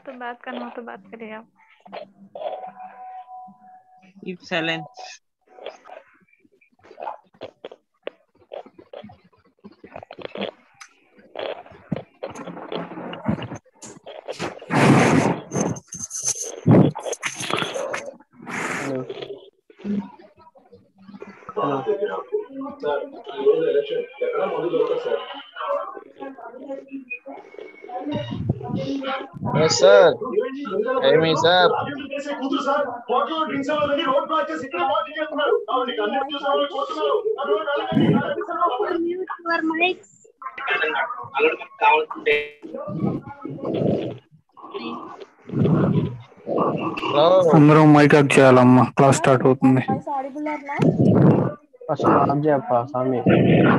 तो बात करना हो तो बात करिए आप। Keep silence. Hello hello Yes, sir. Hey, me, sir. Mute your mics. Hello. అందరూ మైక్ ఆఫ్ చేయాలమ్మా, క్లాస్ స్టార్ట్ అవుతుంది. Voice audible or not? First off చేయప్ప స్వామి.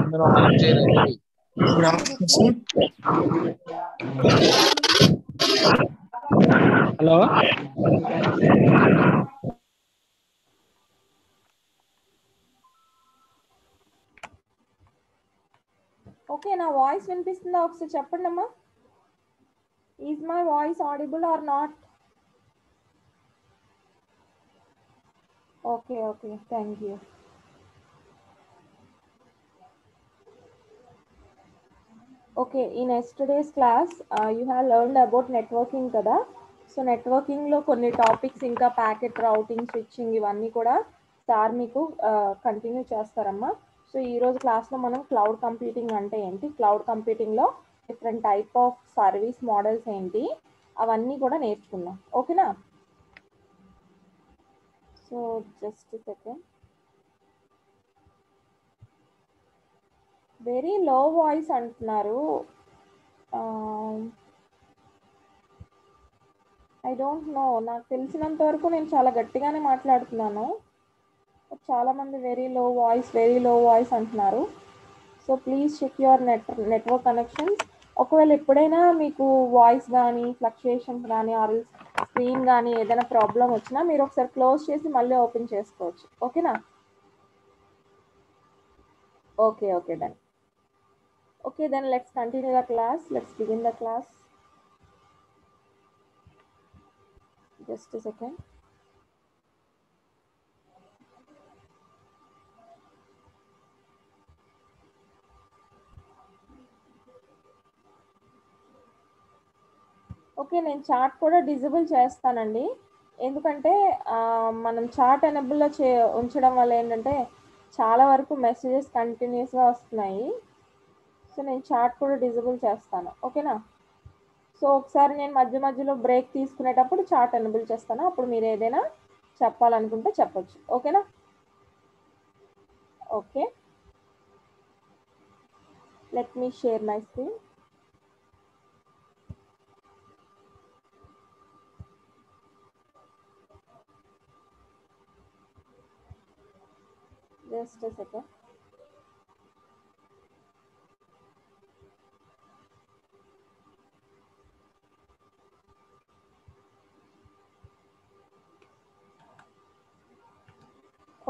అందరూ ఆఫ్ చేయలేదు. హలో ఓకే, నా వాయిస్ వినిపిస్తుందా? ఒకసారి చెప్పండి అమ్మా. Is my voice audible or not? Okay okay, thank you. Okay, in yesterday's class you have learned about networking కదా. సో నెట్వర్కింగ్లో కొన్ని టాపిక్స్ ఇంకా ప్యాకెట్ రౌటింగ్, స్విచ్చింగ్ ఇవన్నీ కూడా సార్ మీకు కంటిన్యూ చేస్తారమ్మా. సో ఈరోజు క్లాస్లో మనం క్లౌడ్ కంప్యూటింగ్ అంటే ఏంటి, క్లౌడ్ కంప్యూటింగ్లో different type of service models ఏంటి, అవన్నీ కూడా నేర్చుకుందాం. ఓకేనా? So just second. Very low voice అంటున్నారు. ఐ డోంట్ నో, నాకు తెలిసినంత వరకు నేను చాలా గట్టిగానే మాట్లాడుతున్నాను. చాలామంది వెరీ లో వాయిస్ అంటున్నారు. So please check your network connections. ఒకవేళ ఎప్పుడైనా మీకు వాయిస్ కానీ ఫ్లక్చుయేషన్స్ కానీ ఆర్ స్క్రీన్ కానీ ఏదైనా ప్రాబ్లం వచ్చినా మీరు ఒకసారి క్లోజ్ చేసి మళ్ళీ ఓపెన్ చేసుకోవచ్చు. ఓకేనా? Okay okay done. Okay then let's continue the class. Let's begin the class. Just a second. Okay, నేను చాట్ కూడా డిజేబుల్ చేస్తానండి. ఎందుకంటే మనం చాట్ ఎనేబుల్లో ఉంచడం వల్ల ఏంటంటే చాలా వరకు మెసేజెస్ కంటిన్యూస్గా వస్తున్నాయి. సో నేను చాట్ కూడా డిజేబుల్ చేస్తాను. ఓకేనా? సో ఒకసారి నేను మధ్య మధ్యలో బ్రేక్ తీసుకునేటప్పుడు చాట్ ఎనేబుల్ చేస్తాను. అప్పుడు మీరు ఏదైనా చెప్పాలనుకుంటే చెప్పొచ్చు. ఓకేనా? Okay, let me share my screen. Just a second.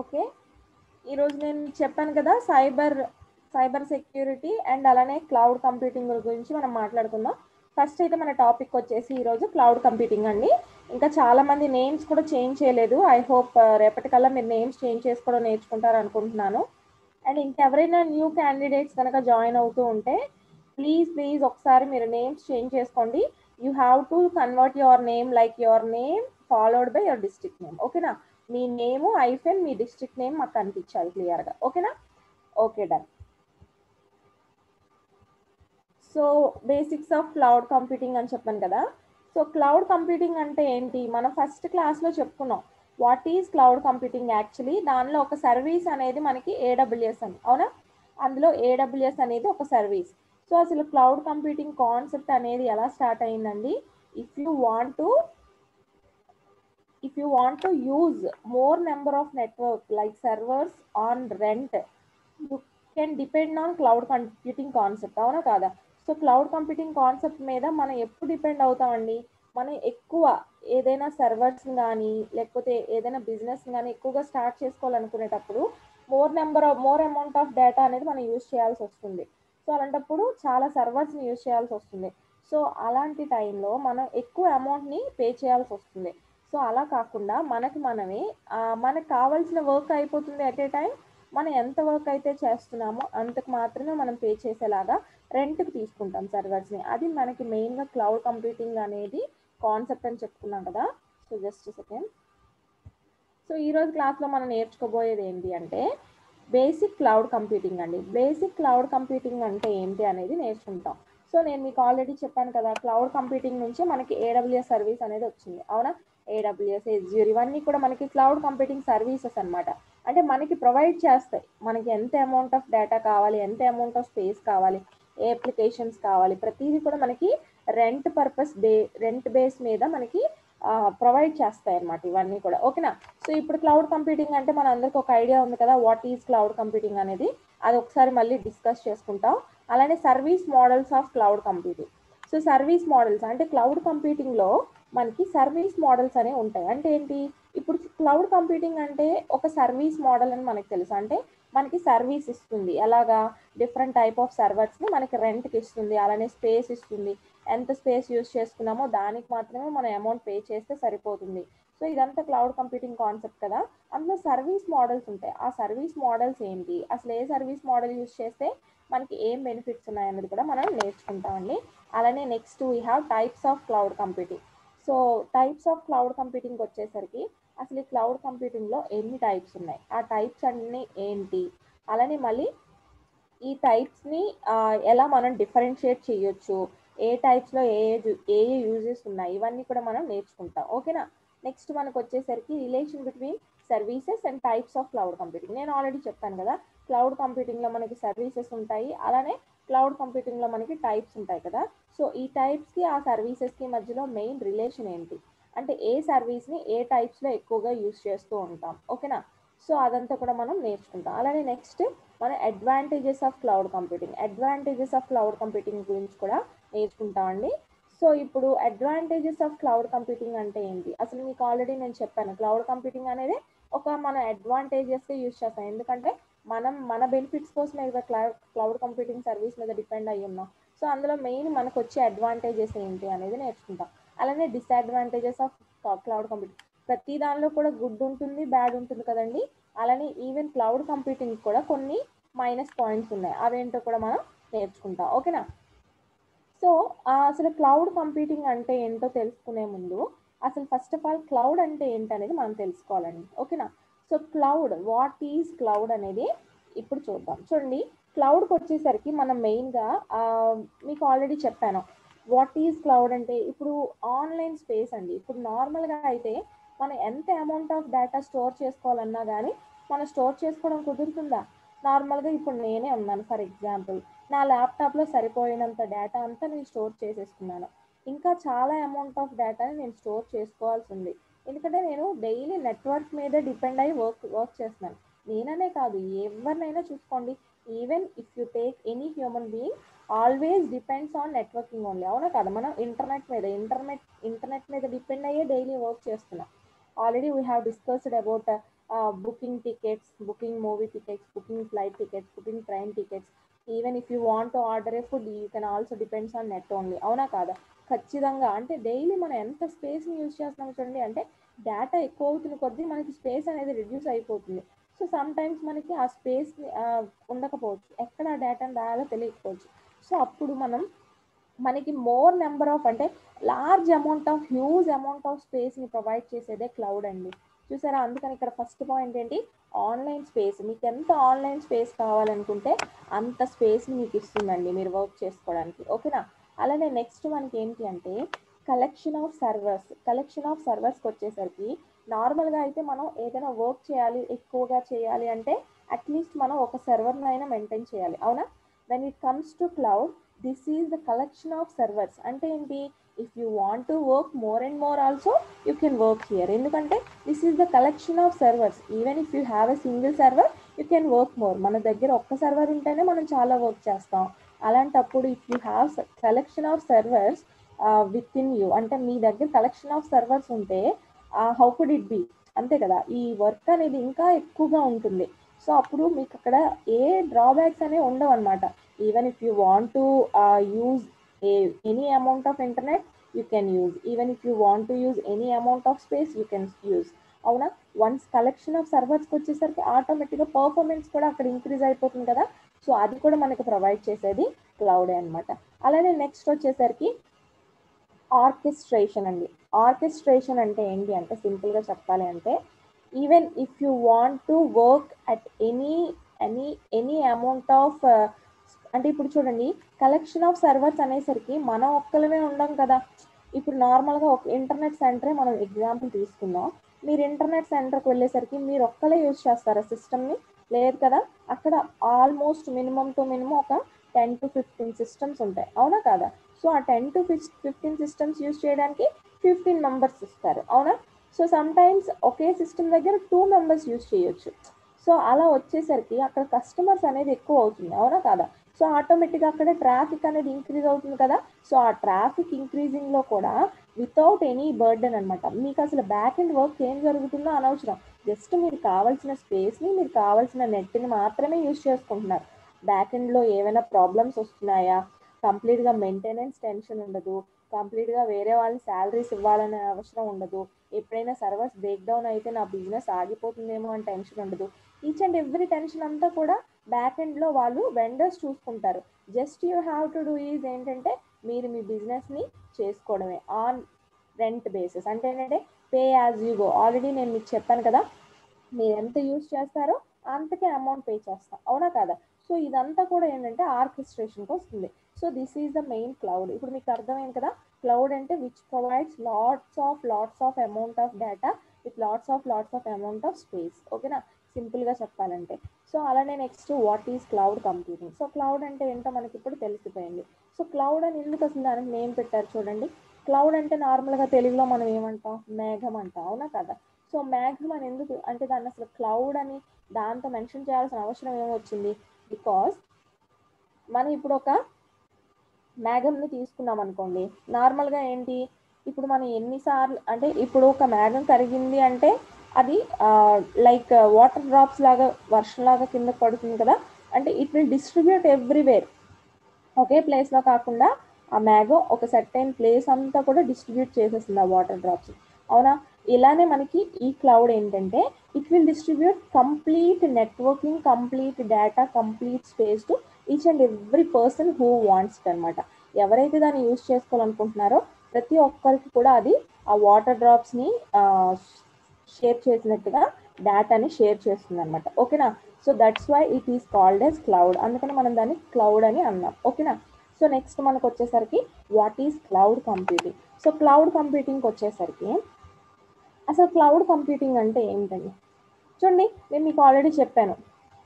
Okay, ఈరోజు నేను చెప్పాను కదా సైబర్ సెక్యూరిటీ అండ్ అలానే క్లౌడ్ కంప్యూటింగ్ గురించి మనం మాట్లాడుకుందాం. ఫస్ట్ అయితే మన టాపిక్ వచ్చేసి ఈరోజు క్లౌడ్ కంప్యూటింగ్ అండి. ఇంకా చాలామంది నేమ్స్ కూడా చేంజ్ చేయలేదు. ఐ హోప్ రేపటికల్లా మీరు నేమ్స్ చేంజ్ చేసుకోవడం నేర్చుకుంటారు అనుకుంటున్నాను. అండ్ ఇంకెవరైనా న్యూ క్యాండిడేట్స్ కనుక జాయిన్ అవుతూ ఉంటే ప్లీజ్ ఒకసారి మీరు నేమ్స్ చేంజ్ చేసుకోండి. You have to convert your name like your name followed by your district name. ఓకేనా? మీ నేము ఐఫెన్ మీ డిస్ట్రిక్ట్ నేమ్ మాకు కనిపించాలి క్లియర్గా. ఓకేనా? Okay done. So basics of cloud computing అని చెప్పాను కదా. సో క్లౌడ్ కంప్యూటింగ్ అంటే ఏంటి, మనం ఫస్ట్ క్లాస్లో చెప్పుకున్నాం. What is cloud computing? Actually దానిలో ఒక సర్వీస్ అనేది మనకి AWS అని, అవునా? అందులో AWS అనేది ఒక సర్వీస్. సో అసలు క్లౌడ్ కంప్యూటింగ్ కాన్సెప్ట్ అనేది ఎలా స్టార్ట్ అయిందండి? If you want to use more number of network like servers on rent, you can depend on cloud computing concept. అవునా కాదా? సో క్లౌడ్ కంప్యూటింగ్ కాన్సెప్ట్ మీద మనం ఎప్పుడు డిపెండ్ అవుతామండి? మనం ఎక్కువ ఏదైనా సర్వర్స్ కానీ లేకపోతే ఏదైనా బిజినెస్ కానీ ఎక్కువగా స్టార్ట్ చేసుకోవాలనుకునేటప్పుడు మోర్ అమౌంట్ ఆఫ్ డేటా అనేది మనం యూజ్ చేయాల్సి వస్తుంది. సో అలాంటప్పుడు చాలా సర్వర్స్ని యూజ్ చేయాల్సి వస్తుంది. సో అలాంటి టైంలో మనం ఎక్కువ అమౌంట్ని పే చేయాల్సి వస్తుంది. సో అలా కాకుండా మనకి మనమే మనకు కావాల్సిన వర్క్ అయిపోతుంది ఎట్ ఏ టైం. మనం ఎంత వర్క్ అయితే చేస్తున్నామో అంతకు మాత్రమే మనం పే చేసేలాగా రెంట్కి తీసుకుంటాం సర్వర్స్ని. అది మనకి మెయిన్గా క్లౌడ్ కంప్యూటింగ్ అనేది కాన్సెప్ట్ అని చెప్పుకున్నాం కదా. So just second. సో ఈరోజు క్లాస్లో మనం నేర్చుకోబోయేది ఏంటి అంటే బేసిక్ క్లౌడ్ కంప్యూటింగ్ అండి. బేసిక్ క్లౌడ్ కంప్యూటింగ్ అంటే ఏంటి అనేది నేర్చుకుంటాం. సో నేను మీకు ఆల్రెడీ చెప్పాను కదా, క్లౌడ్ కంప్యూటింగ్ నుంచి మనకి AWS సర్వీస్ అనేది వచ్చింది, అవునా. AWS, Azure ఇవన్నీ కూడా మనకి క్లౌడ్ కంప్యూటింగ్ సర్వీసెస్ అనమాట. అంటే మనకి ప్రొవైడ్ చేస్తాయి, మనకి ఎంత అమౌంట్ ఆఫ్ డేటా కావాలి, ఎంత అమౌంట్ ఆఫ్ స్పేస్ కావాలి, ఏ అప్లికేషన్స్ కావాలి, ప్రతిదీ కూడా మనకి రెంట్ బేస్ మీద మనకి ప్రొవైడ్ చేస్తాయి అన్నమాట ఇవన్నీ కూడా, ఓకేనా. సో ఇప్పుడు క్లౌడ్ కంప్యూటింగ్ అంటే మన అందరికి ఒక ఐడియా ఉంది కదా, వాట్ ఈజ్ క్లౌడ్ కంప్యూటింగ్ అనేది. అది ఒకసారి మళ్ళీ డిస్కస్ చేసుకుంటాం. అలానే service models of cloud computing. So service models అంటే క్లౌడ్ కంప్యూటింగ్లో మనకి సర్వీస్ మోడల్స్ అనేవి ఉంటాయి. అంటే ఏంటి, ఇప్పుడు క్లౌడ్ కంప్యూటింగ్ అంటే ఒక సర్వీస్ మోడల్ అని మనకు తెలుసు. అంటే మనకి సర్వీస్ ఇస్తుంది, ఎలాగా డిఫరెంట్ టైప్ ఆఫ్ సర్వర్స్ని మనకి రెంట్కి ఇస్తుంది, అలానే స్పేస్ ఇస్తుంది. ఎంత స్పేస్ యూజ్ చేసుకున్నామో దానికి మాత్రమే మనం అమౌంట్ పే చేస్తే సరిపోతుంది. సో ఇదంతా క్లౌడ్ కంప్యూటింగ్ కాన్సెప్ట్ కదా. అందులో సర్వీస్ మోడల్స్ ఉంటాయి. ఆ సర్వీస్ మోడల్స్ ఏంటి, అసలు ఏ సర్వీస్ మోడల్ యూజ్ చేస్తే మనకి ఏం బెనిఫిట్స్ ఉన్నాయన్నది కూడా మనం నేర్చుకుంటామండి. అలానే next we have types of cloud computing. So types of cloud computing వచ్చేసరికి అసలు ఈ క్లౌడ్ కంప్యూటింగ్లో ఎన్ని టైప్స్ ఉన్నాయి, ఆ టైప్స్ అన్నీ ఏంటి, అలానే మళ్ళీ ఈ టైప్స్ని ఎలా మనం డిఫరెన్షియేట్ చేయొచ్చు, ఏ టైప్స్లో ఏ యూజెస్ ఉన్నాయి, ఇవన్నీ కూడా మనం నేర్చుకుంటాం, ఓకేనా. నెక్స్ట్ మనకు వచ్చేసరికి relation between services and types of cloud computing. నేను ఆల్రెడీ చెప్పాను కదా, క్లౌడ్ కంప్యూటింగ్లో మనకి సర్వీసెస్ ఉంటాయి, అలానే క్లౌడ్ కంప్యూటింగ్లో మనకి టైప్స్ ఉంటాయి కదా. సో ఈ టైప్స్కి ఆ సర్వీసెస్కి మధ్యలో మెయిన్ రిలేషన్ ఏంటి, అంటే ఏ సర్వీస్ని ఏ టైప్స్లో ఎక్కువగా యూజ్ చేస్తూ ఉంటాం, ఓకేనా. సో అదంతా కూడా మనం నేర్చుకుంటాం. అలానే నెక్స్ట్ మన అడ్వాంటేజెస్ ఆఫ్ క్లౌడ్ కంప్యూటింగ్ గురించి కూడా నేర్చుకుంటామండి. సో ఇప్పుడు అడ్వాంటేజెస్ ఆఫ్ క్లౌడ్ కంప్యూటింగ్ అంటే ఏంటి, అసలు మీకు ఆల్రెడీ నేను చెప్పాను, క్లౌడ్ కంప్యూటింగ్ అనేది ఒక మన అడ్వాంటేజెస్గా యూజ్ చేస్తాం. ఎందుకంటే మన బెనిఫిట్స్ కోసమే కదా క్లౌడ్ కంప్యూటింగ్ సర్వీస్ మీద డిపెండ్ అయ్యి ఉన్నాం. సో అందులో మెయిన్ మనకు వచ్చే అడ్వాంటేజెస్ ఏంటి అనేది నేర్చుకుంటాం. అలానే డిసడ్వాంటేజెస్ ఆఫ్ క్లౌడ్ కంప్యూటింగ్. ప్రతి దానిలో కూడా గుడ్ ఉంటుంది, బ్యాడ్ ఉంటుంది కదండి. అలానే ఈవెన్ క్లౌడ్ కంప్యూటింగ్ కూడా కొన్ని మైనస్ పాయింట్స్ ఉన్నాయి, అవేంటో కూడా మనం నేర్చుకుంటాం, ఓకేనా. సో అసలు క్లౌడ్ కంప్యూటింగ్ అంటే ఏంటో తెలుసుకునే ముందు అసలు ఫస్ట్ ఆఫ్ ఆల్ క్లౌడ్ అంటే ఏంటనేది మనం తెలుసుకోవాలండి, ఓకేనా. So cloud, what is cloud అనేది ఇప్పుడు చూద్దాం. చూడండి, క్లౌడ్కి వచ్చేసరికి మనం మెయిన్గా మీకు ఆల్రెడీ చెప్పాను, వాట్ ఈజ్ క్లౌడ్ అంటే ఇప్పుడు ఆన్లైన్ స్పేస్ అండి. ఇప్పుడు నార్మల్గా అయితే మనం ఎంత అమౌంట్ ఆఫ్ డేటా స్టోర్ చేసుకోవాలన్నా కానీ మనం స్టోర్ చేసుకోవడం కుదురుతుందా. నార్మల్గా ఇప్పుడు నేనే ఉన్నాను, ఫర్ ఎగ్జాంపుల్ నా ల్యాప్టాప్లో సరిపోయినంత డేటా అంతా నేను స్టోర్ చేసేసుకున్నాను. ఇంకా చాలా అమౌంట్ ఆఫ్ డేటాని నేను స్టోర్ చేసుకోవాల్సి ఉంది, ఎందుకంటే నేను డైలీ నెట్వర్క్ మీద డిపెండ్ అయ్యి వర్క్ చేస్తున్నాను. నేననే కాదు, ఎవరినైనా చూసుకోండి, even if you take any human being always depends on networking only, అవునా కదా. మనం ఇంటర్నెట్ మీద డిపెండ్ అయ్యే డైలీ వర్క్ చేస్తున్నాం. Already we have discussed about booking tickets, booking movie tickets, booking flight tickets, booking train tickets. Even if you want to order A food you can also depends on net only, అవునా కాదా. ఖచ్చితంగా, అంటే daily మనం ఎంత స్పేస్ని use చేస్తున్నాం చూడండి. అంటే data ఎక్కువ అవుతున్న కొద్దీ మనకి స్పేస్ అనేది రిడ్యూస్ అయిపోతుంది. సో సమ్ టైమ్స్ మనకి ఆ స్పేస్ ఉండకపోవచ్చు, ఎక్కడ ఆ డేటాను రాయాలో తెలియకపోవచ్చు. సో అప్పుడు మనకి మోర్ నెంబర్ ఆఫ్, అంటే large amount of, huge amount of స్పేస్ని ప్రొవైడ్ చేసేదే క్లౌడ్ అండి. చూసారా, అందుకని ఇక్కడ ఫస్ట్ పాయింట్ ఏంటి, ఆన్లైన్ స్పేస్. మీకు ఎంత ఆన్లైన్ స్పేస్ కావాలనుకుంటే అంత స్పేస్ని మీకు ఇస్తుందండి మీరు వర్క్ చేసుకోవడానికి, ఓకేనా. అలానే నెక్స్ట్ మనకి ఏంటి అంటే కలెక్షన్ ఆఫ్ సర్వర్స్కి వచ్చేసరికి నార్మల్గా అయితే మనం ఏదైనా వర్క్ చేయాలి, ఎక్కువగా చేయాలి అంటే అట్లీస్ట్ మనం ఒక సర్వర్నైనా మెయింటైన్ చేయాలి, అవునా. When it comes to cloud, this is the collection of servers. అంటే ఏంటి, if you want to work more and more also you can work here. ఎందుకంటే this is the collection of servers. Even if you have a single server you can work more. మన దగ్గర ఒక్క server ఉంటేనే మనం చాలా work చేస్తాం. అలాంటప్పుడు if you have collection of servers with in you, అంటే మీ దగ్గర కలెక్షన్ ఆఫ్ సర్వర్స్ ఉంటే హౌ కుడ్ ఇట్ బి, అంతే కదా, ఈ వర్క్ అనేది ఇంకా ఎక్కువగా ఉంటుంది. సో అప్పుడు మీకు అక్కడ ఏ డ్రాబ్యాక్స్ అనేవి ఉండవు అనమాట. Even if you want to use any amount of internet you can use. Even if you want to use any amount of space you can use. అవునా, వన్స్ కలెక్షన్ ఆఫ్ సర్వర్స్కి వచ్చేసరికి ఆటోమేటిక్గా performance కూడా అక్కడ increase అయిపోతుంది కదా. So అది కూడా మనకి ప్రొవైడ్ చేసేది క్లౌడే అనమాట. అలానే నెక్స్ట్ వచ్చేసరికి ఆర్కెస్ట్రేషన్ అండి. ఆర్కెస్ట్రేషన్ అంటే ఏంటి అంటే సింపుల్గా చెప్పాలి అంటే even if you want to work at any amount of అంటే ఇప్పుడు చూడండి, కలెక్షన్ ఆఫ్ సర్వర్స్ అనేసరికి మనం ఒక్కలమే ఉండం కదా. ఇప్పుడు నార్మల్గా ఒక ఇంటర్నెట్ సెంటరే మనం ఎగ్జాంపుల్ తీసుకుందాం. మీరు ఇంటర్నెట్ సెంటర్కి వెళ్ళేసరికి మీరు ఒక్కలే యూజ్ చేస్తారా సిస్టమ్ని? లేదు కదా. అక్కడ ఆల్మోస్ట్ మినిమం టు మినిమం ఒక 10 to 15 సిస్టమ్స్ ఉంటాయి, అవునా కదా. సో ఆ 10 to 15 సిస్టమ్స్ యూజ్ చేయడానికి 15 మెంబర్స్ ఇస్తారు, అవునా. సో సమ్ టైమ్స్ ఒకే సిస్టమ్ దగ్గర 2 మెంబర్స్ యూజ్ చేయొచ్చు. సో అలా వచ్చేసరికి అక్కడ కస్టమర్స్ అనేది ఎక్కువ అవుతుంది, అవునా కదా. సో ఆటోమేటిక్గా అక్కడ ట్రాఫిక్ అనేది ఇంక్రీజ్ అవుతుంది కదా. సో ఆ ట్రాఫిక్ ఇంక్రీజింగ్లో కూడా వితౌట్ ఎనీ బర్డెన్ అనమాట. మీకు అసలు బ్యాక్ అండ్ వర్క్ ఏం జరుగుతుందో అనవసరం. జస్ట్ మీరు కావాల్సిన స్పేస్ని, మీరు కావాల్సిన నెట్ని మాత్రమే యూజ్ చేసుకుంటున్నారు. బ్యాక్ ఎండ్లో ఏమైనా ప్రాబ్లమ్స్ వస్తున్నాయా, కంప్లీట్గా మెయింటెనెన్స్ టెన్షన్ ఉండదు, కంప్లీట్గా వేరే వాళ్ళని శాలరీస్ ఇవ్వాలనే అవసరం ఉండదు, ఎప్పుడైనా సర్వర్స్ బ్రేక్ డౌన్ అయితే నా బిజినెస్ ఆగిపోతుందేమో అని టెన్షన్ ఉండదు. ఈచ్ అండ్ ఎవ్రీ టెన్షన్ అంతా కూడా బ్యాక్ ఎండ్లో వాళ్ళు వెండర్స్ చూసుకుంటారు. Just you have to do is ఏంటంటే మీరు మీ బిజినెస్ని చేసుకోవడమే ఆన్ రెంట్ బేసిస్. అంటే ఏంటంటే pay as you go. Already నేను మీకు చెప్పాను కదా, మీరు ఎంత యూజ్ చేస్తారో అంతకే అమౌంట్ పే చేస్తాం, అవునా కదా. సో ఇదంతా కూడా ఏంటంటే ఆర్కెస్ట్రేషన్కి వస్తుంది. So this is the main cloud. ఇప్పుడు మీకు అర్థమైంది కదా, క్లౌడ్ అంటే which provides lots of amount of data with lots of amount of space. ఓకేనా, సింపుల్గా చెప్పాలంటే. సో అలానే next what is cloud computing. So cloud అంటే ఏంటో మనకి ఇప్పుడు తెలిసిపోయింది. సో క్లౌడ్ అని ఎందుకు అసలు దానికి నేమ్ పెట్టారు చూడండి. క్లౌడ్ అంటే నార్మల్గా తెలుగులో మనం ఏమంటాం, మేఘం అంటాం, అవునా కదా. సో మేఘం అని ఎందుకు అంటే దాన్ని అసలు క్లౌడ్ అని దాంతో మెన్షన్ చేయాల్సిన అవసరం ఏమొచ్చింది, బికాస్ మనం ఇప్పుడు ఒక మేఘంని తీసుకున్నాం అనుకోండి. నార్మల్గా ఏంటి, ఇప్పుడు మనం ఎన్నిసార్లు అంటే ఇప్పుడు ఒక మేఘం కరిగింది అంటే అది లైక్ వాటర్ డ్రాప్స్ లాగా వర్షంలాగా కింద పడుతుంది కదా. అంటే ఇట్ విల్ డిస్ట్రిబ్యూట్ ఎవ్రీవేర్, ఒకే ప్లేస్లో కాకుండా ఆ మేఘం ఒక సర్టైన్ ప్లేస్ అంతా కూడా డిస్ట్రిబ్యూట్ చేసేస్తుంది ఆ వాటర్ డ్రాప్స్, అవునా. ఇలానే మనకి ఈ క్లౌడ్ ఏంటంటే it will distribute complete networking, complete data, complete space to each and every person who wants it అనమాట. ఎవరైతే దాన్ని యూజ్ చేసుకోవాలనుకుంటున్నారో ప్రతి ఒక్కరికి కూడా అది ఆ వాటర్ డ్రాప్స్ని షేర్ చేసినట్టుగా డేటాని షేర్ చేస్తుంది అనమాట, ఓకేనా. So that's why it is called as cloud. అందుకని మనం దాన్ని క్లౌడ్ అని అన్నాం, ఓకేనా. సో నెక్స్ట్ మనకు వచ్చేసరికి what is cloud computing. So cloud కంప్యూటింగ్కి వచ్చేసరికి అసలు క్లౌడ్ కంప్యూటింగ్ అంటే ఏంటండి, చూడండి నేను మీకు ఆల్రెడీ చెప్పాను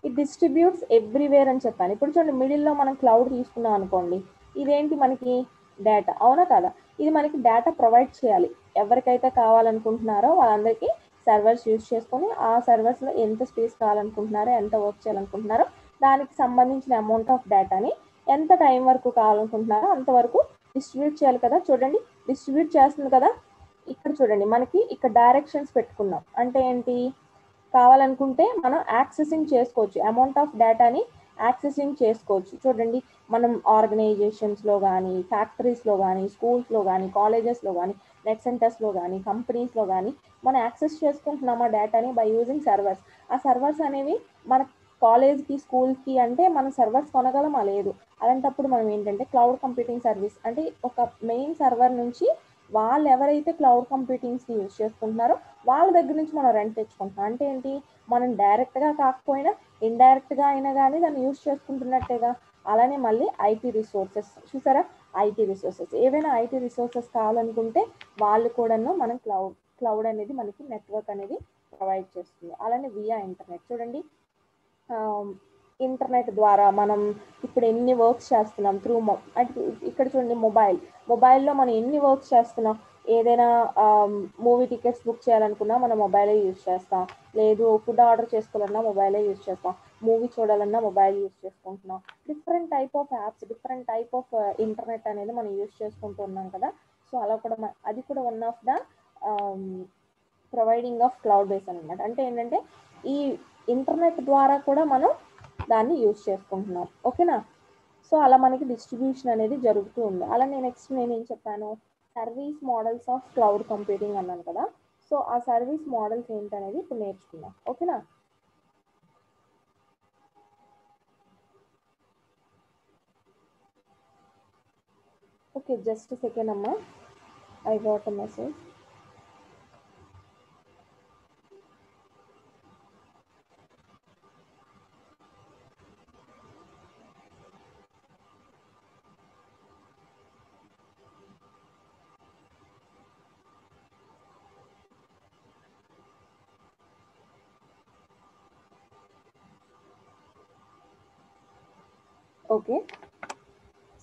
ఇట్ డిస్ట్రిబ్యూట్స్ ఎవ్రీవేర్ అని చెప్పాను. ఇప్పుడు చూడండి మిడిల్లో మనం క్లౌడ్ తీసుకున్నాం అనుకోండి, ఇదేంటి మనకి డేటా, అవునా కదా. ఇది మనకి డేటా ప్రొవైడ్ చేయాలి. ఎవరికైతే కావాలనుకుంటున్నారో వాళ్ళందరికీ సర్వర్స్ యూజ్ చేసుకొని ఆ సర్వర్స్లో ఎంత స్పేస్ కావాలనుకుంటున్నారో, ఎంత వర్క్ చేయాలనుకుంటున్నారో దానికి సంబంధించిన అమౌంట్ ఆఫ్ డేటాని ఎంత టైం వరకు కావాలనుకుంటున్నారో అంతవరకు డిస్ట్రిబ్యూట్ చేయాలి కదా. చూడండి డిస్ట్రిబ్యూట్ చేస్తుంది కదా. ఇక్కడ చూడండి మనకి ఇక్కడ డైరెక్షన్స్ పెట్టుకున్నాం. అంటే ఏంటి, కావాలనుకుంటే మనం యాక్సెసింగ్ చేసుకోవచ్చు, అమౌంట్ ఆఫ్ డేటాని యాక్సెసింగ్ చేసుకోవచ్చు. చూడండి మనం ఆర్గనైజేషన్స్లో కానీ, ఫ్యాక్టరీస్లో కానీ, స్కూల్స్లో కానీ, కాలేజెస్లో కానీ, నెట్ సెంటర్స్లో కానీ, కంపెనీస్లో కానీ మనం యాక్సెస్ చేసుకుంటున్నాం ఆ డేటాని బై యూజింగ్ సర్వర్స్. ఆ సర్వర్స్ అనేవి మన కాలేజ్కి, స్కూల్కి అంటే మన సర్వర్స్ కొనగలమా, లేదు. అలాంటప్పుడు మనం ఏంటంటే క్లౌడ్ కంప్యూటింగ్ సర్వీస్ అంటే ఒక మెయిన్ సర్వర్ నుంచి వాళ్ళు ఎవరైతే క్లౌడ్ కంప్యూటింగ్స్ని యూజ్ చేసుకుంటున్నారో వాళ్ళ దగ్గర నుంచి మనం రెంట్ తెచ్చుకుంటున్నాం. అంటే ఏంటి, మనం డైరెక్ట్గా కాకపోయినా ఇండైరెక్ట్గా అయినా కానీ దాన్ని యూజ్ చేసుకుంటున్నట్టేగా. అలానే మళ్ళీ ఐటీ రిసోర్సెస్ చూసారా, ఐటీ రిసోర్సెస్ ఏవైనా ఐటీ రిసోర్సెస్ కావాలనుకుంటే వాళ్ళు కూడాను మనం క్లౌడ్ అనేది మనకి నెట్వర్క్ అనేది ప్రొవైడ్ చేస్తుంది. అలానే వియా ఇంటర్నెట్ చూడండి, ఇంటర్నెట్ ద్వారా మనం ఇప్పుడు ఎన్ని వర్క్స్ చేస్తున్నాం త్రూ అంటే ఇక్కడ చూడండి మొబైల్లో మనం ఎన్ని వర్క్స్ చేస్తున్నాం. ఏదైనా మూవీ టికెట్స్ బుక్ చేయాలనుకున్నా మనం మొబైలే యూజ్ చేస్తాం, లేదు ఫుడ్ ఆర్డర్ చేసుకోవాలన్నా మొబైలే యూజ్ చేస్తాం, మూవీ చూడాలన్నా మొబైల్ యూజ్ చేసుకుంటున్నాం. Different type of apps, different type of internet అనేది మనం యూజ్ చేసుకుంటూ ఉన్నాం కదా. సో అలా కూడా అది కూడా one of the providing of cloud base అనమాట. అంటే ఏంటంటే ఈ ఇంటర్నెట్ ద్వారా కూడా మనం దాన్ని యూజ్ చేసుకుంటున్నాం, ఓకేనా. సో అలా మనకి డిస్ట్రిబ్యూషన్ అనేది జరుగుతూ ఉంది. అలా నెక్స్ట్ నేను ఏం చెప్పాను, service models of cloud computing అన్నాను కదా. సో ఆ సర్వీస్ మోడల్స్ ఏంటనేది ఇప్పుడు నేర్చుకుందాం. ఓకేనా? ఓకే, జస్ట్ సెకండ్ అమ్మా, I got a message. Okay,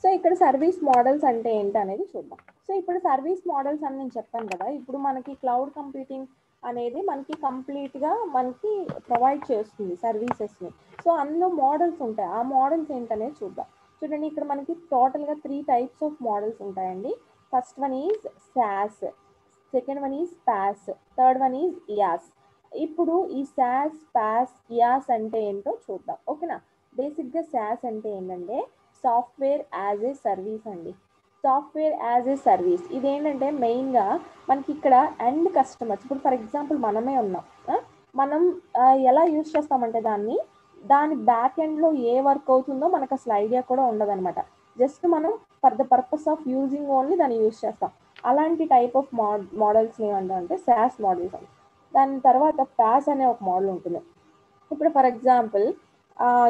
so ఇక్కడ సర్వీస్ మోడల్స్ అంటే ఏంటి అనేది చూద్దాం. సో ఇప్పుడు సర్వీస్ మోడల్స్ అని నేను చెప్పాను కదా, ఇప్పుడు మనకి క్లౌడ్ కంప్యూటింగ్ అనేది మనకి కంప్లీట్గా మనకి ప్రొవైడ్ చేస్తుంది సర్వీసెస్ని. సో అందులో మోడల్స్ ఉంటాయి, ఆ మోడల్స్ ఏంటనేది చూద్దాం. చూడండి, ఇక్కడ మనకి టోటల్గా 3 టైప్స్ ఆఫ్ మోడల్స్ ఉంటాయండి. First one is SaaS, second one is PaaS, third one is IaaS. ఇప్పుడు ఈ SaaS, PaaS, IaaS అంటే ఏంటో చూద్దాం. ఓకేనా? బేసిక్గా SaaS అంటే ఏంటంటే సాఫ్ట్వేర్ యాజ్ ఏ సర్వీస్ అండి. సాఫ్ట్వేర్ యాజ్ ఏ సర్వీస్ ఇదేంటంటే మెయిన్గా మనకి ఇక్కడ ఎండ్ కస్టమర్స్, ఇప్పుడు ఫర్ ఎగ్జాంపుల్ మనమే ఉన్నాం, మనం ఎలా యూజ్ చేస్తామంటే దాని బ్యాక్ ఎండ్లో ఏ వర్క్ అవుతుందో మనకు అసలు ఐడియా కూడా ఉండదన్నమాట. జస్ట్ మనం for the purpose of using only దాన్ని యూజ్ చేస్తాం. అలాంటి టైప్ ఆఫ్ మోడల్స్ ఏమంటారంటే SaaS మోడల్స్ అని. దాని తర్వాత PaaS అనే ఒక మోడల్ ఉంటుంది. ఇప్పుడు ఫర్ ఎగ్జాంపుల్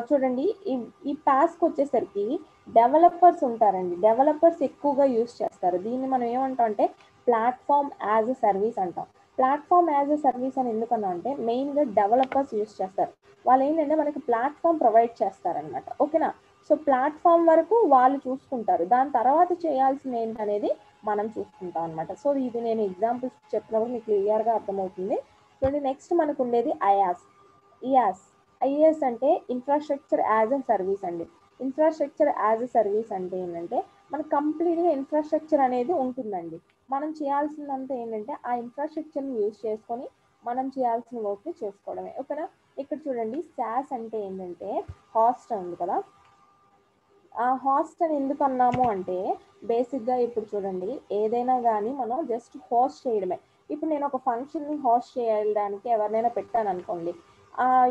చూడండి, ఈ PaaSకి వచ్చేసరికి డెవలపర్స్ ఉంటారండి, డెవలపర్స్ ఎక్కువగా యూజ్ చేస్తారు. దీన్ని మనం ఏమంటాం అంటే ప్లాట్ఫామ్ యాజ్ ఎ సర్వీస్ అంటాం. ప్లాట్ఫామ్ యాజ్ ఎ సర్వీస్ అని ఎందుకన్నా అంటే మెయిన్గా డెవలపర్స్ యూజ్ చేస్తారు. వాళ్ళు ఏంటంటే మనకి ప్లాట్ఫామ్ ప్రొవైడ్ చేస్తారనమాట. ఓకేనా? సో ప్లాట్ఫామ్ వరకు వాళ్ళు చూసుకుంటారు, దాని తర్వాత చేయాల్సింది ఏంటనేది మనం చూసుకుంటాం అనమాట. సో ఇది నేను ఎగ్జాంపుల్స్ చెప్పినప్పుడు మీకు క్లియర్గా అర్థమవుతుంది. చూడండి, నెక్స్ట్ మనకు ఉండేది IaaS అంటే ఇన్ఫ్రాస్ట్రక్చర్ యాజ్ ఎ సర్వీస్ అండి. ఇన్ఫ్రాస్ట్రక్చర్ యాజ్ ఎ సర్వీస్ అంటే ఏంటంటే మనకు కంప్లీట్గా ఇన్ఫ్రాస్ట్రక్చర్ అనేది ఉంటుందండి. మనం చేయాల్సిందంతా ఏంటంటే ఆ ఇన్ఫ్రాస్ట్రక్చర్ని యూజ్ చేసుకొని మనం చేయాల్సిన వర్క్ని చేసుకోవడమే. ఓకేనా? ఇక్కడ చూడండి, SaaS అంటే ఏంటంటే హాస్ట్ ఉంది కదా, ఆ హాస్ట్ అని ఎందుకు అన్నాము అంటే బేసిక్గా ఇప్పుడు చూడండి, ఏదైనా కానీ మనం జస్ట్ హోస్ట్ చేయడమే. ఇప్పుడు నేను ఒక ఫంక్షన్ని హోస్ట్ చేయడానికి ఎవరినైనా పెట్టాను అనుకోండి,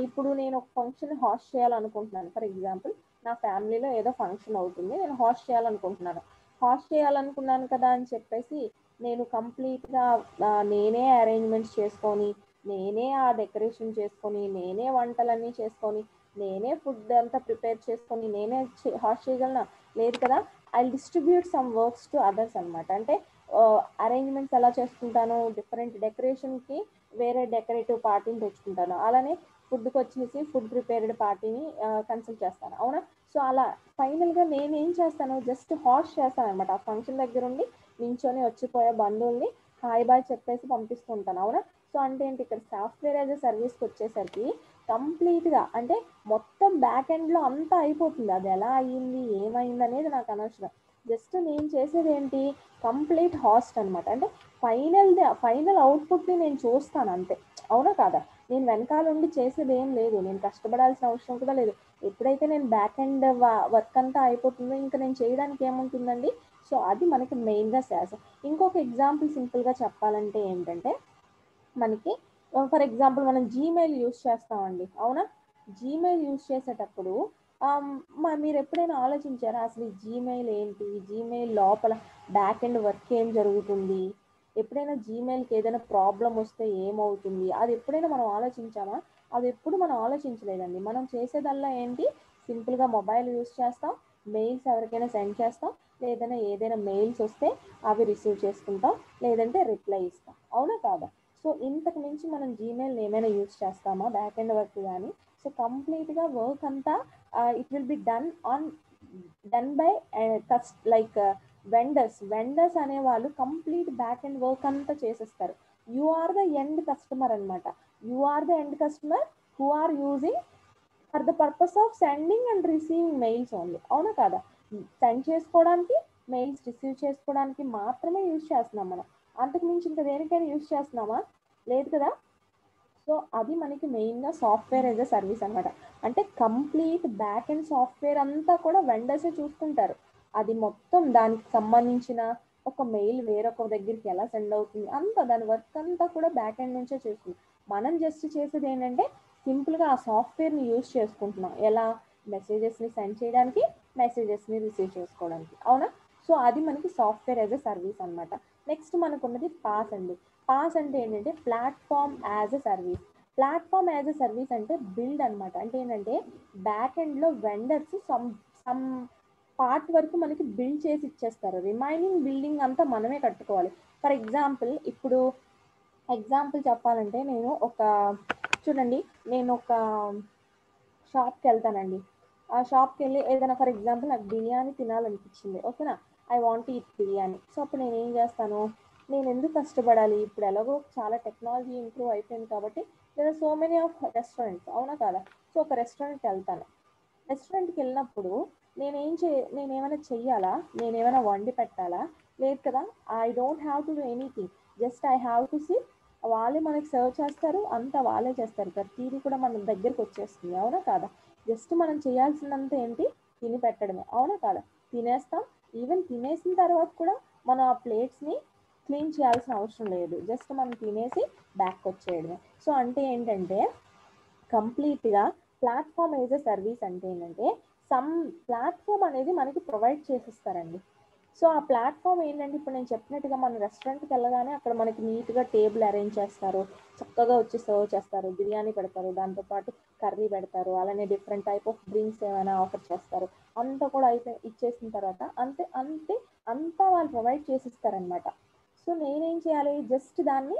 ఇప్పుడు నేను ఒక ఫంక్షన్ హోస్ట్ చేయాలనుకుంటున్నాను. ఫర్ ఎగ్జాంపుల్ నా ఫ్యామిలీలో ఏదో ఫంక్షన్ అవుతుంది, నేను హోస్ట్ చేయాలనుకున్నాను కదా అని చెప్పేసి నేను కంప్లీట్గా నేనే అరేంజ్మెంట్స్ చేసుకొని, నేనే ఆ డెకరేషన్ చేసుకొని, నేనే వంటలన్నీ చేసుకొని, నేనే ఫుడ్ అంతా ప్రిపేర్ చేసుకొని నేనే హోస్ట్ చేయగలనా? లేదు కదా. I distribute some works to others అనమాట. అంటే అరేంజ్మెంట్స్ ఎలా చేసుకుంటాను, డిఫరెంట్ డెకరేషన్కి వేరే డెకరేటివ్ పార్టీని తెచ్చుకుంటాను, అలానే ఫుడ్కి వచ్చేసి ఫుడ్ ప్రిపేర్డ్ పార్టీని కన్సల్ట్ చేస్తాను. అవునా? సో అలా ఫైనల్గా నేను ఏం చేస్తాను, జస్ట్ హోస్ట్ చేస్తాను అనమాట. ఆ ఫంక్షన్ దగ్గర ఉండి నించొని వచ్చిపోయే బంధువుల్ని హాయ్ బాయ్ చెప్పేసి పంపిస్తూ ఉంటాను. అవునా? సో అంటే ఏంటి, ఇక్కడ సాఫ్ట్వేర్ యాజ్ ఎ సర్వీస్కి వచ్చేసరికి కంప్లీట్గా అంటే మొత్తం బ్యాక్ ఎండ్లో అంతా అయిపోతుంది. అది ఎలా అయ్యింది, ఏమైంది అనేది నాకు అనవసరం. జస్ట్ నేను చేసేది ఏంటి, కంప్లీట్ హాస్ట్ అనమాట. అంటే ఫైనల్ అవుట్పుట్ని నేను చూస్తాను అంతే. అవునా కాదా? నేను వెనకాల ఉండి చేసేది ఏం లేదు, నేను కష్టపడాల్సిన అవసరం కూడా లేదు. ఎప్పుడైతే నేను బ్యాక్ ఎండ్ వర్క్ అంతా అయిపోతుందో ఇంకా నేను చేయడానికి ఏముంటుందండి. సో అది మనకి మెయిన్గా SaaS. ఇంకొక ఎగ్జాంపుల్ సింపుల్గా చెప్పాలంటే ఏంటంటే మనకి ఫర్ ఎగ్జాంపుల్ మనం జీమెయిల్ యూజ్ చేస్తామండి. అవునా? జీమెయిల్ యూజ్ చేసేటప్పుడు మీరు ఎప్పుడైనా ఆలోచించారా అసలు ఈ జీమెయిల్ ఏంటి, జీమెయిల్ లోపల బ్యాక్ ఎండ్ వర్క్ ఏం జరుగుతుంది, ఎప్పుడైనా జీమెయిల్కి ఏదైనా ప్రాబ్లం వస్తే ఏమవుతుంది, అది ఎప్పుడైనా మనం ఆలోచించామా? అది ఎప్పుడు మనం ఆలోచించలేదండి. మనం చేసేదల్లా ఏంటి, సింపుల్గా మొబైల్ యూజ్ చేస్తాం, మెయిల్స్ ఎవరికైనా సెండ్ చేస్తాం, ఏదైనా మెయిల్స్ వస్తే అవి రిసీవ్ చేసుకుంటాం, లేదంటే రిప్లై ఇస్తాం. అవునా కాదా? సో ఇంతకు మించి మనం జీమెయిల్ ఏమైనా యూజ్ చేస్తామా బ్యాక్ ఎండ్ వర్క్ కానీ? సో కంప్లీట్గా వర్క్ అంతా it will be done by like vendors అనే వాళ్ళు కంప్లీట్ బ్యాక్ ఎండ్ వర్క్ అంతా చేసేస్తారు. You are the end customer అనమాట. You are the end customer who are using for the purpose of sending and receiving mails only. అవునా కాదా? Send చేసుకోవడానికి, mails receive చేసుకోవడానికి మాత్రమే యూజ్ చేస్తున్నాం మనం. అంతకు మించి ఇంకా దేనికైనా యూజ్ చేస్తున్నామా? లేదు కదా. సో అది మనకి మెయిన్గా సాఫ్ట్వేర్ యాజ్ ఎ సర్వీస్ అనమాట. అంటే కంప్లీట్ బ్యాక్ అండ్ సాఫ్ట్వేర్ అంతా కూడా వెండర్సే చూసుకుంటారు. అది మొత్తం దానికి సంబంధించిన ఒక మెయిల్ వేరొక దగ్గరికి ఎలా సెండ్ అవుతుంది అంతా దాని వర్క్ అంతా కూడా బ్యాక్ ఎండ్ నుంచే చేస్తుంది. మనం జస్ట్ చేసేది ఏంటంటే సింపుల్గా ఆ సాఫ్ట్వేర్ని యూజ్ చేసుకుంటున్నాం. ఎలా మెసేజెస్ని సెండ్ చేయడానికి, మెసేజెస్ని రిసీవ్ చేసుకోవడానికి, అవునా? సో అది మనకి సాఫ్ట్వేర్ యాజ్ ఎ సర్వీస్ అనమాట. నెక్స్ట్ మనకు ఉన్నది పాస్ అండి. పాస్ అంటే ఏంటంటే platform as a service. Platform as a service అంటే బిల్డ్ అనమాట. అంటే ఏంటంటే బ్యాక్ ఎండ్లో వెండర్స్ సమ్ పార్ట్ వరకు మనకి బిల్డ్ చేసి ఇచ్చేస్తారు. రిమైనింగ్ బిల్డింగ్ అంతా మనమే కట్టుకోవాలి. ఫర్ ఎగ్జాంపుల్ ఇప్పుడు చెప్పాలంటే చూడండి నేను ఒక షాప్కి వెళ్తానండి. ఆ షాప్కి వెళ్ళి ఏదైనా ఫర్ ఎగ్జాంపుల్ నాకు బిర్యానీ తినాలనిపించింది, ఓకేనా? I want eat biryani. So అప్పుడు నేను ఏం చేస్తాను, నేను ఎందుకు కష్టపడాలి, ఇప్పుడు ఎలాగో చాలా టెక్నాలజీ ఇంప్రూవ్ అయిపోయింది కాబట్టి there are so many of restaurants, అవునా కదా? సో ఒక రెస్టారెంట్కి వెళ్తాను. రెస్టారెంట్కి వెళ్ళినప్పుడు నేనేమైనా చెయ్యాలా, నేనేమైనా వండి పెట్టాలా? లేదు కదా. I don't have to do anything, just I have to see. వాళ్ళే మనకి సర్వ్ చేస్తారు, అంతా వాళ్ళే చేస్తారు. ప్రతిదీ కూడా మన దగ్గరికి వచ్చేస్తుంది, అవునా కాదా? జస్ట్ మనం చేయాల్సిందంతా ఏంటి, తిని పెట్టడమే, అవునా కాదా? తినేస్తాం. ఈవెన్ తినేసిన తర్వాత కూడా మనం ఆ ప్లేట్స్ని క్లీన్ చేయాల్సిన అవసరం లేదు, జస్ట్ మనం తినేసి బ్యాక్ వచ్చేయడమే. సో అంటే ఏంటంటే కంప్లీట్గా ప్లాట్ఫామ్ యాజ్ ఎ సర్వీస్ అంటే ఏంటంటే సమ్ ప్లాట్ఫామ్ అనేది మనకి ప్రొవైడ్ చేసిస్తారండి. సో ఆ ప్లాట్ఫామ్ ఏంటంటే ఇప్పుడు నేను చెప్పినట్టుగా మన రెస్టారెంట్కి వెళ్ళగానే అక్కడ మనకి నీట్గా టేబుల్ అరేంజ్ చేస్తారు, చక్కగా వచ్చి సర్వ్ చేస్తారు, బిర్యానీ పెడతారు, దాంతోపాటు కర్రీ పెడతారు, అలానే డిఫరెంట్ టైప్ ఆఫ్ డ్రింక్స్ ఏమైనా ఆఫర్ చేస్తారు. అంతా కూడా ఇచ్చేసిన తర్వాత అంతా వాళ్ళు ప్రొవైడ్ చేసిస్తారనమాట. సో నేనేం చేయాలి, జస్ట్ దాన్ని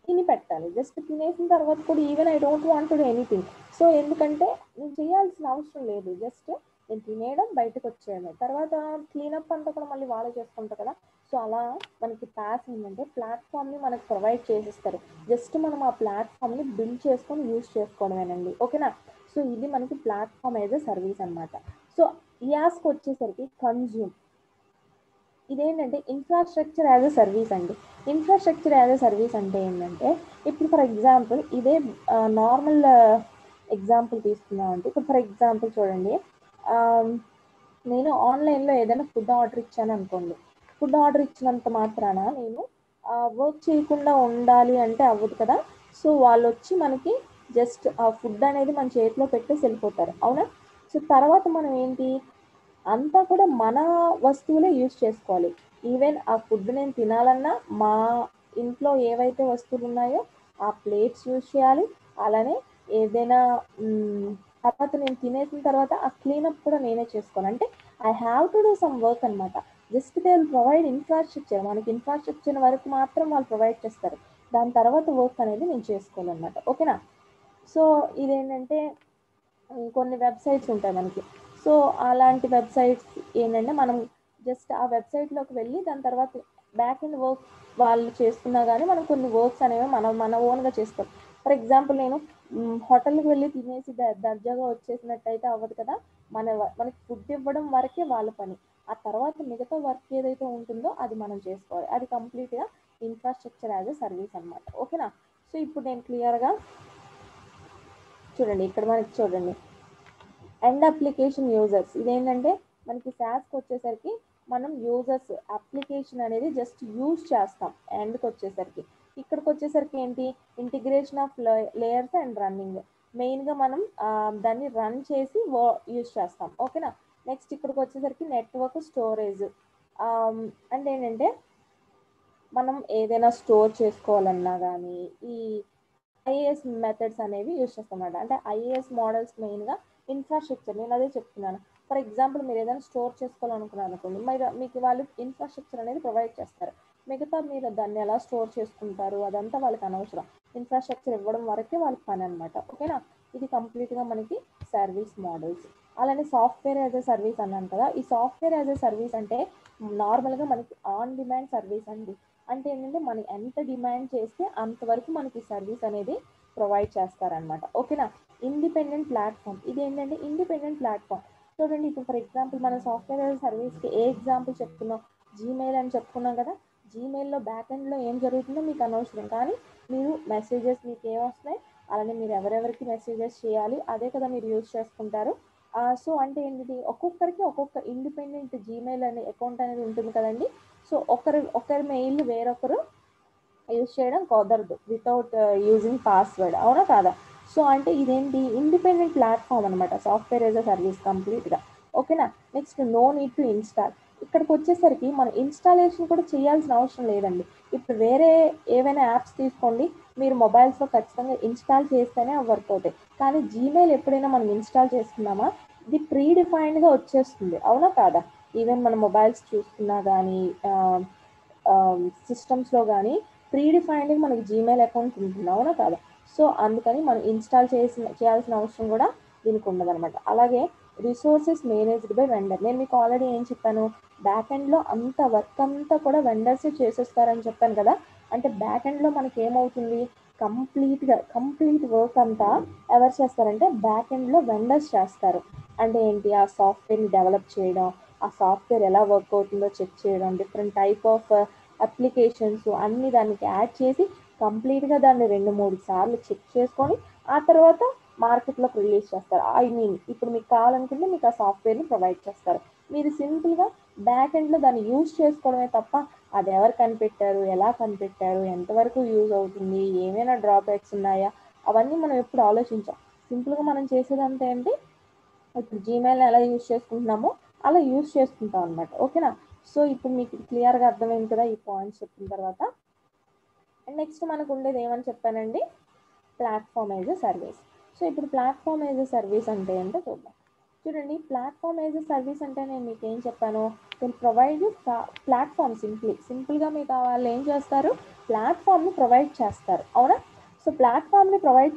తిని పెట్టాలి. జస్ట్ తినేసిన తర్వాత కూడా even I don't want to do anything. So ఎందుకంటే నేను చేయాల్సిన అవసరం లేదు, జస్ట్ నేను తినేయడం, బయటకు వచ్చేయడమే. తర్వాత క్లీనప్ అంతా కూడా మళ్ళీ వాళ్ళే చేసుకుంటారు కదా. సో అలా మనకి పాస్ ఏంటంటే ప్లాట్ఫామ్ని మనకు ప్రొవైడ్ చేసిస్తారు, జస్ట్ మనం ఆ ప్లాట్ఫామ్ని బిల్డ్ చేసుకొని యూజ్ చేసుకోవడమేనండి, ఓకేనా? సో ఇది మనకి ప్లాట్ఫామ్ యాజ్ ఎ సర్వీస్ అనమాట. సో యాస్కి వచ్చేసరికి కన్జ్యూమ్. ఇదేంటంటే ఇన్ఫ్రాస్ట్రక్చర్ యాజ్ ఎ సర్వీస్ అండి. ఇన్ఫ్రాస్ట్రక్చర్ యాజ్ ఎ సర్వీస్ అంటే ఏంటంటే ఇప్పుడు ఫర్ ఎగ్జాంపుల్ ఇదే నార్మల్ ఎగ్జాంపుల్ తీసుకున్నామంటే, ఇప్పుడు ఫర్ ఎగ్జాంపుల్ చూడండి, నేను ఆన్లైన్లో ఏదైనా ఫుడ్ ఆర్డర్ ఇచ్చాను అనుకోండి. ఫుడ్ ఆర్డర్ ఇచ్చినంత మాత్రాన నేను వర్క్ చేయకుండా ఉండాలి అంటే అవ్వదు కదా. సో వాళ్ళు వచ్చి మనకి జస్ట్ ఆ ఫుడ్ అనేది మన చేతిలో పెట్టేసి వెళ్ళిపోతారు, అవునా? సో తర్వాత మనం ఏంటి, అంతా కూడా మన వస్తువులే యూజ్ చేసుకోవాలి. ఈవెన్ ఆ ఫుడ్ నేను తినాలన్నా మా ఇంట్లో ఏవైతే వస్తువులు ఉన్నాయో ఆ ప్లేట్స్ యూజ్ చేయాలి. అలానే ఏదైనా తర్వాత నేను తినేసిన తర్వాత ఆ క్లీనప్ కూడా నేనే చేసుకోవాలి. అంటే I have to do some work అనమాట. Just they will provide infrastructure. మనకి ఇన్ఫ్రాస్ట్రక్చర్ వరకు మాత్రం వాళ్ళు ప్రొవైడ్ చేస్తారు, దాని తర్వాత వర్క్ అనేది నేను చేసుకోవాలన్నమాట, ఓకేనా? సో ఇదేంటంటే కొన్ని వెబ్సైట్స్ ఉంటాయి మనకి. సో అలాంటి వెబ్సైట్స్ ఏంటంటే మనం జస్ట్ ఆ వెబ్సైట్లోకి వెళ్ళి దాని తర్వాత బ్యాక్ ఎండ్ వర్క్ వాళ్ళు చేసుకున్నా కానీ మనం కొన్ని వర్క్స్ అనేవి మన ఓన్గా చేసుకోవాలి. ఫర్ ఎగ్జాంపుల్ నేను హోటల్కి వెళ్ళి తినేసి దర్జాగా వచ్చేసినట్టయితే అవ్వదు కదా. మనకి ఫుడ్ ఇవ్వడం వరకే వాళ్ళ పని, ఆ తర్వాత మిగతా వర్క్ ఏదైతే ఉంటుందో అది మనం చేసుకోవాలి. అది కంప్లీట్గా ఇన్ఫ్రాస్ట్రక్చర్ యాజ్ ఎ సర్వీస్ అనమాట, ఓకేనా? సో ఇప్పుడు నేను క్లియర్గా చూడండి, ఇక్కడ మనకి చూడండి ఎండ్ అప్లికేషన్ యూజర్స్. ఇదేంటంటే మనకి SaaSకి వచ్చేసరికి మనం యూజర్స్ అప్లికేషన్ అనేది జస్ట్ యూజ్ చేస్తాం. ఎండ్కి వచ్చేసరికి ఇక్కడికి వచ్చేసరికి ఏంటి, integration of layers and running. మెయిన్గా మనం దాన్ని రన్ చేసి యూజ్ చేస్తాం, ఓకేనా? నెక్స్ట్ ఇక్కడికి వచ్చేసరికి నెట్వర్క్ స్టోరేజ్. అంటే ఏంటంటే మనం ఏదైనా స్టోర్ చేసుకోవాలన్నా కానీ ఈ ఐఏఎస్ మెథడ్స్ అనేవి యూజ్ చేస్తాం అన్నమాట. అంటే ఐఏఎస్ మోడల్స్ మెయిన్గా ఇన్ఫ్రాస్ట్రక్చర్, నేను అదే చెప్తున్నాను. ఫర్ ఎగ్జాంపుల్ మీరు ఏదైనా స్టోర్ చేసుకోవాలనుకున్నారు అనుకోండి, మీకు వాళ్ళు ఇన్ఫ్రాస్ట్రక్చర్ అనేది ప్రొవైడ్ చేస్తారు. మిగతా మీరు దాన్ని ఎలా స్టోర్ చేసుకుంటారు అదంతా వాళ్ళకి అనవసరం, ఇన్ఫ్రాస్ట్రక్చర్ ఇవ్వడం వరకే వాళ్ళకి పని అనమాట, ఓకేనా? ఇది కంప్లీట్గా మనకి సర్వీస్ మోడల్స్. అలానే సాఫ్ట్వేర్ యాజ్ ఎ సర్వీస్ అన్నాను కదా. ఈ సాఫ్ట్వేర్ యాజ్ ఎ సర్వీస్ అంటే నార్మల్గా మనకి ఆన్ డిమాండ్ సర్వీస్ అండి. అంటే ఏంటంటే మనం ఎంత డిమాండ్ చేస్తే అంతవరకు మనకి సర్వీస్ అనేది ప్రొవైడ్ చేస్తారనమాట, ఓకేనా? Independent platform. ఇది ఏంటంటే ఇండిపెండెంట్ ప్లాట్ఫామ్. చూడండి ఇప్పుడు ఫర్ ఎగ్జాంపుల్ మన సాఫ్ట్వేర్ యాజ్ సర్వీస్కి ఏ ఎగ్జాంపుల్ చెప్పుకున్నాం, జీమెయిల్ అని చెప్పుకున్నాం కదా. జీమెయిల్లో బ్యాక్ ఎండ్లో ఏం జరుగుతుందో మీకు అనవసరం, కానీ మీరు మెసేజెస్ మీకు ఏమొస్తున్నాయి, అలానే మీరు ఎవరెవరికి మెసేజెస్ చేయాలి అదే కదా మీరు యూజ్ చేసుకుంటారు. సో అంటే ఏంటిది, ఒక్కొక్కరికి ఒక్కొక్క ఇండిపెండెంట్ జీమెయిల్ అనే అకౌంట్ అనేది ఉంటుంది కదండి. సో ఒకరి మెయిల్ వేరొకరు యూజ్ చేయడం కుదరదు వితౌట్ యూజింగ్ పాస్వర్డ్, అవునా కాదా? సో అంటే ఇదేంటి, ఇండిపెండెంట్ ప్లాట్ఫామ్ అనమాట, సాఫ్ట్వేర్ యాజ్ అ సర్వీస్ కంప్లీట్గా. ఓకేనా. Next no need to install. ఇక్కడికి వచ్చేసరికి మనం ఇన్స్టాలేషన్ కూడా చేయాల్సిన అవసరం లేదండి. ఇప్పుడు వేరే ఏవైనా యాప్స్ తీసుకోండి, మీరు మొబైల్స్లో ఖచ్చితంగా ఇన్స్టాల్ చేస్తేనే అవి వర్క్ అవుతాయి. కానీ జీమెయిల్ ఎప్పుడైనా మనం ఇన్స్టాల్ చేసుకున్నామా, ఇది ప్రీ డిఫైన్డ్గా వచ్చేస్తుంది, అవునా కాదా? ఈవెన్ మన మొబైల్స్ చూసుకున్నా కానీ సిస్టమ్స్లో కానీ ప్రీ డిఫైన్డ్గా మనకి జీమెయిల్ అకౌంట్ ఉంటుంది, అవునా కాదా? సో అందుకని మనం ఇన్స్టాల్ చేయాల్సిన అవసరం కూడా దీనికి ఉండదు అనమాట. అలాగే రిసోర్సెస్ మేనేజ్డ్ బై వెండర్. నేను మీకు ఆల్రెడీ ఏం చెప్పాను, బ్యాక్ ఎండ్లో అంత వర్క్ అంతా కూడా వెండర్సే చేసేస్తారని చెప్పాను కదా. అంటే బ్యాక్ ఎండ్లో మనకి ఏమవుతుంది, కంప్లీట్ వర్క్ అంతా ఎవరు చేస్తారంటే బ్యాక్ ఎండ్లో వెండర్స్ చేస్తారు. అంటే ఏంటి, ఆ సాఫ్ట్వేర్ని డెవలప్ చేయడం, ఆ సాఫ్ట్వేర్ ఎలా వర్క్ అవుతుందో చెక్ చేయడం, డిఫరెంట్ టైప్ ఆఫ్ అప్లికేషన్స్ అన్ని దానికి యాడ్ చేసి కంప్లీట్గా దాన్ని 2-3 సార్లు చెక్ చేసుకొని ఆ తర్వాత మార్కెట్లోకి రిలీజ్ చేస్తారు. ఐ మీన్ ఇప్పుడు మీకు కావాలనుకుంటే మీకు ఆ సాఫ్ట్వేర్ని ప్రొవైడ్ చేస్తారు. మీరు సింపుల్గా బ్యాక్ ఎండ్లో దాన్ని యూజ్ చేసుకోవడమే తప్ప అది ఎవరు కనిపెట్టారు, ఎలా కనిపెట్టారు, ఎంతవరకు యూజ్ అవుతుంది, ఏమైనా డ్రాబ్యాక్స్ ఉన్నాయా, అవన్నీ మనం ఎప్పుడు ఆలోచించాం. సింపుల్గా మనం చేసేదంతా ఏంటి, ఇప్పుడు జీమెయిల్ని ఎలా యూజ్ చేసుకుంటున్నామో అలా యూజ్ చేసుకుంటాం అనమాట. ఓకేనా. సో ఇప్పుడు మీకు క్లియర్గా అర్థమైంది కదా ఈ పాయింట్స్ చెప్పిన తర్వాత. అండ్ నెక్స్ట్ మనకు ఉండేది ఏమని చెప్పానండి, platform as a service. So ఇప్పుడు ప్లాట్ఫామ్ యాజ్ ఎ సర్వీస్ అంటే ఏంటో చూద్దాం. చూడండి, ప్లాట్ఫామ్ యాజ్ ఎ సర్వీస్ అంటే నేను మీకు ఏం చెప్పాను, నేను ప్రొవైడ్ ప్లాట్ఫామ్. సింపుల్గా మీకు వాళ్ళు ఏం చేస్తారు, ప్లాట్ఫామ్ని ప్రొవైడ్ చేస్తారు, అవునా. సో ప్లాట్ఫామ్ని ప్రొవైడ్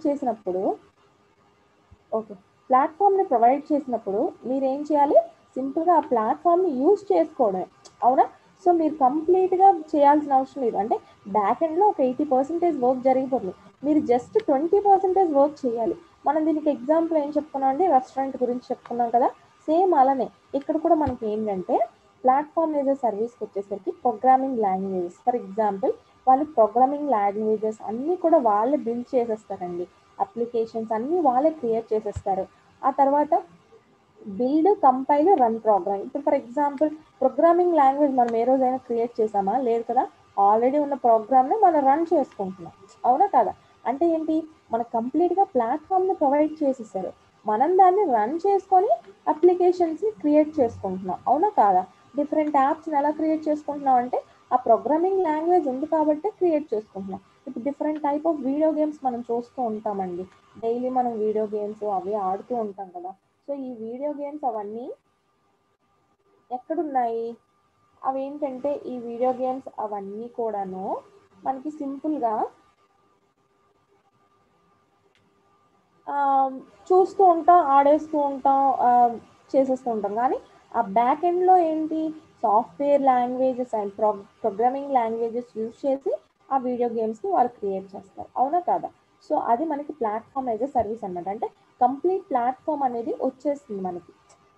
చేసినప్పుడు మీరు ఏం చేయాలి, సింపుల్గా ఆ ప్లాట్ఫామ్ని యూజ్ చేసుకోవడమే, అవునా. సో మీరు కంప్లీట్గా చేయాల్సిన అవసరం లేదు. అంటే బ్యాక్ ఎండ్లో ఒక 80% వర్క్ జరిగిపోతుంది, మీరు జస్ట్ 20% వర్క్ చేయాలి. మనం దీనికి ఎగ్జాంపుల్ ఏం చెప్పుకున్నాం అండి, రెస్టారెంట్ గురించి చెప్పుకున్నాం కదా. సేమ్ అలానే ఇక్కడ కూడా మనకి ఏంటంటే ప్లాట్ఫామ్ యాజ్ ఎ సర్వీస్కి వచ్చేసరికి ప్రోగ్రామింగ్ లాంగ్వేజెస్, ఫర్ ఎగ్జాంపుల్ వాళ్ళు ప్రోగ్రామింగ్ లాంగ్వేజెస్ అన్నీ కూడా వాళ్ళే బిల్డ్ చేసేస్తారండి. అప్లికేషన్స్ అన్నీ వాళ్ళే క్రియేట్ చేసేస్తారు. ఆ తర్వాత బిల్డ్, కంపైల్, రన్ ప్రోగ్రామ్. ఇప్పుడు ఫర్ ఎగ్జాంపుల్ ప్రోగ్రామింగ్ లాంగ్వేజ్ మనం ఏ రోజైనా క్రియేట్ చేసామా, లేదు కదా. ఆల్రెడీ ఉన్న ప్రోగ్రామ్ని మనం రన్ చేసుకుంటున్నాం, అవునా కదా. అంటే ఏంటి, మనకు కంప్లీట్గా ప్లాట్ఫామ్ని ప్రొవైడ్ చేసేసారు, మనం దాన్ని రన్ చేసుకొని అప్లికేషన్స్ని క్రియేట్ చేసుకుంటున్నాం, అవునా కాదా. డిఫరెంట్ యాప్స్ని ఎలా క్రియేట్ చేసుకుంటున్నాం అంటే ఆ ప్రోగ్రామింగ్ లాంగ్వేజ్ ఉంది కాబట్టి క్రియేట్ చేసుకుంటున్నాం. ఇప్పుడు different type of video games మనం చూస్తూ ఉంటామండి, డైలీ మనం వీడియో గేమ్స్ అవి ఆడుతూ ఉంటాం కదా. సో ఈ వీడియో గేమ్స్ అవన్నీ ఎక్కడున్నాయి, అవి ఏంటంటే ఈ వీడియో గేమ్స్ అవన్నీ కూడాను మనకి సింపుల్గా చూస్తూ ఉంటాం, ఆడేస్తూ ఉంటాం, చేసేస్తూ ఉంటాం. కానీ ఆ బ్యాక్ ఎండ్లో ఏంటి, software languages and programming languages use చేసి ఆ వీడియో గేమ్స్ని వాళ్ళు క్రియేట్ చేస్తారు, అవునా కాదా. సో అది మనకి ప్లాట్ఫామ్ యాజ్ ఎ సర్వీస్ అనమాట. అంటే కంప్లీట్ ప్లాట్ఫామ్ అనేది వచ్చేస్తుంది మనకి,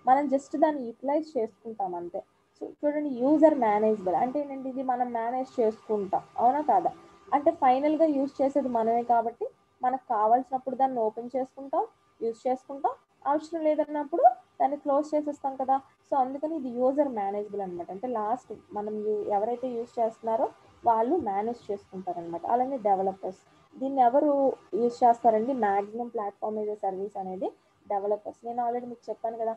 మనం జస్ట్ దాన్ని యూటిలైజ్ చేసుకుంటాం అంతే. సో చూడండి, యూజర్ మేనేజబుల్ అంటే ఏంటంటే ఇది మనం మేనేజ్ చేసుకుంటాం, అవునా కాదా. అంటే ఫైనల్గా యూజ్ చేసేది మనమే కాబట్టి మనకు కావాల్సినప్పుడు దాన్ని ఓపెన్ చేసుకుంటాం, యూజ్ చేసుకుంటాం, అవసరం లేదన్నప్పుడు దాన్ని క్లోజ్ చేసేస్తాం కదా. సో అందుకని ఇది యూజర్ మేనేజబుల్ అనమాట. అంటే లాస్ట్ మనం ఎవరైతే యూజ్ చేస్తున్నారో వాళ్ళు మేనేజ్ చేసుకుంటారనమాట. అలానే డెవలపర్స్, దీన్ని ఎవరు యూజ్ చేస్తారండి, maximum platform as a service అనేది డెవలపర్స్. నేను ఆల్రెడీ మీకు చెప్పాను కదా,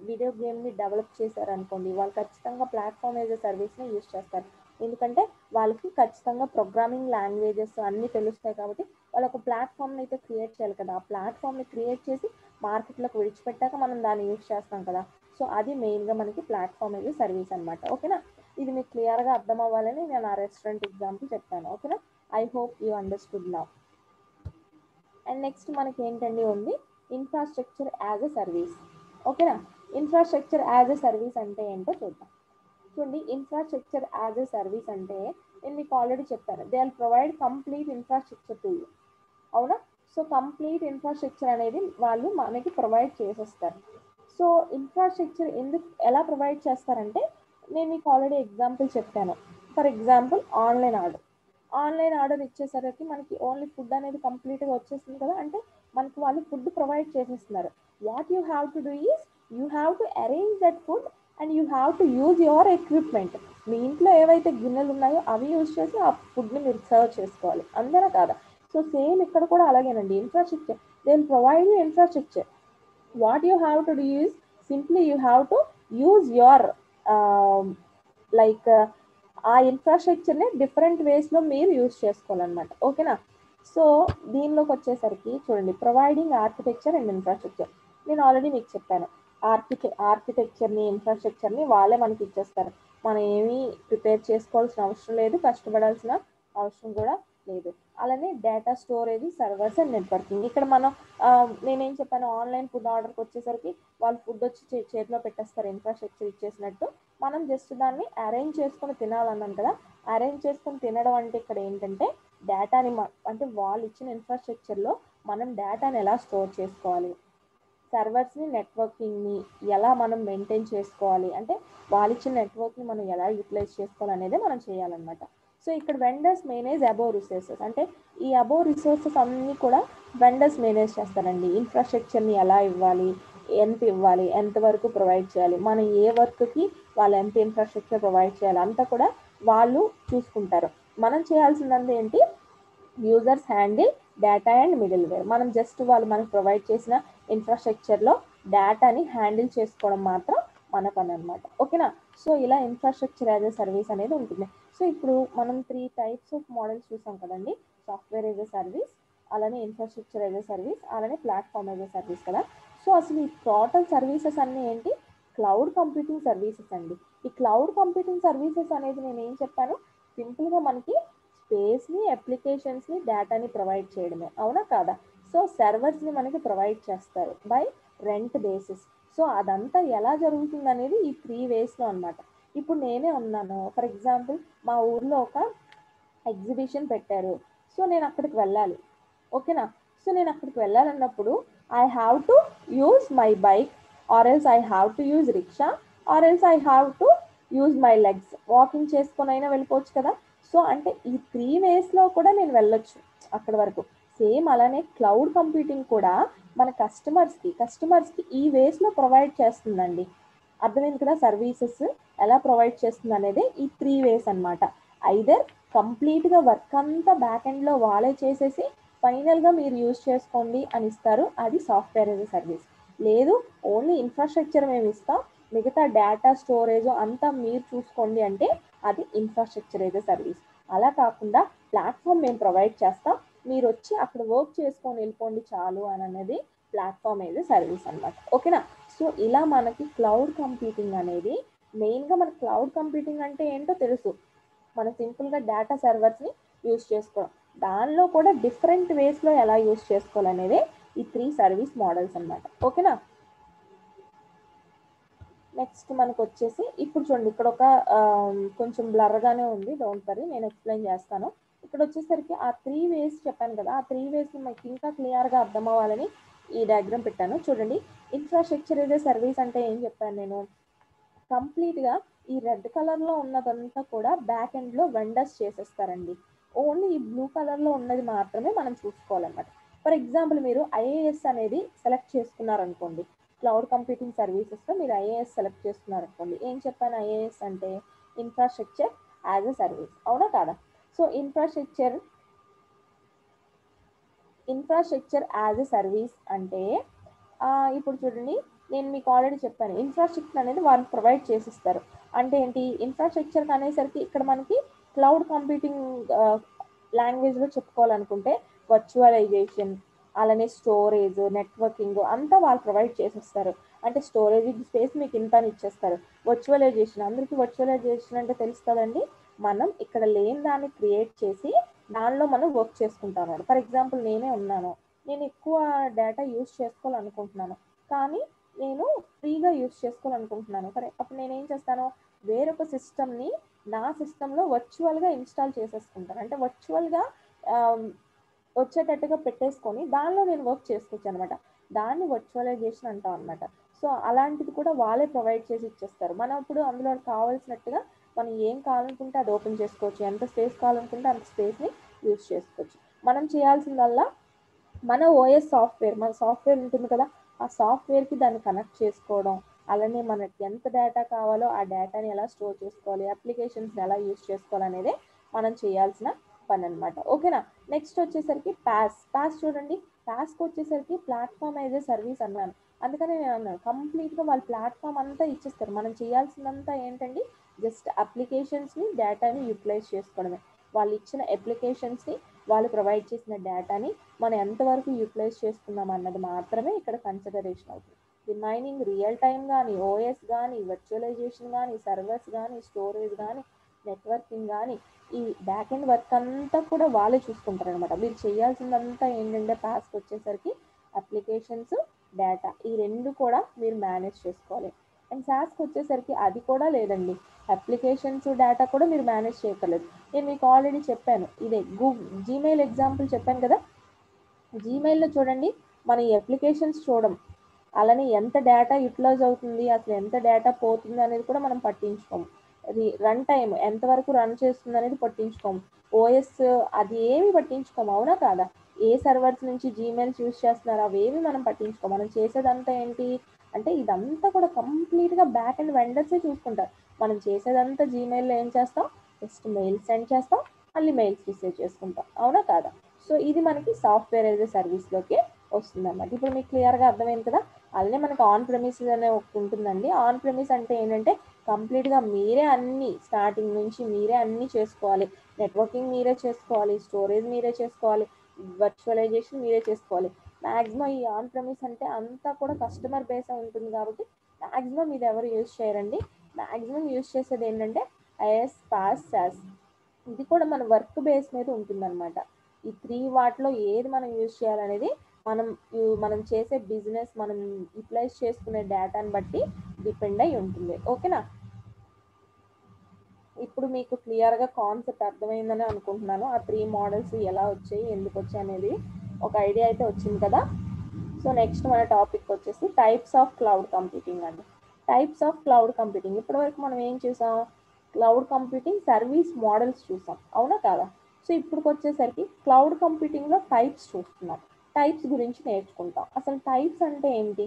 వీడియో గేమ్ని డెవలప్ చేశారనుకోండి, వాళ్ళు ఖచ్చితంగా ప్లాట్ఫామ్ యాజ్ ఎ సర్వీస్ని యూజ్ చేస్తారు. ఎందుకంటే వాళ్ళకి ఖచ్చితంగా ప్రోగ్రామింగ్ లాంగ్వేజెస్ అన్నీ తెలుస్తాయి కాబట్టి వాళ్ళు ఒక ప్లాట్ఫామ్ని అయితే క్రియేట్ చేయాలి కదా. ఆ ప్లాట్ఫామ్ని క్రియేట్ చేసి మార్కెట్లోకి విడిచిపెట్టాక మనం దాన్ని యూజ్ చేస్తాం కదా. సో అది మెయిన్గా మనకి ప్లాట్ఫామ్ యాజ్ ఎ సర్వీస్ అనమాట. ఓకేనా. ఇది మీకు క్లియర్గా అర్థం అవ్వాలని నేను ఆ రెస్టారెంట్ ఎగ్జాంపుల్ చెప్పాను. ఓకేనా. I hope you understood now. And next మనకి ఏంటండి ఉంది, ఇన్ఫ్రాస్ట్రక్చర్ యాజ్ ఎ సర్వీస్. ఓకేనా. ఇన్ఫ్రాస్ట్రక్చర్ యాజ్ ఎ సర్వీస్ అంటే ఏంటో చూద్దాం. చూడండి, ఇన్ఫ్రాస్ట్రక్చర్ యాజ్ ఎ సర్వీస్ అంటే నేను మీకు ఆల్రెడీ చెప్పాను, they all provide complete infrastructure to you, అవునా. సో కంప్లీట్ ఇన్ఫ్రాస్ట్రక్చర్ అనేది వాళ్ళు మనకి ప్రొవైడ్ చేసేస్తారు. సో ఇన్ఫ్రాస్ట్రక్చర్ ఎలా ప్రొవైడ్ చేస్తారంటే నేను మీకు ఆల్రెడీ ఎగ్జాంపుల్ చెప్పాను. ఫర్ ఎగ్జాంపుల్ ఆన్లైన్ ఆర్డర్ ఇచ్చేసరికి మనకి ఓన్లీ ఫుడ్ అనేది కంప్లీట్గా వచ్చేస్తుంది కదా, అంటే మనకి వాళ్ళు ఫుడ్ ప్రొవైడ్ చేసేస్తున్నారు. What you have to do is you have to arrange that food and you have to use your equipment. మీ ఇంట్లో ఏవైతే గిన్నెలు ఉన్నాయో అవి యూజ్ చేసి ఆ ఫుడ్ని మీరు సర్వ్ చేసుకోవాలి, అంతేనా కాదా? సో సేమ్ ఇక్కడ కూడా అలాగేనండి. Infrastructure, they will provide you infrastructure. What you have to do is simply you have to use your like ఆ ఇన్ఫ్రాస్ట్రక్చర్ని డిఫరెంట్ వేస్లో మీరు యూజ్ చేసుకోవాలన్నమాట. ఓకేనా? సో దీనిలోకి వచ్చేసరికి చూడండి, ప్రొవైడింగ్ ఆర్కిటెక్చర్ అండ్ ఇన్ఫ్రాస్ట్రక్చర్. నేను ఆల్రెడీ మీకు చెప్పాను, ఆర్కిటెక్చర్ని ఇన్ఫ్రాస్ట్రక్చర్ని వాళ్ళే మనకి ఇచ్చేస్తారు. మనం ఏమీ ప్రిపేర్ చేసుకోవాల్సిన అవసరం లేదు, కష్టపడాల్సిన అవసరం కూడా లేదు. అలానే data storage, servers and networking. ఇక్కడ మనం నేనేం చెప్పాను, ఆన్లైన్ ఫుడ్ ఆర్డర్కి వచ్చేసరికి వాళ్ళు ఫుడ్ వచ్చి చేతిలో పెట్టేస్తారు ఇన్ఫ్రాస్ట్రక్చర్ ఇచ్చేసినట్టు. మనం జస్ట్ దాన్ని అరేంజ్ చేసుకొని తినాలన్నాం కదా. అరేంజ్ చేసుకొని తినడం అంటే ఇక్కడ ఏంటంటే డేటాని అంటే వాళ్ళు ఇచ్చిన ఇన్ఫ్రాస్ట్రక్చర్లో మనం డేటాని ఎలా స్టోర్ చేసుకోవాలి, సర్వర్స్ని నెట్వర్కింగ్ని ఎలా మనం మెయింటైన్ చేసుకోవాలి, అంటే వాళ్ళు ఇచ్చిన నెట్వర్క్ని మనం ఎలా యూటిలైజ్ చేసుకోవాలి అనేది మనం చేయాలన్నమాట. సో ఇక్కడ వెండర్స్ మేనేజ్ అబోవ్ రిసోర్సెస్, అంటే ఈ అబోవ్ రిసోర్సెస్ అన్నీ కూడా వెండర్స్ మేనేజ్ చేస్తారండి. ఇన్ఫ్రాస్ట్రక్చర్ని ఎలా ఇవ్వాలి, ఎంత ఇవ్వాలి, ఎంతవరకు ప్రొవైడ్ చేయాలి, మనం ఏ వర్క్కి వాళ్ళు ఎంత ఇన్ఫ్రాస్ట్రక్చర్ ప్రొవైడ్ చేయాలి అంతా కూడా వాళ్ళు చూసుకుంటారు. మనం చేయాల్సిందంతా ఏంటి, users handle data and middleware. మనం జస్ట్ వాళ్ళు మనకు ప్రొవైడ్ చేసిన ఇన్ఫ్రాస్ట్రక్చర్లో డేటాని హ్యాండిల్ చేసుకోవడం మాత్రం మన పని అనమాట. ఓకేనా? సో ఇలా ఇన్ఫ్రాస్ట్రక్చర్ యాజ్ ఎ సర్వీస్ అనేది ఉంటుంది. సో ఇప్పుడు మనం 3 టైప్స్ ఆఫ్ మోడల్స్ చూసాం కదండి, సాఫ్ట్వేర్ యాజ్ ఎ సర్వీస్, అలానే ఇన్ఫ్రాస్ట్రక్చర్ యాజ్ ఎ సర్వీస్, అలానే ప్లాట్ఫామ్ యాజ్ ఎ సర్వీస్ కదా. సో అసలు ఈ టోటల్ సర్వీసెస్ అన్నీ ఏంటి, క్లౌడ్ కంప్యూటింగ్ సర్వీసెస్ అండి. ఈ క్లౌడ్ కంప్యూటింగ్ సర్వీసెస్ అనేది నేను ఏం చెప్పాను, సింపుల్గా మనకి స్పేస్ని, అప్లికేషన్స్ని, డేటాని ప్రొవైడ్ చేయడమే, అవునా కాదా? సో సర్వర్స్ని మనకి ప్రొవైడ్ చేస్తారు బై రెంట్ బేసిస్. సో అదంతా ఎలా జరుగుతుంది అనేది ఈ 3 వేస్లో అనమాట. ఇప్పుడు నేనే ఉన్నాను, ఫర్ ఎగ్జాంపుల్ మా ఊర్లో ఒక ఎగ్జిబిషన్ పెట్టారు, సో నేను అక్కడికి వెళ్ళాలి. ఓకేనా? సో నేను అక్కడికి వెళ్ళాలన్నప్పుడు I have to use my bike, or else I have to use rickshaw, or else I have to use my legs. Walking చేసుకొని అయినా వెళ్ళిపోవచ్చు కదా. సో అంటే ఈ 3 వేస్లో కూడా నేను వెళ్ళొచ్చు అక్కడ వరకు. సేమ్ అలానే క్లౌడ్ కంప్యూటింగ్ కూడా మన కస్టమర్స్కి ఈ వేస్లో ప్రొవైడ్ చేస్తుందండి. అర్థమైంది కదా, సర్వీసెస్ ఎలా ప్రొవైడ్ చేస్తుంది అనేది ఈ 3 వేస్ అనమాట. ఐదర్ కంప్లీట్గా వర్క్ అంతా బ్యాక్ ఎండ్లో వాళ్ళే చేసేసి ఫైనల్గా మీరు యూజ్ చేసుకోండి అని ఇస్తారు, అది సాఫ్ట్వేర్ యాజ్ ఎ సర్వీస్. లేదు ఓన్లీ ఇన్ఫ్రాస్ట్రక్చర్ మేము ఇస్తాం, మిగతా డేటా స్టోరేజ్ అంతా మీరు చూసుకోండి అంటే అది ఇన్ఫ్రాస్ట్రక్చర్ యాజ్ ఎ సర్వీస్. అలా కాకుండా ప్లాట్ఫామ్ మేము ప్రొవైడ్ చేస్తాం, మీరు వచ్చి అక్కడ వర్క్ చేసుకొని వెళ్ళిపోండి చాలు అని అనేది ప్లాట్ఫామ్ యాజ్ ఎ సర్వీస్ అనమాట. ఓకేనా? సో ఇలా మనకి క్లౌడ్ కంప్యూటింగ్ అనేది మెయిన్గా, మన క్లౌడ్ కంప్యూటింగ్ అంటే ఏంటో తెలుసు, మనం సింపుల్గా డేటా సర్వర్స్ని యూజ్ చేసుకోవడం. దానిలో కూడా డిఫరెంట్ వేస్లో ఎలా యూజ్ చేసుకోవాలనేది ఈ 3 సర్వీస్ మోడల్స్ అనమాట. ఓకేనా? నెక్స్ట్ మనకు వచ్చేసి ఇప్పుడు చూడండి, ఇక్కడ ఒక కొంచెం బ్లర్గానే ఉంది, డోంట్ వరీ, నేను ఎక్స్ప్లెయిన్ చేస్తాను. ఇక్కడ వచ్చేసరికి ఆ 3 వేస్ చెప్పాను కదా, ఆ 3 వేస్ని మీకు ఇంకా క్లియర్గా అర్థం అవ్వాలని ఈ డయాగ్రామ్ పెట్టాను చూడండి. ఇన్ఫ్రాస్ట్రక్చర్ ఏదే సర్వీస్ అంటే ఏం చెప్పాను నేను, కంప్లీట్గా ఈ రెడ్ కలర్లో ఉన్నదంతా కూడా బ్యాక్ ఎండ్లో వెండర్స్ చేసేస్తారండి. ఓన్లీ ఈ బ్లూ కలర్లో ఉన్నది మాత్రమే మనం చూసుకోవాలన్నమాట. ఫర్ ఎగ్జాంపుల్ మీరు ఐఏఎస్ అనేది సెలెక్ట్ చేసుకున్నారనుకోండి, క్లౌడ్ కంప్యూటింగ్ సర్వీసెస్లో మీరు ఐఏఎస్ సెలెక్ట్ చేసుకున్నారనుకోండి, ఏం చెప్పాను, ఐఏఎస్ అంటే ఇన్ఫ్రాస్ట్రక్చర్ యాజ్ ఎ సర్వీస్, అవునా కాదా? So infrastructure as a service అంటే ఇప్పుడు చూడండి, నేను మీకు ఆల్రెడీ చెప్పాను, ఇన్ఫ్రాస్ట్రక్చర్ అనేది వాళ్ళు ప్రొవైడ్ చేసిస్తారు. అంటే ఏంటి, ఇన్ఫ్రాస్ట్రక్చర్ అనేసరికి ఇక్కడ మనకి క్లౌడ్ కంప్యూటింగ్ లాంగ్వేజ్లో చెప్పుకోవాలనుకుంటే వర్చువలైజేషన్, అలానే స్టోరేజ్, నెట్వర్కింగ్ అంతా వాళ్ళు ప్రొవైడ్ చేసేస్తారు. అంటే స్టోరేజ్ స్పేస్ మీకు ఇంత అని ఇచ్చేస్తారు. వర్చువలైజేషన్, అందరికీ వర్చువలైజేషన్ అంటే తెలుసు కదండి, మనం ఇక్కడ లేని దాన్ని క్రియేట్ చేసి దానిలో మనం వర్క్ చేసుకుంటాం. ఫర్ ఎగ్జాంపుల్ నేనే ఉన్నాను, నేను ఎక్కువ డేటా యూజ్ చేసుకోవాలనుకుంటున్నాను, కానీ నేను ఫ్రీగా యూజ్ చేసుకోవాలనుకుంటున్నాను. అప్పుడు నేను ఏం చేస్తాను, వేరొక సిస్టమ్ని నా సిస్టంలో వర్చువల్గా ఇన్స్టాల్ చేసేసుకుంటాను. అంటే వర్చువల్గా వచ్చేటట్టుగా పెట్టేసుకొని దానిలో నేను వర్క్ చేసుకోవచ్చు అనమాట. దాన్ని వర్చువలైజేషన్ అంటాం అనమాట. సో అలాంటిది కూడా వాళ్ళే ప్రొవైడ్ చేసి ఇచ్చేస్తారు. మనం ఇప్పుడు అందులో కావాల్సినట్టుగా మనం ఏం కావాలనుకుంటే అది ఓపెన్ చేసుకోవచ్చు, ఎంత స్పేస్ కావాలనుకుంటే అంత స్పేస్ని యూజ్ చేసుకోవచ్చు. మనం చేయాల్సిందల్లా మన ఓఎస్ సాఫ్ట్వేర్, మన సాఫ్ట్వేర్ ఉంటుంది కదా, ఆ సాఫ్ట్వేర్కి దాన్ని కనెక్ట్ చేసుకోవడం, అలానే మనకి ఎంత డేటా కావాలో ఆ డేటాని ఎలా స్టోర్ చేసుకోవాలి, అప్లికేషన్స్ని ఎలా యూజ్ చేసుకోవాలి అనేది మనం చేయాల్సిన పని అనమాట. ఓకేనా. నెక్స్ట్ వచ్చేసరికి ప్యాస్ చూడండి. ప్యాస్కి వచ్చేసరికి ప్లాట్ఫామ్ యాజ్ ఏ సర్వీస్ అన్నాను. అందుకని నేను అన్నాను కంప్లీట్గా వాళ్ళు ప్లాట్ఫామ్ అంతా ఇచ్చేస్తారు. మనం చేయాల్సిందంతా ఏంటండి, జస్ట్ అప్లికేషన్స్ని డేటాని యూటిలైజ్ చేసుకోవడమే. వాళ్ళు ఇచ్చిన అప్లికేషన్స్ని, వాళ్ళు ప్రొవైడ్ చేసిన డేటాని మనం ఎంతవరకు యూటిలైజ్ చేసుకున్నాం అన్నది మాత్రమే ఇక్కడ కన్సిడరేషన్ అవుతుంది. రిమైనింగ్ రియల్ టైం కానీ, ఓఎస్ కానీ, వర్చువలైజేషన్ కానీ, సర్వర్స్ కానీ, స్టోరేజ్ కానీ, నెట్వర్కింగ్ కానీ, ఈ బ్యాక్ ఎండ్ వర్క్ అంతా కూడా వాళ్ళే చూసుకుంటారు అనమాట. మీరు చేయాల్సిందంతా ఏంటంటే ప్యాస్కి వచ్చేసరికి అప్లికేషన్స్, డేటా, ఈ రెండు కూడా మీరు మేనేజ్ చేసుకోవాలి. అండ్ సాస్కి వచ్చేసరికి అది కూడా లేదండి, అప్లికేషన్స్, డేటా కూడా మీరు మేనేజ్ చేయక్కర్లేదు. నేను మీకు ఆల్రెడీ చెప్పాను, ఇదే జీమెయిల్ ఎగ్జాంపుల్ చెప్పాను కదా. జీమెయిల్లో చూడండి, మన ఈ అప్లికేషన్స్ చూడం, అలానే ఎంత డేటా యూటిలైజ్ అవుతుంది, అసలు ఎంత డేటా పోతుంది అనేది కూడా మనం పట్టించుకోము. అది రన్ టైం ఎంతవరకు రన్ చేస్తుంది అనేది పట్టించుకోము. ఓఎస్ అది ఏమి పట్టించుకోము, అవునా కాదా. ఏ సర్వర్స్ నుంచి జీమెయిల్స్ యూజ్ చేస్తున్నారు అవేమి మనం పట్టించుకోము. మనం చేసేదంతా ఏంటి అంటే ఇదంతా కూడా కంప్లీట్గా బ్యాక్ అండ్ వెండర్సే చూసుకుంటారు. మనం చేసేదంతా జీమెయిల్లో ఏం చేస్తాం, జస్ట్ మెయిల్ సెండ్ చేస్తాం, మళ్ళీ మెయిల్స్ రిసీవ్ చేసుకుంటాం, అవునా కాదా. సో ఇది మనకి సాఫ్ట్వేర్ యాజ్ ఏ సర్వీస్లోకి వస్తుంది అన్నమాట. ఇప్పుడు మీకు క్లియర్గా అర్థమైంది కదా. అలానే మనకి ఆన్ ప్రెమిసెస్ అనే ఒకటి ఉంటుందండి. ఆన్ ప్రెమిస్ అంటే ఏంటంటే కంప్లీట్గా మీరే అన్ని స్టార్టింగ్ నుంచి మీరే అన్నీ చేసుకోవాలి. నెట్వర్కింగ్ మీరే చేసుకోవాలి, స్టోరేజ్ మీరే చేసుకోవాలి, వర్చువలైజేషన్ మీరే చేసుకోవాలి. మ్యాక్సిమం ఈ ఆన్ ప్రెమిస్ అంటే అంతా కూడా కస్టమర్ బేస్ ఉంటుంది కాబట్టి మ్యాక్సిమం ఇది ఎవరు యూజ్ చేయరండి. మ్యాక్సిమం యూజ్ చేసేది ఏంటంటే ఐఎస్, పాస్, సాస్. ఇది కూడా మన వర్క్ బేస్ మీద ఉంటుందన్నమాట. ఈ 3 వాటిలో ఏది మనం యూజ్ చేయాలనేది మనం చేసే బిజినెస్, మనం యూటిలైజ్ చేసుకునే డేటాని బట్టి డిపెండ్ అయి ఉంటుంది. ఓకేనా. ఇప్పుడు మీకు క్లియర్గా కాన్సెప్ట్ అర్థమైందని అనుకుంటున్నాను. ఆ 3 మోడల్స్ ఎలా వచ్చాయి, ఎందుకు వచ్చాయి అనేది ఒక ఐడియా అయితే వచ్చింది కదా. సో నెక్స్ట్ మన టాపిక్ వచ్చేసి టైప్స్ ఆఫ్ క్లౌడ్ కంప్యూటింగ్ అండి. టైప్స్ ఆఫ్ క్లౌడ్ కంప్యూటింగ్, ఇప్పటివరకు మనం ఏం చూసాం, క్లౌడ్ కంప్యూటింగ్ సర్వీస్ మోడల్స్ చూసాం, అవునా కాదా. సో ఇప్పుడు వచ్చేసరికి క్లౌడ్ కంప్యూటింగ్లో టైప్స్ చూస్తున్నాం. టైప్స్ గురించి నేర్చుకుంటాం. అసలు టైప్స్ అంటే ఏంటి,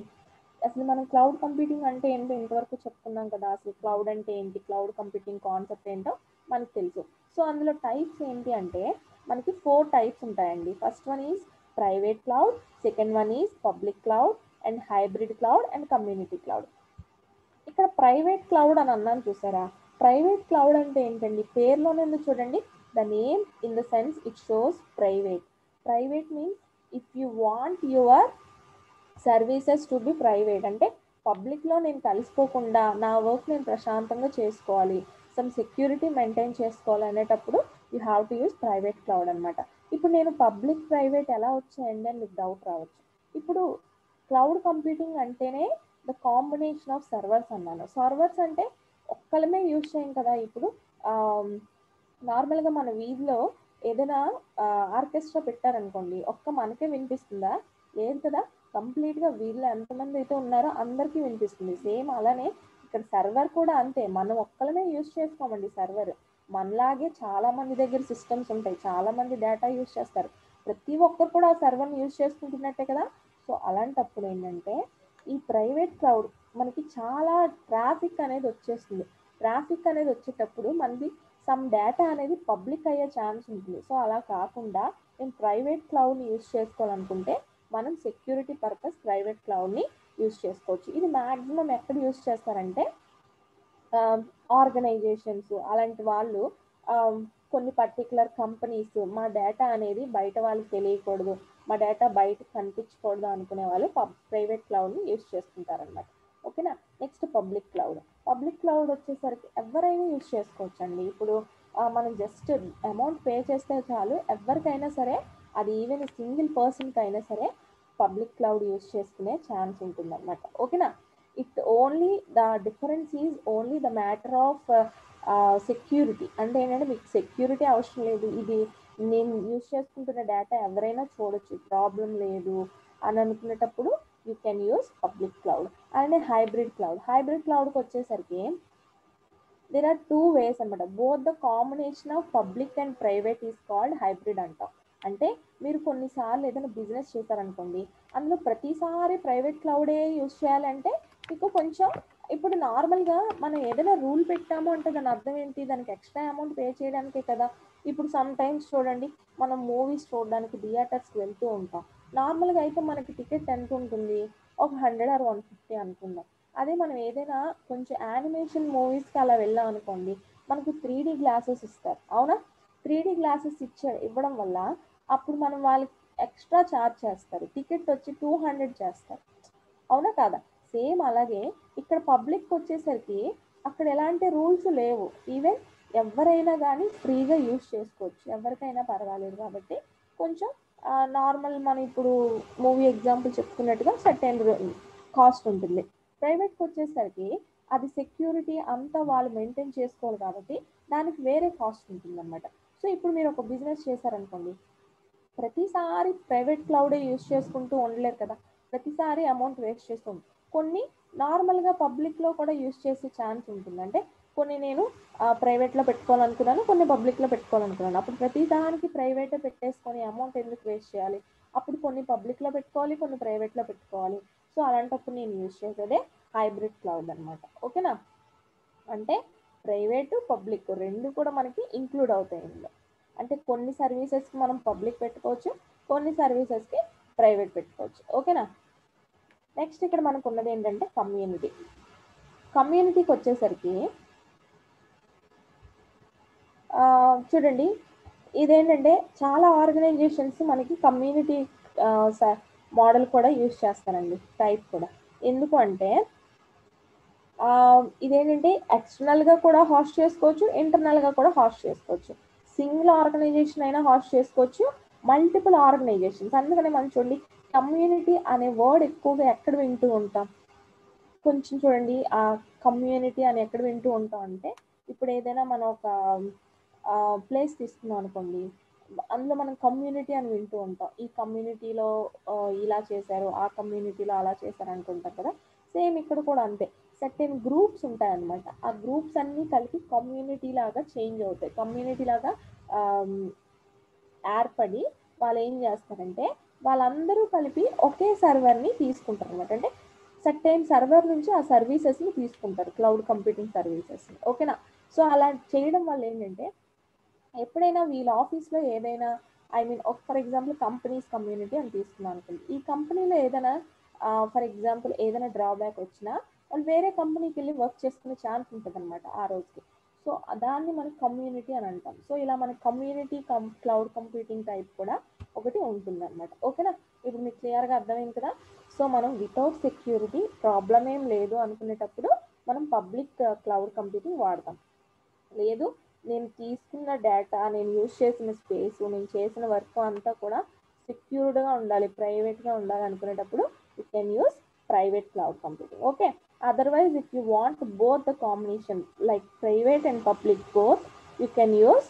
అసలు మనం క్లౌడ్ కంప్యూటింగ్ అంటే ఏంటో ఇంతవరకు చెప్పుకున్నాం కదా. అసలు క్లౌడ్ అంటే ఏంటి, క్లౌడ్ కంప్యూటింగ్ కాన్సెప్ట్ ఏంటో మనకు తెలుసు. సో అందులో టైప్స్ ఏంటి అంటే మనకి 4 టైప్స్ ఉంటాయండి. First one is private cloud, second one is public cloud, and hybrid cloud, and community cloud. ఇక్కడ ప్రైవేట్ క్లౌడ్ అని అన్నాను చూసారా. ప్రైవేట్ క్లౌడ్ అంటే ఏంటండి, పేరులోనే ఉంది చూడండి, the name in the sense it shows private. Private means if you want your services to be private, అంటే పబ్లిక్లో నేను కలిసిపోకుండా నా వర్క్ నేను ప్రశాంతంగా చేసుకోవాలి, సమ్ సెక్యూరిటీ మెయింటైన్ చేసుకోవాలి అనేటప్పుడు you have to use private cloud అనమాట. ఇప్పుడు నేను పబ్లిక్ ప్రైవేట్ ఎలా వచ్చాయండి అని మీకు డౌట్ రావచ్చు. ఇప్పుడు క్లౌడ్ కంప్యూటింగ్ అంటేనే ద కాంబినేషన్ ఆఫ్ సర్వర్స్ అన్నాను. సర్వర్స్ అంటే ఒక్కలమే యూజ్ చేయం కదా. ఇప్పుడు నార్మల్గా మన వీధిలో ఏదైనా ఆర్కెస్ట్రా పెట్టారనుకోండి, ఒక్క మనకే వినిపిస్తుందా, లేదు కదా. కంప్లీట్గా వీధిలో ఎంతమంది అయితే ఉన్నారో అందరికీ వినిపిస్తుంది. సేమ్ అలానే ఇక్కడ సర్వర్ కూడా అంతే, మనం ఒక్కలమే యూజ్ చేసుకోమండి సర్వర్. మనలాగే చాలా మంది దగ్గర సిస్టమ్స్ ఉంటాయి, చాలా మంది డేటా యూజ్ చేస్తారు, ప్రతి ఒక్కరు కూడా ఆ సర్వర్ని యూజ్ చేసుకుంటున్నట్టే కదా. సో అలాంటప్పుడు ఏంటంటే ఈ ప్రైవేట్ క్లౌడ్ మనకి చాలా ట్రాఫిక్ అనేది వచ్చేస్తుంది. ట్రాఫిక్ అనేది వచ్చేటప్పుడు మనకి సమ్ డేటా అనేది పబ్లిక్ అయ్యే ఛాన్స్ ఉంటుంది. సో అలా కాకుండా నేను ప్రైవేట్ క్లౌడ్ని యూజ్ చేసుకోవాలనుకుంటే మనం సెక్యూరిటీ పర్పస్ ప్రైవేట్ క్లౌడ్ని యూజ్ చేసుకోవచ్చు. ఇది మ్యాక్సిమం ఎక్కడ యూజ్ చేస్తారంటే ఆర్గనైజేషన్స్ అలాంటి వాళ్ళు కొన్ని పర్టికులర్ కంపెనీస్ మా డేటా అనేది బయట వాళ్ళకి తెలియకూడదు, మా డేటా బయటకు కనిపించకూడదు అనుకునే వాళ్ళు ప్రైవేట్ క్లౌడ్ని యూజ్ చేసుకుంటారనమాట. ఓకేనా. Next public cloud. Public cloud వచ్చేసరికి ఎవరైనా యూజ్ చేసుకోవచ్చు అండి. ఇప్పుడు మనం జస్ట్ అమౌంట్ పే చేస్తే చాలు, ఎవరికైనా సరే, అది ఈవెన్ సింగిల్ పర్సన్కి అయినా సరే పబ్లిక్ క్లౌడ్ యూజ్ చేసుకునే ఛాన్స్ ఉంటుందన్నమాట. ఓకేనా. It only the difference is only the matter of security. అంటే ఏంటంటే మీకు సెక్యూరిటీ అవసరం లేదు, ఇది నేను యూజ్ చేసుకుంటున్న డేటా ఎవరైనా చూడొచ్చు, ప్రాబ్లం లేదు అని అనుకునేటప్పుడు you can use public cloud. అలానే హైబ్రిడ్ క్లౌడ్. హైబ్రిడ్ క్లౌడ్కి వచ్చేసరికి దేర్ ఆర్ టూ వేస్ అనమాట. Both the combination of public and private is called hybrid అంటాం. అంటే మీరు కొన్నిసార్లు ఏదైనా బిజినెస్ చేశారనుకోండి, అందులో ప్రతిసారి ప్రైవేట్ క్లౌడే యూజ్ చేయాలంటే మీకు కొంచెం, ఇప్పుడు నార్మల్గా మనం ఏదైనా రూల్ పెట్టాము అంటే దాని అర్థం ఏంటి, దానికి ఎక్స్ట్రా అమౌంట్ పే చేయడానికే కదా. ఇప్పుడు సమ్ టైమ్స్ చూడండి, మనం మూవీస్ చూడడానికి థియేటర్స్కి వెళ్తూ ఉంటాం. నార్మల్గా అయితే మనకి టికెట్ ఎంత ఉంటుంది, ఒక 100 ఆర్ 150 అనుకుందాం. అదే మనం ఏదైనా కొంచెం యానిమేషన్ మూవీస్కి అలా వెళ్ళాం అనుకోండి, మనకు 3D గ్లాసెస్ ఇస్తారు, అవునా. 3D గ్లాసెస్ ఇవ్వడం వల్ల అప్పుడు మనం వాళ్ళకి ఎక్స్ట్రా ఛార్జ్ చేస్తారు, టికెట్ వచ్చి 200 చేస్తారు, అవునా కాదా. సేమ్ అలాగే ఇక్కడ పబ్లిక్ వచ్చేసరికి అక్కడ ఎలాంటి రూల్స్ లేవు, ఈవెన్ ఎవరైనా కానీ ఫ్రీగా యూజ్ చేసుకోవచ్చు, ఎవరికైనా పర్వాలేదు. కాబట్టి కొంచెం నార్మల్ మనం ఇప్పుడు మూవీ ఎగ్జాంపుల్ చెప్పుకున్నట్టుగా సర్టెన్ కాస్ట్ ఉంటుంది. ప్రైవేట్కి వచ్చేసరికి అది సెక్యూరిటీ అంతా వాళ్ళు మెయింటైన్ చేసుకోవాలి కాబట్టి దానికి వేరే కాస్ట్ ఉంటుంది అనమాట. సో ఇప్పుడు మీరు ఒక బిజినెస్ చేశారనుకోండి, ప్రతిసారి ప్రైవేట్ క్లౌడే యూజ్ చేసుకుంటూ ఉండలేరు కదా, ప్రతిసారి అమౌంట్ వేస్ట్ చేస్తుంది. కొన్ని నార్మల్గా పబ్లిక్లో కూడా యూజ్ చేసే ఛాన్స్ ఉంటుంది. అంటే కొన్ని నేను ప్రైవేట్లో పెట్టుకోవాలనుకున్నాను, కొన్ని పబ్లిక్లో పెట్టుకోవాలనుకున్నాను. అప్పుడు ప్రతి దానికి ప్రైవేటే పెట్టేసుకొని అమౌంట్ ఎందుకు వేస్ట్ చేయాలి, అప్పుడు కొన్ని పబ్లిక్లో పెట్టుకోవాలి, కొన్ని ప్రైవేట్లో పెట్టుకోవాలి. సో అలాంటప్పుడు నేను యూజ్ చేసేదే హైబ్రిడ్ క్లౌడ్ అనమాట. ఓకేనా. అంటే ప్రైవేటు పబ్లిక్ రెండు కూడా మనకి ఇంక్లూడ్ అవుతాయి ఇందులో. అంటే కొన్ని సర్వీసెస్కి మనం పబ్లిక్ పెట్టుకోవచ్చు, కొన్ని సర్వీసెస్కి ప్రైవేట్ పెట్టుకోవచ్చు. ఓకేనా. నెక్స్ట్ ఇక్కడ మనకు ఉన్నది ఏంటంటే కమ్యూనిటీ. కమ్యూనిటీకి వచ్చేసరికి చూడండి, ఇదేంటంటే చాలా ఆర్గనైజేషన్స్ మనకి కమ్యూనిటీ మోడల్ కూడా యూజ్ చేస్తారండి, టైప్ కూడా. ఎందుకు అంటే ఇదేంటంటే ఎక్స్టర్నల్గా కూడా హాస్ట్ చేసుకోవచ్చు, ఇంటర్నల్గా కూడా హాస్ట్ చేసుకోవచ్చు. సింగిల్ ఆర్గనైజేషన్ అయినా హాస్ట్ చేసుకోవచ్చు, మల్టిపుల్ ఆర్గనైజేషన్స్. అందుకనే మనం చూడండి, కమ్యూనిటీ అనే వర్డ్ ఎక్కువగా ఎక్కడ వింటూ ఉంటాం, కొంచెం చూడండి ఆ కమ్యూనిటీ అని ఎక్కడ వింటూ ఉంటాం అంటే, ఇప్పుడు ఏదైనా మనం ఒక ప్లేస్ తీసుకున్నాం అనుకోండి, అందులో మనం కమ్యూనిటీ అని వింటూ ఉంటాం. ఈ కమ్యూనిటీలో ఇలా చేశారు, ఆ కమ్యూనిటీలో అలా చేశారు అనుకుంటాం కదా. సేమ్ ఇక్కడ కూడా అంతే, సర్టెన్ గ్రూప్స్ ఉంటాయన్నమాట. ఆ గ్రూప్స్ అన్నీ కలిపి కమ్యూనిటీ లాగా చేంజ్ అవుతాయి, కమ్యూనిటీ లాగా ఏర్పడి వాళ్ళు ఏం చేస్తారంటే వాళ్ళందరూ కలిపి ఒకే సర్వర్ని తీసుకుంటారు అనమాట. అంటే సర్టెన్ సర్వర్ నుంచి ఆ సర్వీసెస్ని తీసుకుంటారు, క్లౌడ్ కంప్యూటింగ్ సర్వీసెస్ని. ఓకేనా. సో అలా చేయడం వల్ల ఏంటంటే ఎప్పుడైనా వీళ్ళ ఆఫీస్లో ఏదైనా, I mean for example companies community అని తీసుకున్నాను అనుకోండి, ఈ కంపెనీలో ఏదైనా ఫర్ ఎగ్జాంపుల్ ఏదైనా డ్రాబ్యాక్ వచ్చినా వాళ్ళు వేరే కంపెనీకి వెళ్ళి వర్క్ చేసుకునే ఛాన్స్ ఉంటుంది అనమాట ఆ రోజుకి. సో దాన్ని మనం కమ్యూనిటీ అని అంటాం. సో ఇలా మన కమ్యూనిటీ క్లౌడ్ కంప్యూటింగ్ టైప్ కూడా ఒకటి ఉంటుంది అనమాట. ఓకేనా. ఇప్పుడు మీకు క్లియర్గా అర్థమైంది కదా. సో మనం వితౌట్ సెక్యూరిటీ ప్రాబ్లం ఏం లేదు అనుకునేటప్పుడు మనం పబ్లిక్ క్లౌడ్ కంప్యూటింగ్ వాడతాం. లేదు, నేను తీసుకున్న డేటా, నేను యూజ్ చేసిన స్పేస్, నేను చేసిన వర్క్ అంతా కూడా సెక్యూర్డ్గా ఉండాలి, ప్రైవేట్గా ఉండాలి అనుకునేటప్పుడు you can use private cloud computing. Okay. Otherwise, if you want both the combination like private and public both, you can use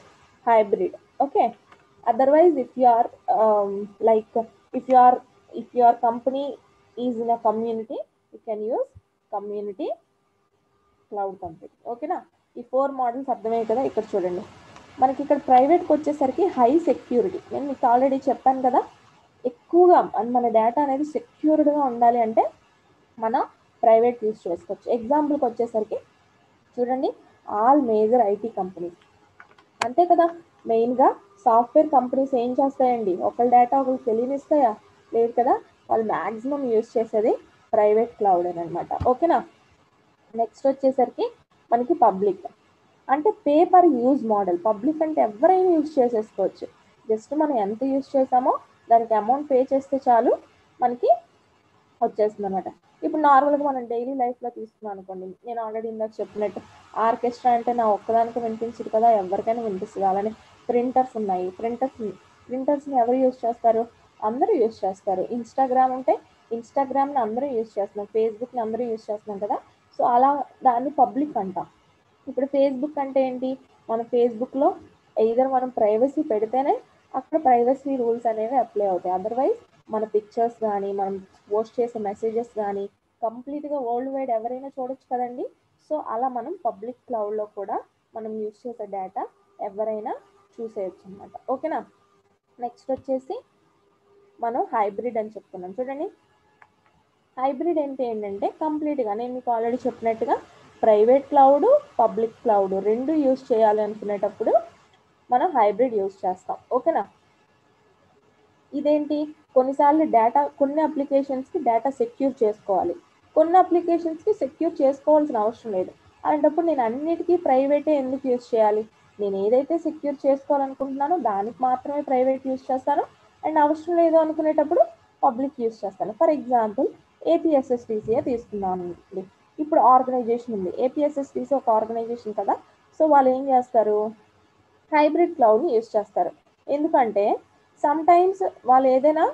hybrid. Okay. Otherwise, if you are like if your company is in a community, you can use community cloud computing. ఓకేనా. ఈ 4 models అర్థమయ్యాయి కదా. ఇక్కడ చూడండి, మనకి ఇక్కడ ప్రైవేట్కి వచ్చేసరికి high security. నేను మీకు ఆల్రెడీ చెప్పాను కదా, ఎక్కువగా మన డేటా అనేది సెక్యూర్డ్గా ఉండాలి అంటే మనం ప్రైవేట్ యూజ్ చేసుకోవచ్చు. ఎగ్జాంపుల్కి వచ్చేసరికి చూడండి, ఆల్ మేజర్ ఐటీ కంపెనీస్ అంతే కదా. మెయిన్గా సాఫ్ట్వేర్ కంపెనీస్ ఏం చేస్తాయండి, ఒకళ్ళ డేటా ఒకరికి తెలియనిస్తాయా, లేదు కదా. వాళ్ళు మ్యాక్సిమం యూజ్ చేసేది ప్రైవేట్ క్లౌడ్ అనమాట. ఓకేనా. నెక్స్ట్ వచ్చేసరికి మనకి పబ్లిక్ అంటే పేపర్ యూజ్ మోడల్. పబ్లిక్ అంటే ఎవరైనా యూజ్ చేసేసుకోవచ్చు, జస్ట్ మనం ఎంత యూజ్ చేసామో దానికి అమౌంట్ పే చేస్తే చాలు మనకి వచ్చేస్తుంది అనమాట. ఇప్పుడు నార్మల్గా మనం డైలీ లైఫ్లో తీసుకున్నాం అనుకోండి, నేను ఆల్రెడీ ఇందాక చెప్పినట్టు ఆర్కెస్ట్రా అంటే నా ఒక్కదానికి వినిపించదు కదా, ఎవరికైనా వినిపిస్తుంది. అలానే ప్రింటర్స్ ఉన్నాయి, ప్రింటర్స్ని ఎవరు యూజ్ చేస్తారు, అందరూ యూజ్ చేస్తారు. ఇన్స్టాగ్రామ్ ఉంటే ఇన్స్టాగ్రామ్ని అందరూ యూజ్ చేస్తున్నాం, ఫేస్బుక్ని అందరూ యూజ్ చేస్తున్నాం కదా. సో అలా దాన్ని పబ్లిక్ అంటాం. ఇప్పుడు ఫేస్బుక్ అంటే ఏంటి, మన ఫేస్బుక్లో ఎయిదర్ మనం ప్రైవసీ పెడితేనే అక్కడ ప్రైవసీ రూల్స్ అనేవి అప్లై అవుతాయి. అదర్వైజ్ మన పిక్చర్స్ కానీ మనం పోస్ట్ చేసే మెసేజెస్ కానీ కంప్లీట్గా వరల్డ్ వైడ్ ఎవరైనా చూడొచ్చు కదండి. సో అలా మనం పబ్లిక్ క్లౌడ్లో కూడా మనం యూజ్ చేసే డేటా ఎవరైనా చూసేయచ్చు అనమాట. ఓకేనా. నెక్స్ట్ వచ్చేసి మనం హైబ్రిడ్ అని చెప్పుకున్నాం. చూడండి, హైబ్రిడ్ ఏంటంటే కంప్లీట్గా నేను మీకు ఆల్రెడీ చెప్పినట్టుగా ప్రైవేట్ క్లౌడ్ పబ్లిక్ క్లౌడ్ రెండు యూజ్ చేయాలి అనుకునేటప్పుడు మనం హైబ్రిడ్ యూజ్ చేస్తాం. ఓకేనా. ఇదేంటి, కొన్నిసార్లు డేటా కొన్ని అప్లికేషన్స్కి డేటా సెక్యూర్ చేసుకోవాలి, కొన్ని అప్లికేషన్స్కి సెక్యూర్ చేసుకోవాల్సిన అవసరం లేదు. అలాంటప్పుడు నేను అన్నిటికీ ప్రైవేటే ఎందుకు యూజ్ చేయాలి, నేను ఏదైతే సెక్యూర్ చేసుకోవాలనుకుంటున్నానో దానికి మాత్రమే ప్రైవేట్ యూజ్ చేస్తాను, అండ్ అవసరం లేదు అనుకునేటప్పుడు పబ్లిక్ యూజ్ చేస్తాను. ఫర్ ఎగ్జాంపుల్ ఏపీఎస్ఎస్టీసీఏ తీసుకున్నాను. ఇప్పుడు ఆర్గనైజేషన్ ఉంది, ఏపీఎస్ఎస్టీసీ ఒక ఆర్గనైజేషన్ కదా, సో వాళ్ళు ఏం చేస్తారు, హైబ్రిడ్ క్లౌడ్ని యూజ్ చేస్తారు. ఎందుకంటే సమ్ టైమ్స్ వాళ్ళు ఏదైనా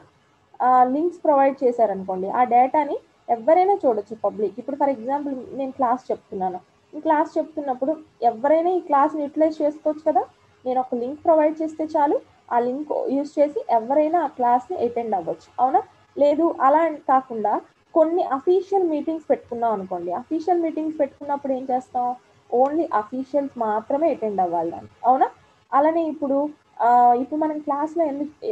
లింక్స్ ప్రొవైడ్ చేశారనుకోండి, ఆ డేటాని ఎవరైనా చూడొచ్చు పబ్లిక్. ఇప్పుడు ఫర్ ఎగ్జాంపుల్ నేను క్లాస్ చెప్తున్నాను, ఈ క్లాస్ చెప్తున్నప్పుడు ఎవరైనా ఈ క్లాస్ని యూటిలైజ్ చేసుకోవచ్చు కదా, నేను ఒక లింక్ ప్రొవైడ్ చేస్తే చాలు, ఆ లింక్ యూజ్ చేసి ఎవరైనా ఆ క్లాస్ని అటెండ్ అవ్వచ్చు, అవునా. లేదు అలా కాకుండా కొన్ని అఫీషియల్ మీటింగ్స్ పెట్టుకున్నాం అనుకోండి, అఫీషియల్ మీటింగ్స్ పెట్టుకున్నప్పుడు ఏం చేస్తాం, ఓన్లీ అఫీషియల్స్ మాత్రమే అటెండ్ అవ్వాలి, అవునా. అలానే ఇప్పుడు మనం క్లాస్లో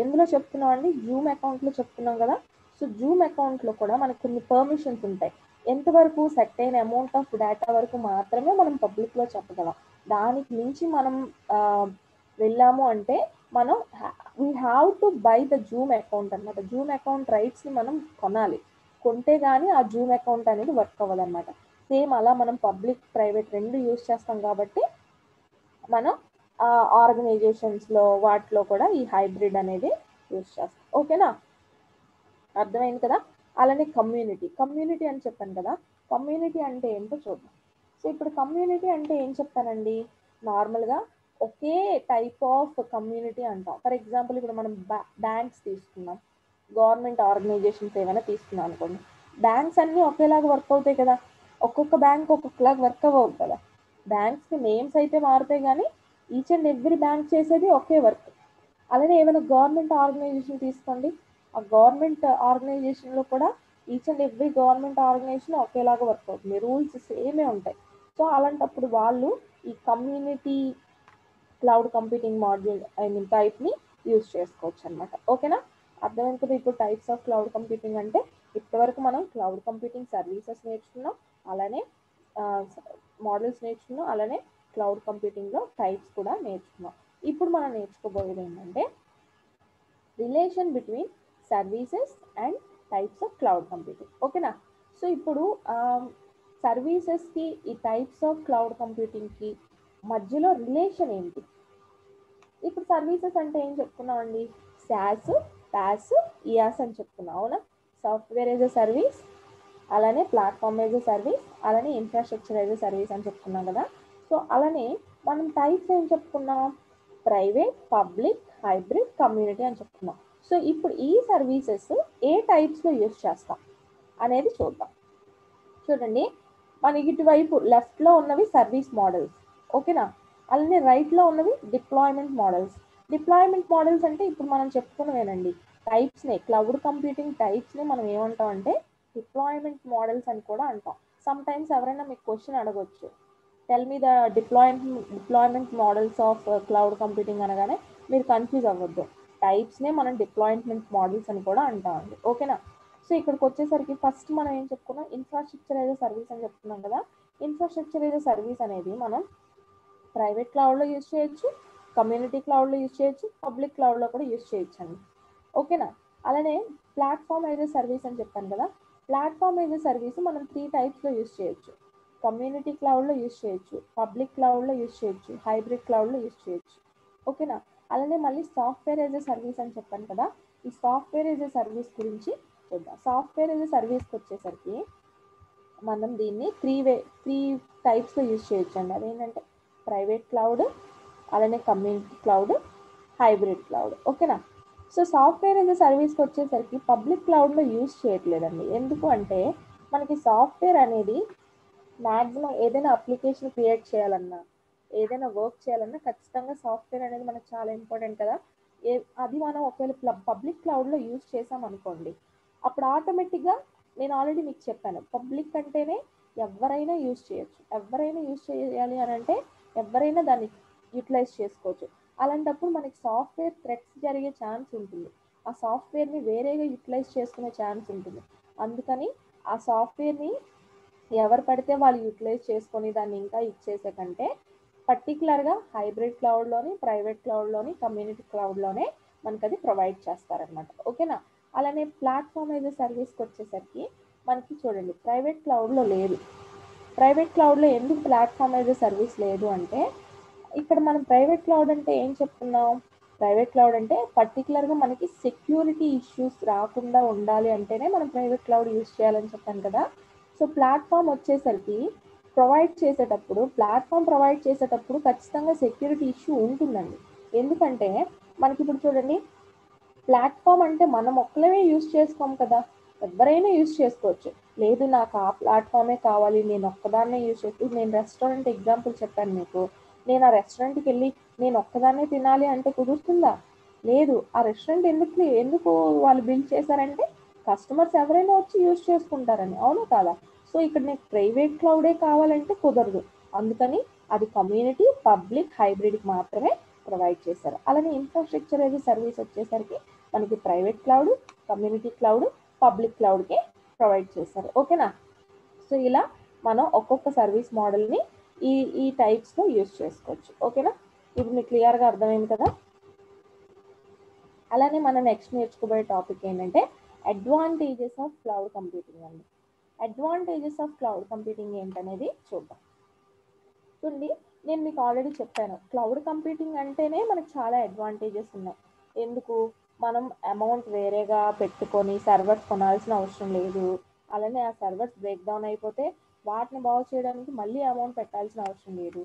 ఎందులో చెప్తున్నాం అండి, జూమ్ అకౌంట్లో చెప్తున్నాం కదా. సో జూమ్ అకౌంట్లో కూడా మనకు కొన్ని పర్మిషన్స్ ఉంటాయి, ఎంతవరకు సెట్ అయిన అమౌంట్ ఆఫ్ డేటా వరకు మాత్రమే మనం పబ్లిక్లో చెప్పగలం. దానికి మించి మనం వెళ్ళాము అంటే మనం we have to buy the Zoom account అనమాట. జూమ్ అకౌంట్ రైట్స్ని మనం కొనాలి, కొంటే కానీ ఆ జూమ్ అకౌంట్ అనేది వర్క్ అవ్వదు అనమాట. సేమ్ అలా మనం పబ్లిక్ ప్రైవేట్ రెండు యూజ్ చేస్తాం కాబట్టి మనం ఆర్గనైజేషన్స్లో వాటిలో కూడా ఈ హైబ్రిడ్ అనేది యూజ్ చేస్తాం. ఓకేనా, అర్థమైంది కదా. అలానే కమ్యూనిటీ అని చెప్పాను కదా, కమ్యూనిటీ అంటే ఏంటో చూద్దాం. సో ఇప్పుడు కమ్యూనిటీ అంటే ఏం చెప్తానండి, నార్మల్గా ఒకే టైప్ ఆఫ్ కమ్యూనిటీ అంటాం. ఫర్ ఎగ్జాంపుల్ ఇప్పుడు మనం బ్యాంక్స్ తీసుకున్నాం, గవర్నమెంట్ ఆర్గనైజేషన్స్ ఏమైనా తీసుకున్నాం అనుకోండి, బ్యాంక్స్ అన్నీ ఒకేలాగా వర్క్ అవుతాయి కదా, ఒక్కొక్క బ్యాంక్ ఒక్కొక్కలాగా వర్క్ అవ్వవు కదా. బ్యాంక్స్కి నేమ్స్ అయితే మారుతాయి కానీ ఈచ్ అండ్ ఎవ్రీ బ్యాంక్ చేసేది ఒకే వర్క్. అలానే ఏమైనా గవర్నమెంట్ ఆర్గనైజేషన్ తీసుకోండి, ఆ గవర్నమెంట్ ఆర్గనైజేషన్లో కూడా each and every government organisation ఒకేలాగా వర్క్ అవుతుంది, రూల్స్ సేమే ఉంటాయి. సో అలాంటప్పుడు వాళ్ళు ఈ కమ్యూనిటీ క్లౌడ్ కంప్యూటింగ్ మాడ్యూల్ టైప్ని యూజ్ చేసుకోవచ్చు అనమాట. ఓకేనా, అర్థమైంది కదా. ఇప్పుడు టైప్స్ ఆఫ్ క్లౌడ్ కంప్యూటింగ్ అంటే ఇప్పటివరకు మనం క్లౌడ్ కంప్యూటింగ్ సర్వీసెస్ నేర్చుకున్నాం, అలానే మోడల్స్ నేర్చుకున్నాం, అలానే క్లౌడ్ కంప్యూటింగ్లో టైప్స్ కూడా నేర్చుకున్నాం. ఇప్పుడు మనం నేర్చుకోబోయేది ఏంటంటే relation between services and types of cloud computing. ఓకేనా. సో ఇప్పుడు సర్వీసెస్కి ఈ టైప్స్ ఆఫ్ క్లౌడ్ కంప్యూటింగ్కి మధ్యలో రిలేషన్ ఏంటి. ఇప్పుడు సర్వీసెస్ అంటే ఏం చెప్పుకున్నాం అండి, శాస్, ప్యాస్, ఇయాస్ అని చెప్పుకున్నాం, అవునా. సాఫ్ట్వేర్ యాజ్ ఎ సర్వీస్, అలానే ప్లాట్ఫామ్ యాజ్ ఎ సర్వీస్, అలానే ఇన్ఫ్రాస్ట్రక్చర్ యాజ్ ఎ సర్వీస్ అని చెప్పుకున్నాం కదా. సో అలానే మనం టైప్స్ ఏం చెప్పుకున్నాం, ప్రైవేట్, పబ్లిక్, హైబ్రిడ్, కమ్యూనిటీ అని చెప్పుకున్నాం. సో ఇప్పుడు ఈ సర్వీసెస్ ఏ టైప్స్లో యూజ్ చేస్తాం అనేది చూద్దాం. చూడండి, మనకి ఇటువైపు లెఫ్ట్లో ఉన్నవి సర్వీస్ మోడల్స్, ఓకేనా. అలానే రైట్లో ఉన్నవి డిప్లాయ్మెంట్ మోడల్స్. డిప్లాయ్మెంట్ మోడల్స్ అంటే ఇప్పుడు మనం చెప్పుకున్నవేనండి, టైప్స్ని, క్లౌడ్ కంప్యూటింగ్ టైప్స్ని మనం ఏమంటాం అంటే డిప్లాయ్మెంట్ మోడల్స్ అని కూడా అంటాం. సమ్ టైమ్స్ ఎవరైనా మీకు క్వశ్చన్ అడగొచ్చు, tell me the deployment models of cloud computing అనగానే మీరు కన్ఫ్యూజ్ అవ్వద్దు, టైప్స్నే మనం డిప్లాయ్మెంట్ మోడల్స్ అని కూడా అంటామండి. ఓకేనా. సో ఇక్కడికి వచ్చేసరికి ఫస్ట్ మనం ఏం చెప్పుకున్నాం, ఇన్ఫ్రాస్ట్రక్చర్ యాజ్ ఎ సర్వీస్ అని చెప్తున్నాం కదా. ఇన్ఫ్రాస్ట్రక్చర్ యాజ్ ఎ సర్వీస్ అనేది మనం ప్రైవేట్ క్లౌడ్లో యూజ్ చేయొచ్చు, కమ్యూనిటీ క్లౌడ్లో యూజ్ చేయొచ్చు, పబ్లిక్ క్లౌడ్లో కూడా యూజ్ చేయొచ్చు అండి. ఓకేనా. అలానే ప్లాట్ఫామ్ యాజ్ ఎ సర్వీస్ అని చెప్పాను కదా, ప్లాట్ఫామ్ యాజ్ ఎ సర్వీస్ మనం 3 టైప్స్లో యూజ్ చేయొచ్చు, కమ్యూనిటీ క్లౌడ్లో యూజ్ చేయొచ్చు, పబ్లిక్ క్లౌడ్లో యూజ్ చేయొచ్చు, హైబ్రిడ్ క్లౌడ్లో యూజ్ చేయొచ్చు. ఓకేనా. అలానే మళ్ళీ సాఫ్ట్వేర్ యాజ్ ఎ సర్వీస్ అని చెప్పాను కదా, ఈ సాఫ్ట్వేర్ యాజ్ ఎ సర్వీస్ గురించి చూద్దాం. సాఫ్ట్వేర్ యాజ్ ఎ సర్వీస్కి వచ్చేసరికి మనం దీన్ని 3 టైప్స్లో యూజ్ చేయొచ్చు అండి. అదేంటంటే ప్రైవేట్ క్లౌడ్, అలానే కమ్యూనిటీ క్లౌడ్, హైబ్రిడ్ క్లౌడ్. ఓకేనా. సో సాఫ్ట్వేర్ యాజ్ ఎ సర్వీస్కి వచ్చేసరికి పబ్లిక్ క్లౌడ్లో యూజ్ చేయట్లేదండి. ఎందుకు అంటే మనకి సాఫ్ట్వేర్ అనేది మ్యాక్సిమం ఏదైనా అప్లికేషన్ క్రియేట్ చేయాలన్నా, ఏదైనా వర్క్ చేయాలన్నా ఖచ్చితంగా సాఫ్ట్వేర్ అనేది మనకు చాలా ఇంపార్టెంట్ కదా. అది మనం ఒకవేళ పబ్లిక్ క్లౌడ్లో యూజ్ చేసాం అనుకోండి, అప్పుడు ఆటోమేటిక్గా నేను ఆల్రెడీ మీకు చెప్పాను, పబ్లిక్ అంటేనే ఎవరైనా యూజ్ చేయొచ్చు. ఎవరైనా యూజ్ చేయాలి అని అంటే ఎవరైనా దాన్ని యూటిలైజ్ చేసుకోవచ్చు. అలాంటప్పుడు మనకి సాఫ్ట్వేర్ థ్రెట్స్ జరిగే ఛాన్స్ ఉంటుంది. ఆ సాఫ్ట్వేర్ని వేరేగా యూటిలైజ్ చేసుకునే ఛాన్స్ ఉంటుంది. అందుకని ఆ సాఫ్ట్వేర్ని ఎవరు పడితే వాళ్ళు యూటిలైజ్ చేసుకొని దాన్ని ఇంకా ఇచ్చేసే కంటే పర్టికులర్గా హైబ్రిడ్ క్లౌడ్లోని, ప్రైవేట్ క్లౌడ్లోని, కమ్యూనిటీ క్లౌడ్లోనే మనకు అది ప్రొవైడ్ చేస్తారనమాట. ఓకేనా. అలానే ప్లాట్ఫామ్ యాజ్ ఎ సర్వీస్కి వచ్చేసరికి మనకి చూడండి ప్రైవేట్ క్లౌడ్లో లేదు. ప్రైవేట్ క్లౌడ్లో ఎందుకు ప్లాట్ఫామ్ యాజ్ ఎ సర్వీస్ లేదు అంటే ఇక్కడ మనం ప్రైవేట్ క్లౌడ్ అంటే ఏం చెప్తున్నాం? ప్రైవేట్ క్లౌడ్ అంటే పర్టికులర్గా మనకి సెక్యూరిటీ ఇష్యూస్ రాకుండా ఉండాలి అంటేనే మనం ప్రైవేట్ క్లౌడ్ యూజ్ చేయాలని చెప్పాను కదా. సో ప్లాట్ఫామ్ వచ్చేసరికి ప్లాట్ఫామ్ ప్రొవైడ్ చేసేటప్పుడు ఖచ్చితంగా సెక్యూరిటీ ఇష్యూ ఉంటుందండి. ఎందుకంటే మనకి ఇప్పుడు చూడండి ప్లాట్ఫామ్ అంటే మనం ఒక్కలమే యూజ్ చేసుకోం కదా, ఎవరైనా యూజ్ చేసుకోవచ్చు. లేదు నాకు ఆ ప్లాట్ఫామే కావాలి, నేను ఒక్కదాన్నే యూజ్ చేస్తూ, నేను రెస్టారెంట్ ఎగ్జాంపుల్ చెప్పాను మీకు. నేను ఆ రెస్టారెంట్కి వెళ్ళి నేను ఒక్కదాన్నే తినాలి అంటే కుదురుతుందా? లేదు. ఆ రెస్టారెంట్ ఎందుకు వాళ్ళు బిల్డ్ చేశారంటే కస్టమర్స్ ఎవరైనా వచ్చి యూజ్ చేసుకుంటారని, అవును కాదా? సో ఇక్కడ నీకు ప్రైవేట్ క్లౌడే కావాలంటే కుదరదు. అందుకని అది కమ్యూనిటీ, పబ్లిక్, హైబ్రిడ్కి మాత్రమే ప్రొవైడ్ చేశారు. అలానే ఇన్ఫ్రాస్ట్రక్చర్ యాజ్ సర్వీస్ వచ్చేసరికి మనకి private cloud, community cloud, public క్లౌడ్కి ప్రొవైడ్ చేశారు. ఓకేనా. సో ఇలా మనం ఒక్కొక్క సర్వీస్ మోడల్ని ఈ టైప్స్లో యూజ్ చేసుకోవచ్చు. ఓకేనా. ఇప్పుడు మీకు క్లియర్గా అర్థమైంది కదా. అలానే మనం నెక్స్ట్ నేర్చుకోబోయే టాపిక్ ఏంటంటే అడ్వాంటేజెస్ ఆఫ్ క్లౌడ్ కంప్యూటింగ్ అండి. అడ్వాంటేజెస్ ఆఫ్ క్లౌడ్ కంప్యూటింగ్ ఏంటనేది చూద్దాం. చూడండి నేను మీకు ఆల్రెడీ చెప్పాను, క్లౌడ్ కంప్యూటింగ్ అంటేనే మనకు చాలా అడ్వాంటేజెస్ ఉన్నాయి. ఎందుకు? మనం అమౌంట్ వేరేగా పెట్టుకొని సర్వర్స్ కొనాల్సిన అవసరం లేదు. అలానే ఆ సర్వర్స్ బ్రేక్ డౌన్ అయిపోతే వాటిని బాగు చేయడానికి మళ్ళీ అమౌంట్ పెట్టాల్సిన అవసరం లేదు.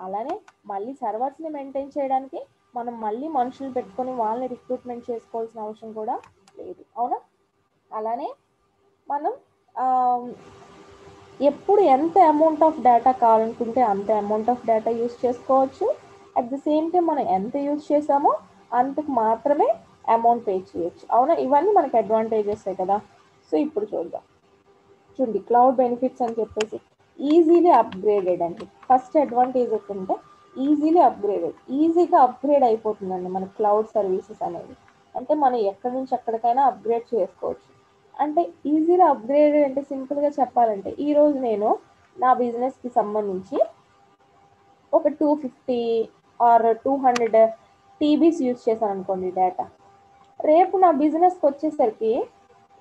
అలానే మళ్ళీ సర్వర్స్ని మెయింటైన్ చేయడానికి మనం మళ్ళీ మనుషులు పెట్టుకొని వాళ్ళని రిక్రూట్మెంట్ చేసుకోవాల్సిన అవసరం కూడా లేదు, అవునా. అలానే మనం ఎప్పుడు ఎంత అమౌంట్ ఆఫ్ డేటా కావాలనుకుంటే అంత అమౌంట్ ఆఫ్ డేటా యూజ్ చేసుకోవచ్చు. అట్ ది సేమ్ టైం మనం ఎంత యూజ్ చేసామో అంతకు మాత్రమే అమౌంట్ పే చేయొచ్చు, అవునా. ఇవన్నీ మనకి అడ్వాంటేజెస్ కదా. సో ఇప్పుడు చూడండి క్లౌడ్ బెనిఫిట్స్ అని చెప్పేసి ఈజీలీ అప్గ్రేడెడ్ అండి. ఫస్ట్ అడ్వాంటేజ్ ఏంటంటే ఈజీగా అప్గ్రేడ్ అయిపోతుందండి మన క్లౌడ్ సర్వీసెస్ అనేది. అంటే మనం ఎక్కడి నుంచి ఎక్కడికైనా అప్గ్రేడ్ చేసుకోవచ్చు. అంటే ఈజీగా అప్గ్రేడ్ అంటే సింపుల్గా చెప్పాలంటే ఈరోజు నేను నా బిజినెస్కి సంబంధించి ఒక 250 ఆర్ 200 టీబీస్ యూజ్ చేశాను అనుకోండి డేటా. రేపు నా బిజినెస్కి వచ్చేసరికి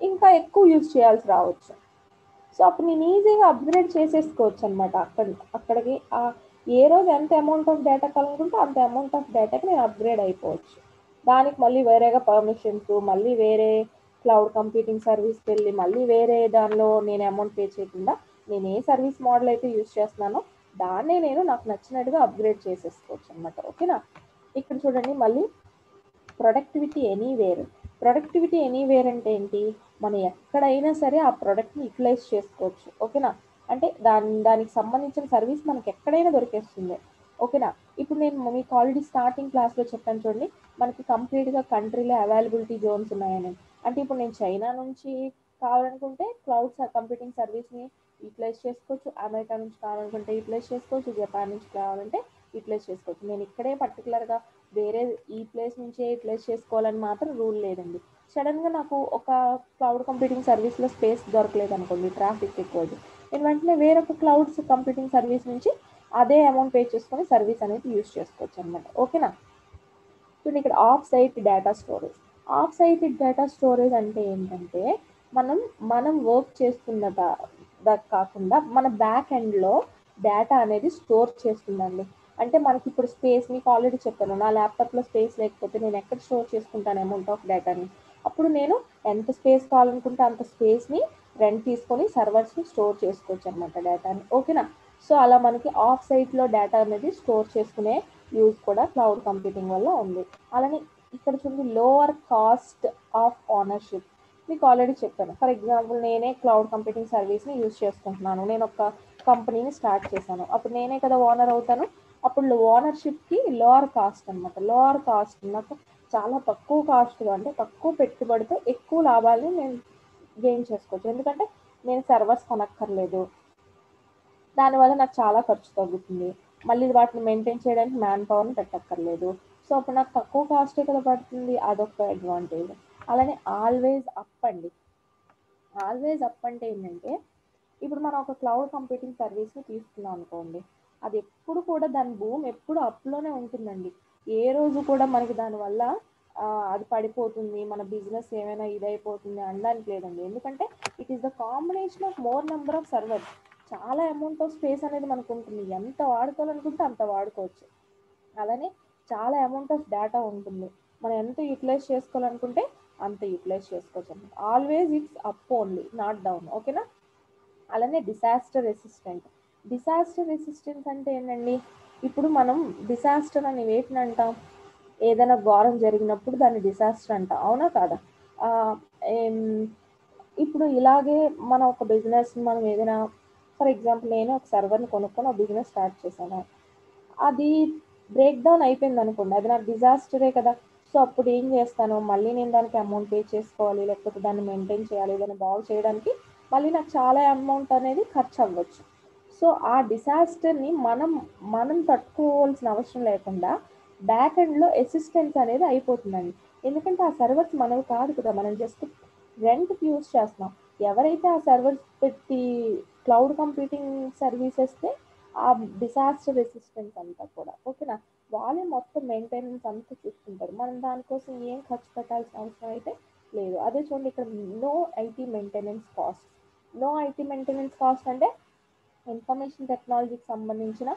ఇంకా ఎక్కువ యూజ్ చేయాల్సి రావచ్చు. సో అప్పుడు నేను ఈజీగా అప్గ్రేడ్ చేసేసుకోవచ్చు అనమాట. అక్కడికి ఏ రోజు ఎంత అమౌంట్ ఆఫ్ డేటా కావాలనుకుంటే అంత అమౌంట్ ఆఫ్ డేటాకి నేను అప్గ్రేడ్ అయిపోవచ్చు. దానికి మళ్ళీ వేరేగా పర్మిషన్స్, మళ్ళీ వేరే క్లౌడ్ కంప్యూటింగ్ సర్వీస్కి వెళ్ళి మళ్ళీ వేరే దానిలో నేను అమౌంట్ పే చేయకుండా నేను ఏ సర్వీస్ మోడల్ అయితే యూజ్ చేస్తున్నానో దాన్నే నేను నాకు నచ్చినట్టుగా అప్గ్రేడ్ చేసేసుకోవచ్చు అనమాట. ఓకేనా. ఇక్కడ చూడండి మళ్ళీ ప్రొడక్టివిటీ ఎనీవేర్ అంటే ఏంటి? మనం ఎక్కడైనా సరే ఆ ప్రోడక్ట్ని యూటిలైజ్ చేసుకోవచ్చు. ఓకేనా. అంటే దానికి సంబంధించిన సర్వీస్ మనకి ఎక్కడైనా దొరికేస్తుంది. ఓకేనా. ఇప్పుడు నేను మీకు ఆల్రెడీ స్టార్టింగ్ క్లాస్లో చెప్పాను చూడండి, మనకి కంప్లీట్గా కంట్రీలో అవైలబిలిటీ జోన్స్ ఉన్నాయని. అంటే ఇప్పుడు నేను చైనా నుంచి కావాలనుకుంటే క్లౌడ్ కంప్యూటింగ్ సర్వీస్ని యూటిలైజ్ చేసుకోవచ్చు, అమెరికా నుంచి కావాలనుకుంటే యూటిలైజ్ చేసుకోవచ్చు, జపాన్ నుంచి కావాలంటే యూటిలైజ్ చేసుకోవచ్చు. నేను ఇక్కడే పర్టికులర్గా వేరే ఈ ప్లేస్ నుంచే యూటిలైజ్ చేసుకోవాలని మాత్రం రూల్ లేదండి. సడన్గా నాకు ఒక క్లౌడ్ కంప్యూటింగ్ సర్వీస్లో స్పేస్ దొరకలేదు అనుకోండి, ట్రాఫిక్ ఎక్కువ, నేను వెంటనే వేరొక క్లౌడ్ కంప్యూటింగ్ సర్వీస్ నుంచి అదే అమౌంట్ పే చేసుకొని సర్వీస్ అనేది యూజ్ చేసుకోవచ్చు అనమాట. ఓకేనా. చూడండి ఇక్కడ ఆఫ్ సైట్ డేటా స్టోరేజ్ అంటే ఏంటంటే మనం వర్క్ చేస్తున్నదా కాకుండా మన బ్యాక్ ఎండ్లో డేటా అనేది స్టోర్ చేస్తుందండి. అంటే మనకి ఇప్పుడు స్పేస్ మీకు ఆల్రెడీ చెప్పాను, నా ల్యాప్టాప్లో స్పేస్ లేకపోతే నేను ఎక్కడ స్టోర్ చేసుకుంటాను అమౌంట్ ఆఫ్ డేటాని? అప్పుడు నేను ఎంత స్పేస్ కావాలనుకుంటే అంత స్పేస్ని రెంట్ తీసుకొని సర్వర్స్ని స్టోర్ చేసుకోవచ్చు అనమాట డేటాని. ఓకేనా. సో అలా మనకి ఆఫ్ సైట్లో డేటా అనేది స్టోర్ చేసుకునే యూజ్ కూడా క్లౌడ్ కంప్యూటింగ్ వల్ల ఉంది. అలానే ఇక్కడ చూడండి లోవర్ కాస్ట్ ఆఫ్ ఓనర్షిప్ మీకు ఆల్రెడీ చెప్పాను. ఫర్ ఎగ్జాంపుల్ నేనే క్లౌడ్ కంప్యూటింగ్ సర్వీస్ని యూజ్ చేసుకుంటున్నాను, నేను ఒక కంపెనీని స్టార్ట్ చేశాను, అప్పుడు నేనే కదా ఓనర్ అవుతాను. అప్పుడు ఓనర్షిప్కి లోవర్ కాస్ట్ అనమాట. లోవర్ కాస్ట్ నాకు చాలా తక్కువ కాస్ట్గా, అంటే తక్కువ పెట్టుబడితో ఎక్కువ లాభాలని నేను గెయిన్ చేసుకోవచ్చు. ఎందుకంటే నేను సర్వర్స్ కొనక్కర్లేదు, దానివల్ల నాకు చాలా ఖర్చు తగ్గుతుంది. మళ్ళీ వాటిని మెయింటైన్ చేయడానికి మ్యాన్ పవర్ని పెట్టక్కర్లేదు. సో అప్పుడు నాకు తక్కువ కాస్టే కదా పడుతుంది, అదొక అడ్వాంటేజ్. అలానే ఆల్వేస్ అప్ అండి. ఆల్వేస్ అప్ అంటే ఏంటంటే ఇప్పుడు మనం ఒక క్లౌడ్ కంప్యూటింగ్ సర్వీస్ని తీసుకున్నాం అనుకోండి, అది ఎప్పుడు కూడా దాని భూమి ఎప్పుడు అప్లోనే ఉంటుందండి. ఏ రోజు కూడా మనకి దానివల్ల అది పడిపోతుంది, మన బిజినెస్ ఏమైనా ఇదైపోతుంది అనడానికి లేదండి. ఎందుకంటే it is the combination of more number of servers. చాలా అమౌంట్ ఆఫ్ స్పేస్ అనేది మనకు ఉంటుంది, ఎంత వాడుకోవాలనుకుంటే అంత వాడుకోవచ్చు. అలానే చాలా అమౌంట్ ఆఫ్ డేటా ఉంటుంది, మనం ఎంత యూటిలైజ్ చేసుకోవాలనుకుంటే అంత యూటిలైజ్ చేసుకోవచ్చు అనమాట. Always it's up only, not down. ఓకేనా? అలానే డిసాస్టర్ రెసిస్టెంట్. డిసాస్టర్ రెసిస్టెన్స్ అంటే ఏంటండి, ఇప్పుడు మనం డిసాస్టర్ అని వేటిని అంటాం, ఏదైనా ఘోరం జరిగినప్పుడు దాన్ని డిసాస్టర్ అంటాం, అవునా కాదా? ఇప్పుడు ఇలాగే మన ఒక బిజినెస్ మనం ఏదైనా, ఫర్ ఎగ్జాంపుల్ నేను ఒక సర్వర్ని కొనుక్కొని ఒక బిజినెస్ స్టార్ట్ చేశాను, అది బ్రేక్ డౌన్ అయిపోయింది అనుకోండి, అది నాకు డిజాస్టరే కదా. సో అప్పుడు ఏం చేస్తాను, మళ్ళీ నేను దానికి అమౌంట్ పే చేసుకోవాలి, లేకపోతే దాన్ని మెయింటైన్ చేయాలి, దాన్ని బాగు చేయడానికి మళ్ళీ నాకు చాలా అమౌంట్ అనేది ఖర్చు అవ్వచ్చు. సో ఆ డిసాస్టర్ని మనం తట్టుకోవాల్సిన అవసరం లేకుండా బ్యాక్ ఎండ్లో అసిస్టెన్స్ అనేది అయిపోతుందండి. ఎందుకంటే ఆ సర్వర్స్ మనవి కాదు కదా, మనం జస్ట్ రెంట్కి యూజ్ చేస్తున్నాం. ఎవరైతే ఆ సర్వర్స్ పెట్టి క్లౌడ్ కంప్యూటింగ్ సర్వీసెస్ని ఆ డిసాస్టర్ రెసిస్టెన్స్ అంతా కూడా, ఓకేనా, వాళ్ళే మొత్తం మెయింటెనెన్స్ అంతా చూసుకుంటారు. మనం దానికోసం ఏం ఖర్చు పెట్టాల్సిన అవసరం అయితే లేదు. అదే చూడండి ఇక్కడ no IT maintenance cost. No IT maintenance cost అంటే ఇన్ఫర్మేషన్ టెక్నాలజీకి సంబంధించిన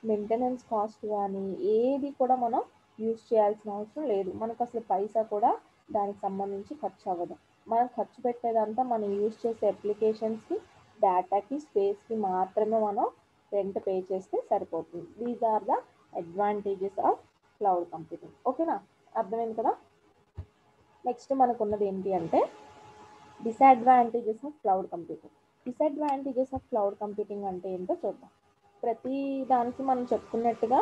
మెయింటెనెన్స్ కాస్ట్ కానీ ఏది కూడా మనం యూజ్ చేయాల్సిన అవసరం లేదు. మనకు అసలు పైసా కూడా దానికి సంబంధించి ఖర్చు అవ్వదు. మనం ఖర్చు పెట్టేదంతా మనం యూజ్ చేసే అప్లికేషన్స్కి, డేటాకి, స్పేస్కి మాత్రమే మనం రెంట్ పే చేస్తే సరిపోతుంది. These are the advantages of cloud computing. ఓకేనా? అర్థమైంది కదా? నెక్స్ట్ మనకున్నది ఏంటి అంటే disadvantages of cloud computing. Disadvantages of cloud computing అంటే ఏంటో చూద్దాం. ప్రతి దానికి మనం చెప్పుకున్నట్టుగా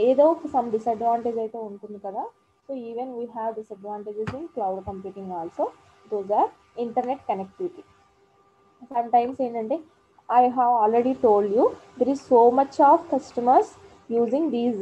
ఏదో ఒక సమ్ డిసడ్వాంటేజ్ అయితే ఉంటుంది కదా. So even we have disadvantages in cloud computing also. Those are internet connectivity. Sometimes ఏంటంటే I have already told you there is so much of customers using these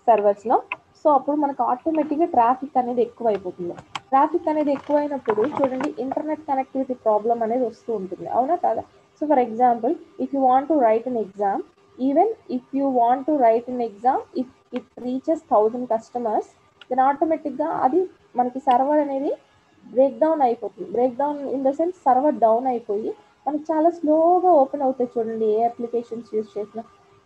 సర్వర్స్లో. సో అప్పుడు మనకు ఆటోమేటిక్గా traffic అనేది ఎక్కువైపోతుంది. ట్రాఫిక్ అనేది ఎక్కువైనప్పుడు చూడండి ఇంటర్నెట్ కనెక్టివిటీ ప్రాబ్లం అనేది వస్తూ ఉంటుంది, అవునా కాదా? So for example if you want to write an exam, even if you want to write an exam, if it reaches 1000 customers, then ఆటోమేటిక్గా అది మనకి సర్వర్ అనేది బ్రేక్ డౌన్ అయిపోతుంది. Break down in the sense server down అయిపోయి మనకి చాలా స్లోగా open అవుతాయి చూడండి ఏ అప్లికేషన్స్ యూజ్ చేసినా,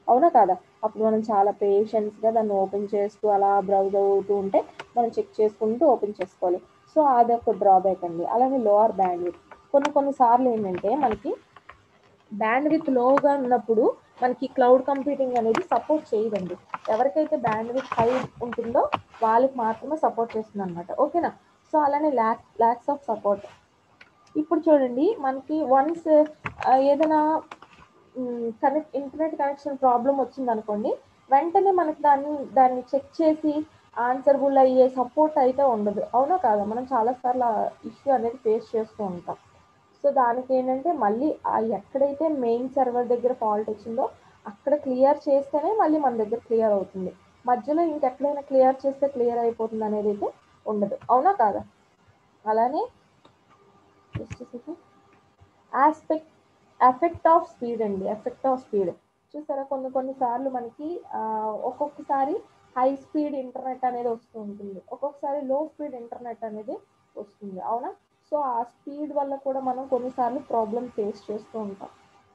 అవునా కాదా? అప్పుడు మనం చాలా పేషెన్స్గా దాన్ని ఓపెన్ చేస్తూ అలా బ్రౌజ్ అవుతూ ఉంటే మనం చెక్ చేసుకుంటూ ఓపెన్ చేసుకోవాలి. సో అదొక డ్రాబ్యాక్ అండి. అలాగే లోవర్ బ్యాండ్విడ్త్. కొన్నిసార్లు ఏంటంటే మనకి బ్యాండ్విడ్త్ లోగా ఉన్నప్పుడు మనకి క్లౌడ్ కంప్యూటింగ్ అనేది సపోర్ట్ చేయదండి. ఎవరికైతే బ్యాండ్విడ్త్ హై ఉంటుందో వాళ్ళకి మాత్రమే సపోర్ట్ చేస్తుంది అనమాట, ఓకేనా? సో అలానే ల్యాక్స్ ఆఫ్ సపోర్ట్. ఇప్పుడు చూడండి మనకి వన్స్ ఏదైనా ఇంటర్నెట్ కనెక్షన్ ప్రాబ్లం వచ్చింది అనుకోండి, వెంటనే మనకి దాన్ని చెక్ చేసి ఆన్సర్బుల్ అయ్యే సపోర్ట్ అయితే ఉండదు, అవునా కాదా? మనం చాలాసార్లు ఆ ఇష్యూ అనేది ఫేస్ చేస్తూ ఉంటాం. సో దానికి ఏంటంటే మళ్ళీ ఎక్కడైతే మెయిన్ సర్వర్ దగ్గర ఫాల్ట్ వచ్చిందో అక్కడ క్లియర్ చేస్తేనే మళ్ళీ మన దగ్గర క్లియర్ అవుతుంది. మధ్యలో ఇంకెక్కడైనా క్లియర్ చేస్తే క్లియర్ అయిపోతుంది అనేది అయితే ఉండదు, అవునా కాదా? అలానే ఎఫెక్ట్ ఆఫ్ స్పీడ్ అండి. ఎఫెక్ట్ ఆఫ్ స్పీడ్ చూసారా, కొన్నిసార్లు మనకి ఒక్కొక్కసారి హై స్పీడ్ ఇంటర్నెట్ అనేది వస్తూ ఉంటుంది, ఒక్కొక్కసారి లో స్పీడ్ ఇంటర్నెట్ అనేది వస్తుంది, అవునా? సో ఆ స్పీడ్ వల్ల కూడా మనం కొన్నిసార్లు ప్రాబ్లమ్ ఫేస్ చేస్తూ ఉంటాం.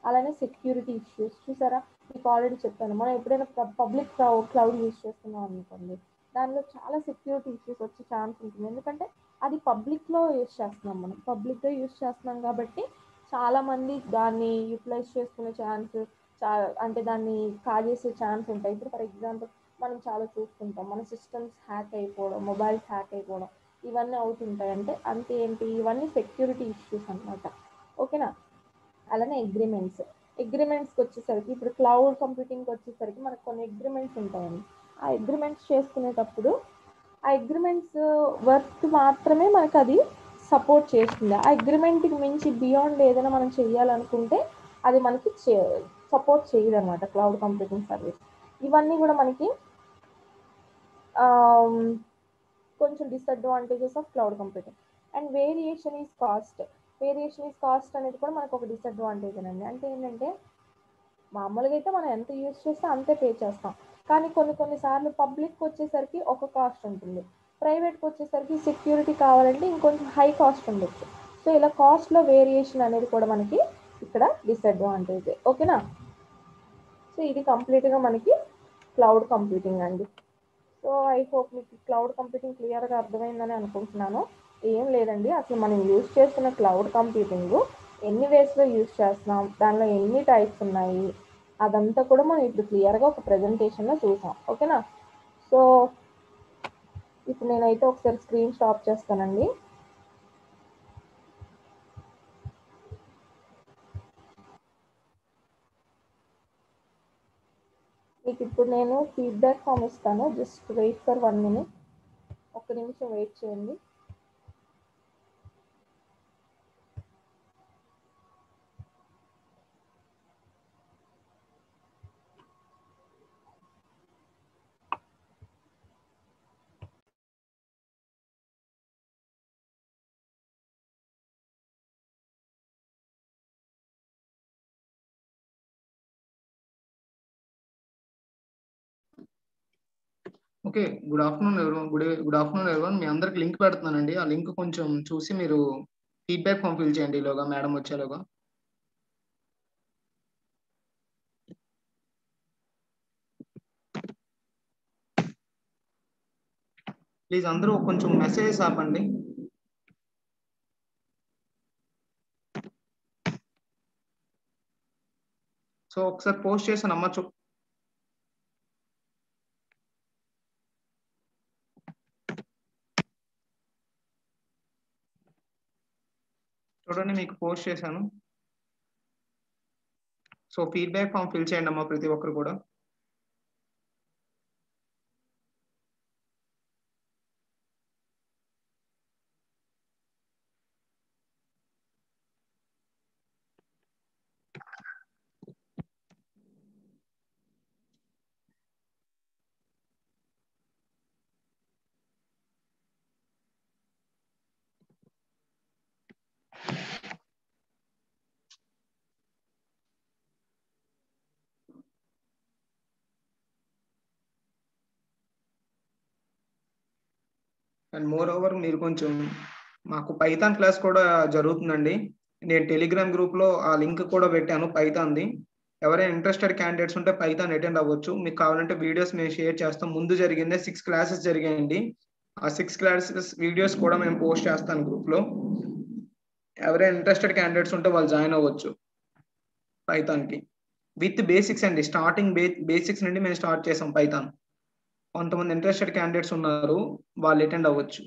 అలానే సెక్యూరిటీ ఇష్యూస్ చూసారా, మీకు ఆల్రెడీ చెప్పాను, మనం ఎప్పుడైనా పబ్లిక్ క్లౌడ్ యూజ్ చేస్తున్నాం అనుకోండి, దానిలో చాలా సెక్యూరిటీ ఇష్యూస్ వచ్చే ఛాన్స్ ఉంటుంది. ఎందుకంటే అది పబ్లిక్లో యూజ్ చేస్తున్నాం, మనం పబ్లిక్గా యూజ్ చేస్తున్నాం కాబట్టి చాలామంది దాన్ని యూటిలైజ్ చేసుకునే ఛాన్స్, అంటే దాన్ని కాజేసే ఛాన్స్ ఉంటాయి. ఇప్పుడు ఫర్ ఎగ్జాంపుల్ మనం చాలా చూస్తుంటాం, మన సిస్టమ్స్ హ్యాక్ అయిపోవడం, మొబైల్స్ హ్యాక్ అయిపోవడం, ఇవన్నీ అవుతుంటాయి. అంటే ఏంటి, ఇవన్నీ సెక్యూరిటీ ఇష్యూస్ అనమాట, ఓకేనా? అలానే అగ్రిమెంట్స్కి వచ్చేసరికి, ఇప్పుడు క్లౌడ్ కంప్యూటింగ్కి వచ్చేసరికి మనకు కొన్ని అగ్రిమెంట్స్ ఉంటాయండి. ఆ అగ్రిమెంట్స్ చేసుకునేటప్పుడు ఆ అగ్రిమెంట్స్ వర్క్ మాత్రమే మనకు అది సపోర్ట్ చేస్తుంది. ఆ అగ్రిమెంట్కి మించి బియాండ్ ఏదైనా మనం చేయాలనుకుంటే అది మనకి సపోర్ట్ చేయదు అనమాట క్లౌడ్ కంప్యూటింగ్ సర్వీస్. ఇవన్నీ కూడా మనకి కొంచెం disadvantages of cloud computing. And variation is cost అనేది కూడా మనకు ఒక డిసడ్వాంటేజ్ అండి. అంటే ఏంటంటే మామూలుగా అయితే మనం ఎంత యూజ్ చేస్తే అంతే పే చేస్తాం, కానీ కొన్నిసార్లు పబ్లిక్ వచ్చేసరికి ఒక కాస్ట్ ఉంటుంది, ప్రైవేట్కి వచ్చేసరికి సెక్యూరిటీ కావాలంటే ఇంకొంచెం హై కాస్ట్ ఉండొచ్చు. సో ఇలా కాస్ట్లో వేరియేషన్ అనేది కూడా మనకి ఇక్కడ డిసడ్వాంటేజ్. ఓకేనా? సో ఇది కంప్లీట్గా మనకి క్లౌడ్ కంప్యూటింగ్ అండి. సో ఐ హోప్ మీకు క్లౌడ్ కంప్యూటింగ్ క్లియర్గా అర్థమైందని అనుకుంటున్నాను. ఏం లేదండి, అసలు మనం యూజ్ చేస్తున్న క్లౌడ్ కంప్యూటింగ్ ఎన్ని వేస్లో యూజ్ చేస్తున్నాం, దానిలో ఎన్ని టైప్స్ ఉన్నాయి, అదంతా కూడా మనం ఇప్పుడు క్లియర్గా ఒక ప్రెజెంటేషన్లో చూసాం. ఓకేనా? సో ఇప్పుడు నేనైతే ఒకసారి స్క్రీన్ స్టాప్ చేస్తానండి. మీకు ఇప్పుడు నేను ఫీడ్బ్యాక్ ఫామ్ ఇస్తాను. Just wait for 1 minute. ఒక్క నిమిషం వెయిట్ చేయండి. Okay, good afternoon everyone. Good afternoon everyone. మీ అందరికి లింక్ పెడుతున్నానండి. ఆ లింక్ కొంచెం చూసి మీరు ఫీడ్బ్యాక్ ఫామ్ ఫిల్ చేయండి ఈలోగా, మేడం వచ్చేలోగా. ప్లీజ్ అందరూ కొంచెం మెసేజెస్ ఆపండి. సో ఒకసారి పోస్ట్ చేశాను అమ్మ, చూడండి మీకు పోస్ట్ చేశాను. సో ఫీడ్బ్యాక్ ఫామ్ ఫిల్ చేయండి అమ్మా ప్రతి ఒక్కరు కూడా. అండ్ మోర్ ఓవర్ మీరు కొంచెం, మాకు పైథాన్ క్లాస్ కూడా జరుగుతుందండి. నేను టెలిగ్రామ్ గ్రూప్లో ఆ లింక్ కూడా పెట్టాను పైథాన్ది. ఎవరైనా ఇంట్రెస్టెడ్ క్యాండిడేట్స్ ఉంటే పైథాన్ అటెండ్ అవ్వచ్చు. మీకు కావాలంటే వీడియోస్ మేము షేర్ చేస్తాం. ముందు జరిగిందే 6 క్లాసెస్ జరిగాయండి. ఆ 6 క్లాసెస్ వీడియోస్ కూడా మేము పోస్ట్ చేస్తాను గ్రూప్లో. ఎవరైనా ఇంట్రెస్టెడ్ క్యాండిడేట్స్ ఉంటే వాళ్ళు జాయిన్ అవ్వచ్చు పైథాన్కి. విత్ బేసిక్స్ అండి, స్టార్టింగ్ బేసిక్స్ నుండి మేము స్టార్ట్ చేసాం పైథాన్. కొంతమంది ఇంట్రెస్టెడ్ క్యాండిడేట్స్ ఉన్నారు, వాళ్ళు అటెండ్ అవ్వచ్చు.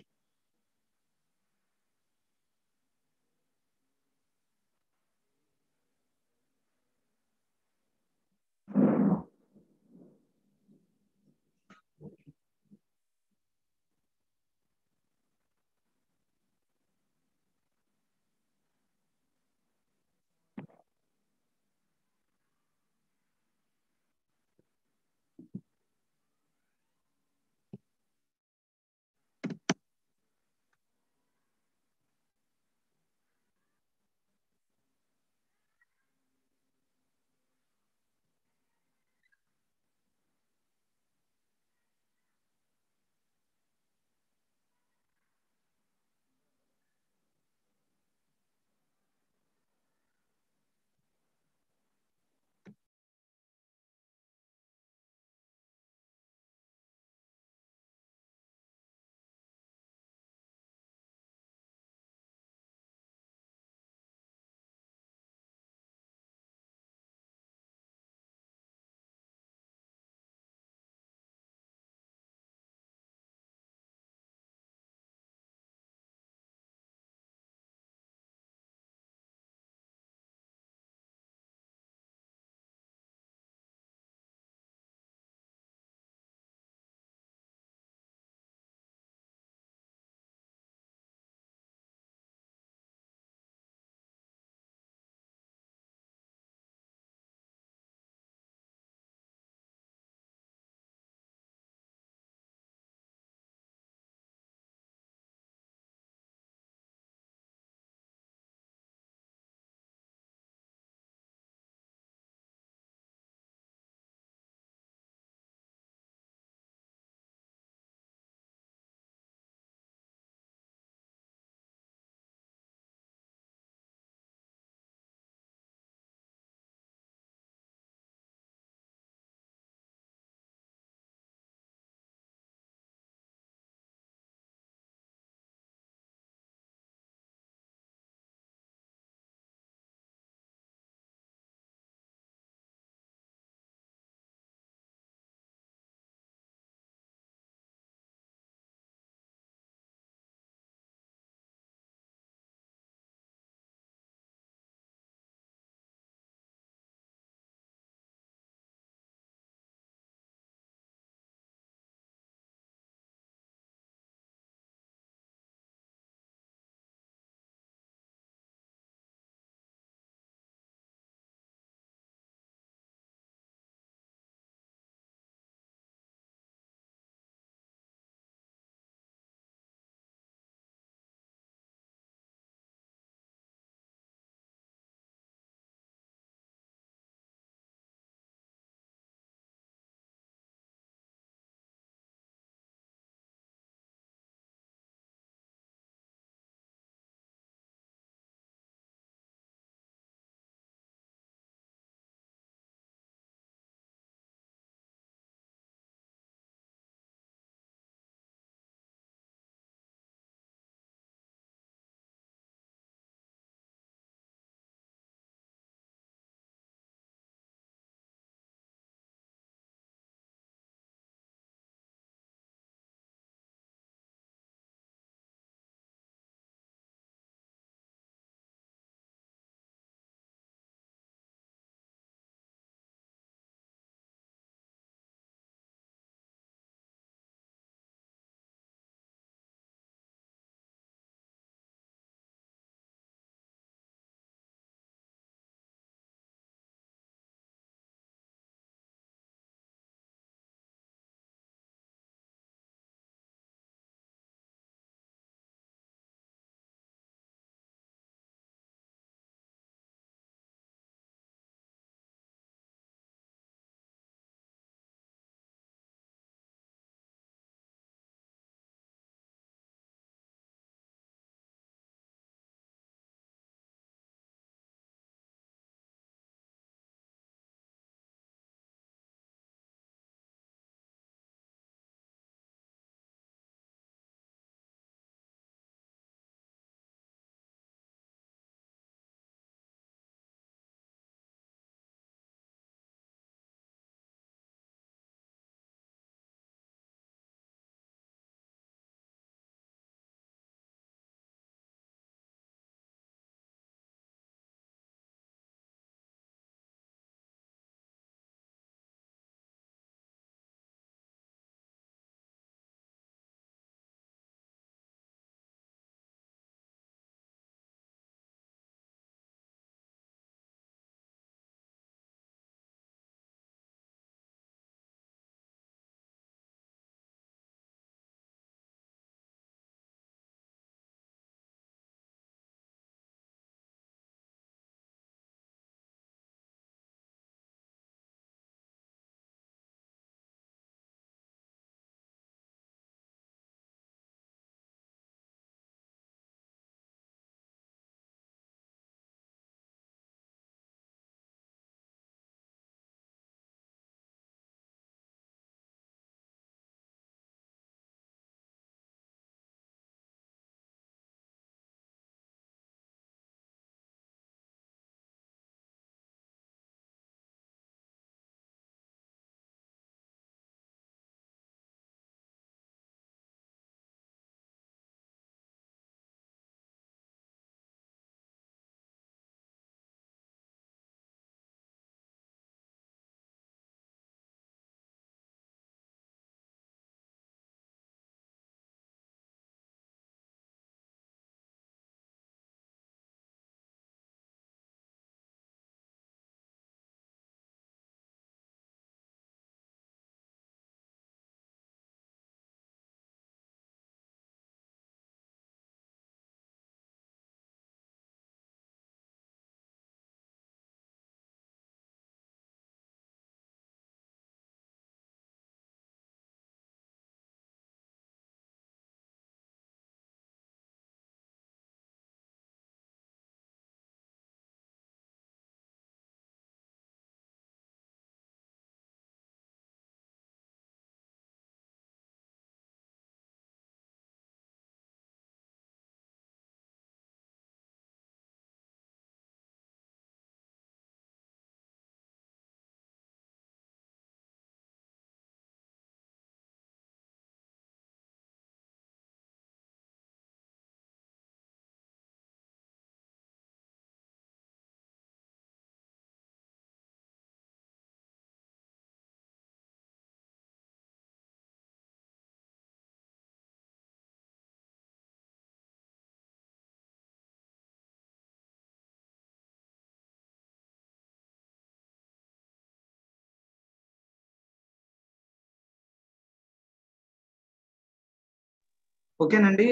ఓకేనండి.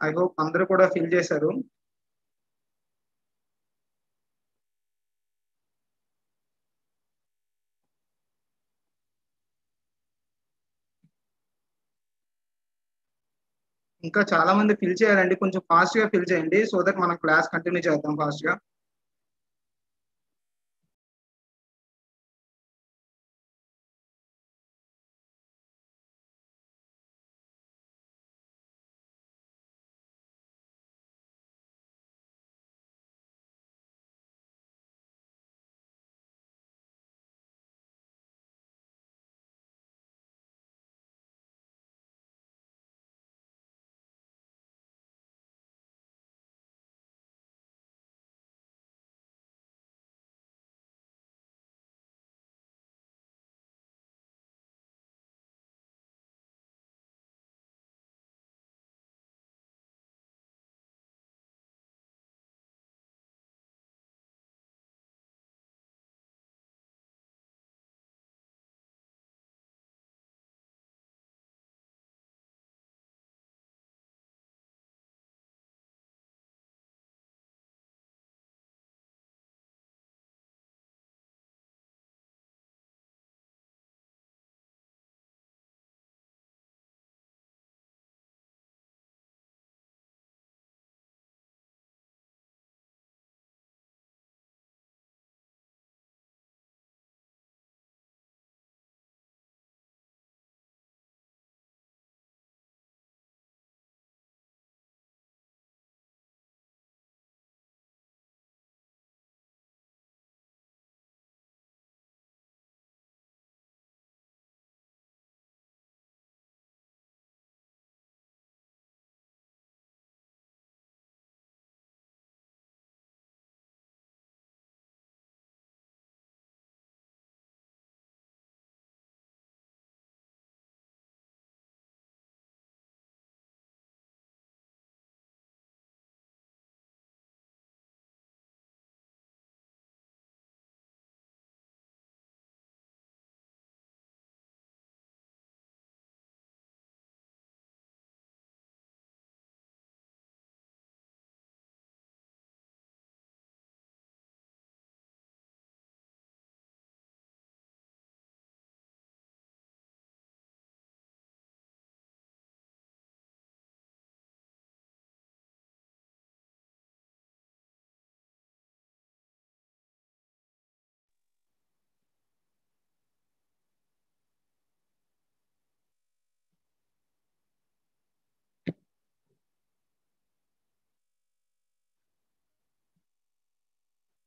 ఐ హోప్ అందరూ కూడా ఫిల్ చేశారు. ఇంకా చాలా మంది ఫిల్ చేయాలండి, కొంచెం ఫాస్ట్ గా ఫిల్ చేయండి సో దట్ మనం క్లాస్ కంటిన్యూ చేద్దాం ఫాస్ట్ గా.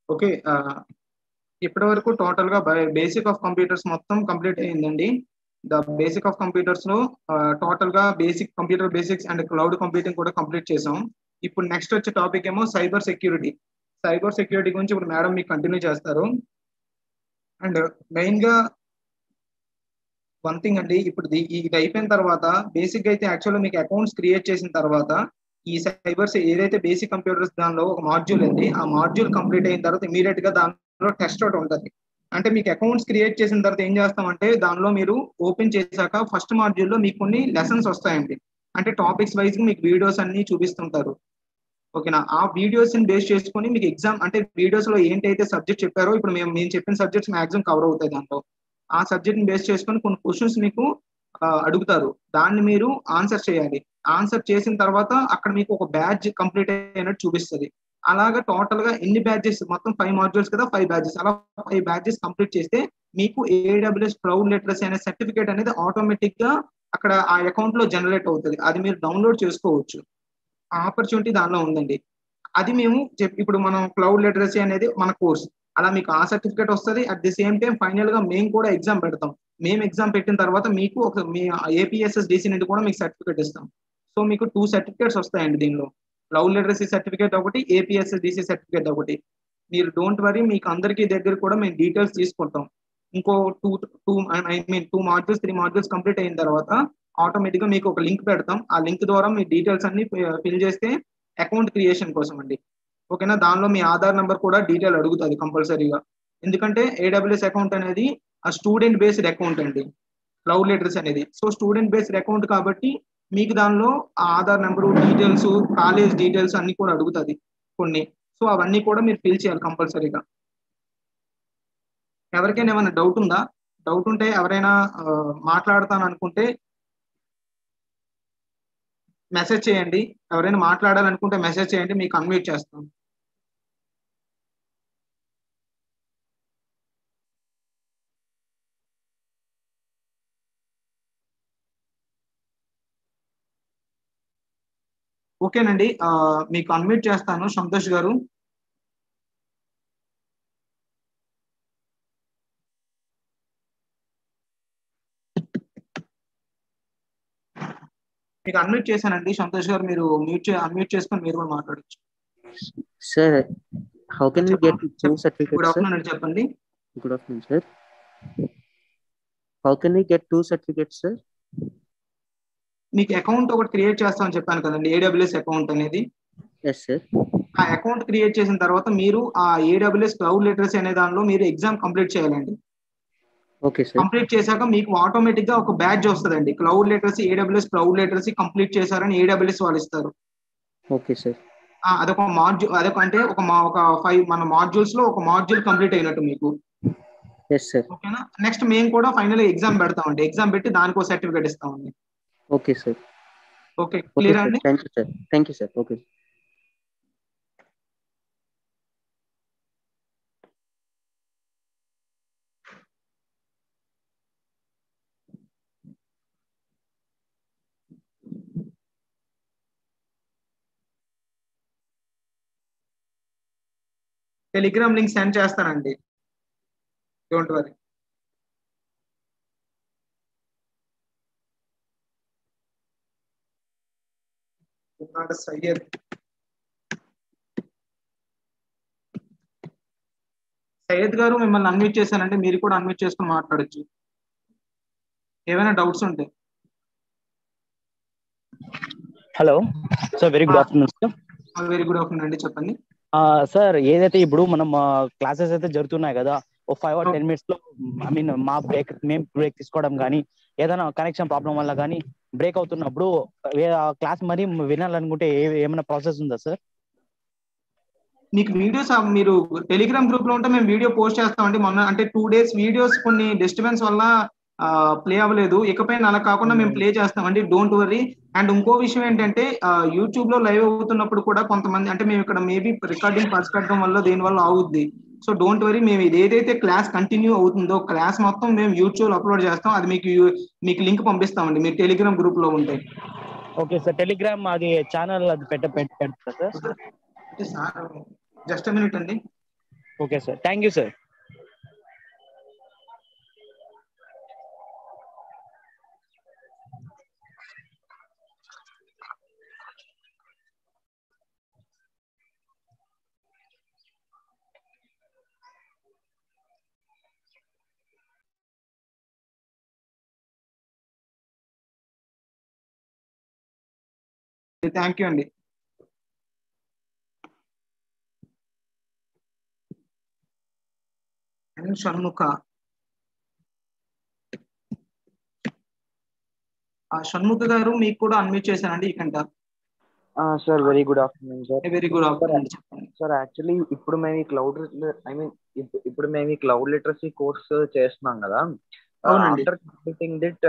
ఓకే, ఇప్పటి వరకు టోటల్ గా బేసిక్ ఆఫ్ కంప్యూటర్స్ మొత్తం కంప్లీట్ అయ్యిందండి. ద బేసిక్ ఆఫ్ కంప్యూటర్స్ లో టోటల్ గా basic computer basics and cloud computing కూడా కంప్లీట్ చేసాం. ఇప్పుడు నెక్స్ట్ వచ్చే టాపిక్ ఏమో సైబర్ సెక్యూరిటీ. సైబర్ సెక్యూరిటీ గురించి ఇప్పుడు మేడం మీకు కంటిన్యూ చేస్తారు. అండ్ మెయిన్ గా వన్ థింగ్ అండి, ఇప్పుడు ఇది అయిపోయిన తర్వాత బేసిక్ అయితే యాక్చువల్గా మీకు అకౌంట్స్ క్రియేట్ చేసిన తర్వాత ఈ సైబర్స్ ఏదైతే బేసిక్ కంప్యూటర్స్ దానిలో ఒక మాడ్యూల్ ఉంది, ఆ మాడ్యూల్ కంప్లీట్ అయిన తర్వాత ఇమీడియట్ గా దానిలో టెస్ట్ అవుట్ ఉంటుంది. అంటే మీకు అకౌంట్స్ క్రియేట్ చేసిన తర్వాత ఏం చేస్తామంటే దానిలో మీరు ఓపెన్ చేశాక ఫస్ట్ మాడ్యూల్లో మీకు కొన్ని లెసన్స్ వస్తాయండి. అంటే టాపిక్స్ వైజ్ మీకు వీడియోస్ అన్ని చూపిస్తుంటారు. ఓకేనా, ఆ వీడియోస్ ని బేస్ చేసుకొని మీకు ఎగ్జామ్ అంటే వీడియోస్ లో ఏంటైతే సబ్జెక్ట్ చెప్పారో ఇప్పుడు మేము చెప్పిన సబ్జెక్ట్స్ మాక్సిమం కవర్ అవుతాయి దాంట్లో. ఆ సబ్జెక్ట్ ని బేస్ చేసుకొని కొన్ని క్వశ్చన్స్ మీకు అడుగుతారు, దాన్ని మీరు ఆన్సర్ చేయాలి. ఆన్సర్ చేసిన తర్వాత అక్కడ మీకు ఒక బ్యాచ్ కంప్లీట్ అయినట్టు చూపిస్తుంది. అలాగా టోటల్ గా ఎన్ని బ్యాచెస్, మొత్తం 5 మాడ్యూల్స్ కదా, 5 బ్యాచెస్, అలా 5 బ్యాచెస్ కంప్లీట్ చేస్తే మీకు AWS క్లౌడ్ లిటరసీ అనే సర్టిఫికేట్ అనేది ఆటోమేటిక్ గా అక్కడ ఆ అకౌంట్ లో జనరేట్ అవుతుంది. అది మీరు డౌన్లోడ్ చేసుకోవచ్చు. ఆ ఆపర్చునిటీ దానిలో ఉందండి. అది మేము ఇప్పుడు మనం క్లౌడ్ లిటరసీ అనేది మన కోర్స్, అలా మీకు ఆ సర్టిఫికేట్ వస్తుంది. At the same time final గా మేము కూడా ఎగ్జామ్ పెడతాం. మేము ఎగ్జామ్ పెట్టిన తర్వాత మీకు ఒక మీ APSSDC నుండి కూడా మీకు సర్టిఫికేట్ ఇస్తాం. సో మీకు 2 సర్టిఫికేట్స్ వస్తాయండి దీనిలో, క్లౌడ్ లిటరసీ సర్టిఫికేట్ ఒకటి, APSSDC సర్టిఫికేట్ ఒకటి. మీరు డోంట్ వరీ, మీకు అందరికీ దగ్గర కూడా మేము డీటెయిల్స్ తీసుకుంటాం. ఇంకో 2 మాడ్యూల్స్ 3 మాడ్యూల్స్ కంప్లీట్ అయిన తర్వాత ఆటోమేటిక్ గా మీకు ఒక లింక్ పెడతాం. ఆ లింక్ ద్వారా మీ డీటెయిల్స్ అన్ని ఫిల్ చేస్తే అకౌంట్ క్రియేషన్ కోసం అండి. ఓకేనా, దానిలో మీ ఆధార్ నెంబర్ కూడా డీటెయిల్ అడుగుతుంది కంపల్సరీగా. ఎందుకంటే AWS అకౌంట్ అనేది ఆ స్టూడెంట్ బేస్డ్ అకౌంట్ అండి క్లౌడ్ లిటరసీ అనేది. సో స్టూడెంట్ బేస్డ్ అకౌంట్ కాబట్టి మీకు దానిలో Aadhaar number details, college details అన్ని కూడా అడుగుతుంది కొన్ని. సో అవన్నీ కూడా మీరు ఫిల్ చేయాలి కంపల్సరీగా. ఎవరికైనా ఏమైనా డౌట్ ఉందా? డౌట్ ఉంటే ఎవరైనా మాట్లాడతాను అనుకుంటే మెసేజ్ చేయండి. ఎవరైనా మాట్లాడాలనుకుంటే మెసేజ్ చేయండి, మీకు అన్మ్యూట్ చేస్తాను. ఓకేనండి, మీకు అన్మ్యూట్ చేస్తాను సంతోష్ గారు. మీకు అన్మ్యూట్ చేశానండి సంతోష్ గారు, మీరు అన్మ్యూట్ చేసుకొని మీరు కూడా మాట్లాడచ్చు. Sir, how can we get two good certificates, sir? Afternoon అండి, చెప్పండి. Good afternoon, sir. How can we get two certificates, sir? మీకు అకౌంట్ ఒకటి క్రియేట్ చేస్తామని చెప్పాను కదండి, AWS అకౌంట్ అనేది. Yes, sir. ఆ అకౌంట్ క్రియేట్ చేసిన తర్వాత మీరు ఆ AWS క్లౌడ్ లిటరసీ అనే దానిలో మీరు ఎగ్జామ్ కంప్లీట్ చేయాలండి. Okay, sir. కంప్లీట్ చేశాక మీకు ఆటోమేటిక్ గా ఒక బ్యాడ్జ్ వస్తుందండి, cloud literacy, AWS cloud literacy complete చేశారని AWS వాళ్ళు ఇస్తారు. Okay, sir. అదొక మాడ్యూల్, అంటే ఒక 5 మన మాడ్యూల్స్ లో ఒక మాడ్యూల్ కంప్లీట్ అయినట్టు మీకు. Yes, sir. ఓకేనా? నెక్స్ట్ మేము కూడా ఫైనల్ ఎగ్జామ్ పెడతామండి, ఎగ్జామ్ పెట్టి దానికి సర్టిఫికేట్ ఇస్తామండి. Okay, sir. Okay, Okay, clear sir. అండి? Thank you, sir. Thank you, sir. Okay. Telegram link send చేస్తానండి, డోంట్ వరీ. సయ్యద్ గారు, మిమ్మల్ని అన్మ్యూట్ చేశానంటే మీరు కూడా అన్మ్యూట్ చేసుకుని మాట్లాడొచ్చు ఏమైనా డౌట్స్ ఉంటే. Hello sir, very good afternoon sir. Very good afternoon అండి, చెప్పండి. సార్, ఏదైతే ఇప్పుడు మనం క్లాసెస్ అయితే జరుగుతున్నాయి కదా, ఓ 5 or 10 minutes లో మా మేము బ్రేక్ తీసుకోవడం కానీ, ఏదైనా కనెక్షన్ ప్రాబ్లం వల్ల కానీ బ్రేక్ అవుతున్నప్పుడు క్లాస్ మరి వినాలనుకుంటే ఏమైనా ప్రాసెస్ ఉందా సార్? మీకు వీడియోస్ మీరు టెలిగ్రామ్ గ్రూప్ లో ఉంటే మేము వీడియో పోస్ట్ చేస్తామండి. మొన్న అంటే 2 days వీడియోస్ కొన్ని డిస్టర్బెన్స్ వల్ల ప్లే అవ్వలేదు, ఇకపైన అలా కాకుండా మేము ప్లే చేస్తామండి, డోంట్ వరీ. అండ్ ఇంకో విషయం ఏంటంటే యూట్యూబ్ లో లైవ్ అవుతున్నప్పుడు కూడా కొంతమంది అంటే మేము ఇక్కడ మేబీ రికార్డింగ్ పరచడం వల్ల దేని వల్ల అవుద్ది. సో డోంట్ వరీ, మేము ఇది ఏదైతే క్లాస్ కంటిన్యూ అవుతుందో క్లాస్ మొత్తం మేము యూట్యూబ్ లో అప్లోడ్ చేస్తాం, అది మీకు లింక్ పంపిస్తామండి మీరు టెలిగ్రామ్ గ్రూప్ లో ఉంటే. ఓకే సార్, టెలిగ్రామ్ అది ఛానల్ అది పెడతా సార్. జస్ట్ మినిట్ అండి. Okay sir, thank you sir. Thank you అండి. షణ్ముఖ, షణ్ముఖ గారు మీకు కూడా అన్మ్యూట్ చేశానండి, ఈ కంట. Sir, very good afternoon sir. Very good afternoon, చెప్పండి. సార్, యాక్చువల్లీ ఇప్పుడు మేము ఈ క్లౌడ్ లిటరసీ కోర్స్ చేస్తున్నాం కదా. After completing it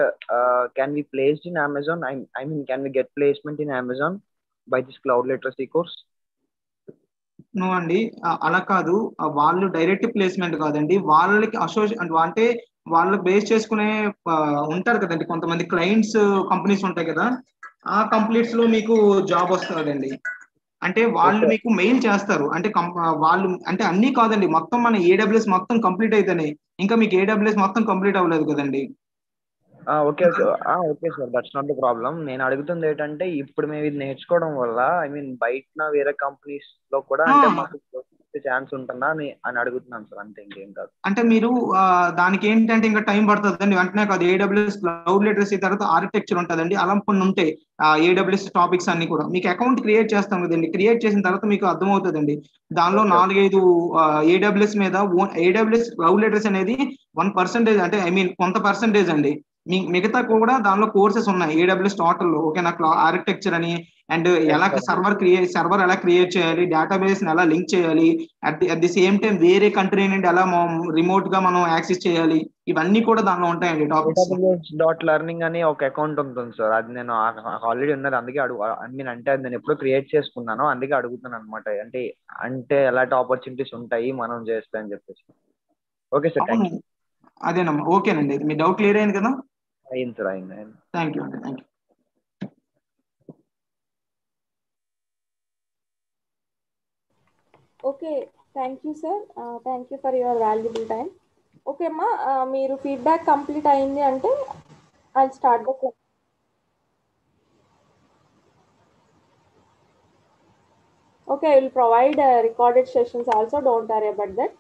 can we placed in Amazon? Can we get placement in Amazon by this cloud literacy course? No అండి, అలా కాదు. వాళ్ళు డైరెక్ట్ ప్లేస్మెంట్ కాదండి, వాళ్ళకి అంటే వాళ్ళకి బేస్ చేసుకునే ఉంటారు కదండి కొంతమంది క్లయింట్స్, కంపెనీస్ ఉంటాయి కదా, ఆ కంపెనీస్ లో మీకు జాబ్ వస్తుందండి. అంటే వాళ్ళు మీకు మెయిల్ చేస్తారు, అంటే వాళ్ళు అంటే అన్ని కాదండి, మొత్తం మన AWS మొత్తం కంప్లీట్ అయితేనే, ఇంకా మీకు AWS మొత్తం కంప్లీట్ అవ్వలేదు కదండి. Okay sir, that's not the problem. నేను అడుగుతుంది ఏంటంటే ఇప్పుడు మేము ఇది నేర్చుకోవడం వల్ల బయట వేరే కంపెనీస్ లో కూడా అంటే మాకు ఛాన్స్ ఉంటుందా అని అడుగుతున్నాను సార్, అంతే ఇంకేం కాదు. అంటే మీరు దానికి ఏంటంటే ఇంకా టైం పడుతుందండి, వెంటనే కాదు. AWS క్లౌడ్ లిటరసీ తర్వాత ఆర్కిటెక్చర్ ఉంటుందండి, అలా కొన్ని ఉంటాయి AWS టాపిక్స్ అన్ని కూడా. మీకు అకౌంట్ క్రియేట్ చేస్తాం కదండి, క్రియేట్ చేసిన తర్వాత మీకు అర్థమవుతుందండి. దానిలో 4-5 AWS మీద AWS క్లౌడ్ లిటరసీ అనేది 1% అంటే కొంత పర్సెంటేజ్ అండి. మిగతా కూడా దానిలో కోర్సెస్ ఉన్నాయి AWS టోటల్లో. ఓకేనా, ఆర్కిటెక్చర్ అని, అండ్ ఎలా సర్వర్ ఎలా క్రియేట్ చేయాలి, డేటాబేస్ ఎలా లింక్ చేయాలి, అట్ ది సేమ్ టైం వేరే కంట్రీ నుండి ఎలా రిమోట్ గా మనం యాక్సెస్ చేయాలి, ఇవన్నీ కూడా దానిలో ఉంటాయండి టాపిక్స్. లెర్నింగ్ అని ఒక అకౌంట్ ఉంటుంది సార్, అది నేను ఆల్రెడీ ఉన్నది, అందుకే అంటే అది నేను ఎప్పుడు క్రియేట్ చేసుకున్నాను, అందుకే అడుగుతున్నాను అనమాట. అంటే ఎలాంటి ఆపర్చునిటీస్ ఉంటాయి మనం చేస్తే అని చెప్పేసి. Okay sir, thank you. అదేనమ్మా, ఓకేనండి. మీ డౌట్ క్లియర్ అయింది కదా? అయింది సార్, అయింది. థ్యాంక్ యూ అండి, thank you. Okay, thank you sir, thank you for your valuable time. Okay అమ్మా, మీరు ఫీడ్బ్యాక్ కంప్లీట్ అయింది అంటే I start the class. Okay, I will provide recorded sessions also, don't worry about that.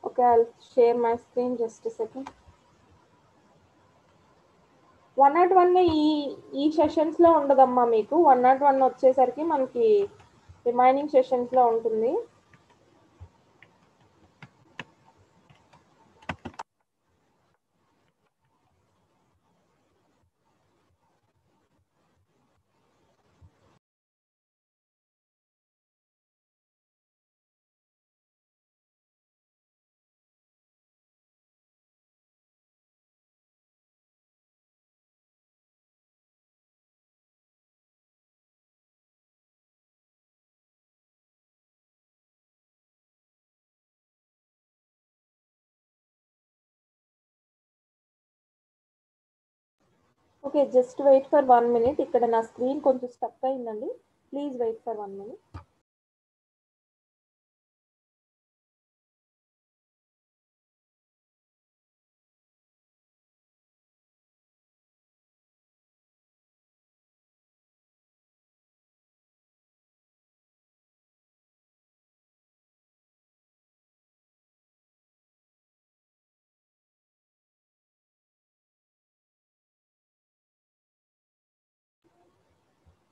Okay, I'll share my screen, just a second. 101 ఈ sessions లో ఉండదమ్మా మీకు. 101 వచ్చేసరికి మనకి remaining sessions లో ఉంటుంది. Okay, just wait for 1 minute. ఇక్కడ నా screen కొంచెం స్టక్ అయిందండి, please wait for 1 minute.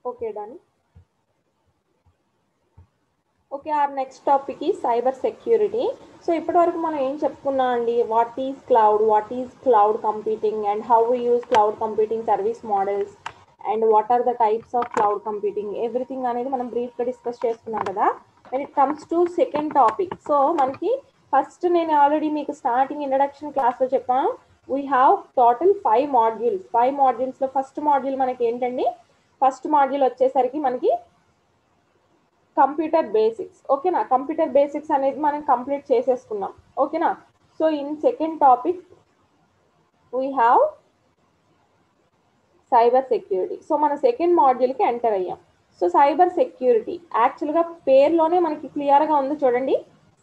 Okay, done. Okay, our next topic is cyber security. So ఇప్పటివరకు మనం ఏం చెప్పుకున్నాం అండి, what is cloud computing and how we use cloud computing service models and what are the types of cloud computing, everything అనేది మనం బ్రీఫ్గా discuss చేసుకున్నాం కదా. When it comes to second topic, so మనకి ఫస్ట్ నేను ఆల్రెడీ మీకు starting introduction క్లాస్లో చెప్పాను, we have total 5 modules. 5 modules first module మనకి ఏంటండి, ఫస్ట్ మాడ్యూల్ వచ్చేసరికి మనకి కంప్యూటర్ బేసిక్స్. ఓకేనా, కంప్యూటర్ బేసిక్స్ అనేది మనం కంప్లీట్ చేసేసుకున్నాం. ఓకేనా, so in second topic we have cyber security. So మన సెకండ్ మాడ్యూల్కి ఎంటర్ అయ్యాం. సో సైబర్ సెక్యూరిటీ యాక్చువల్గా పేరులోనే మనకి క్లియర్గా ఉంది చూడండి,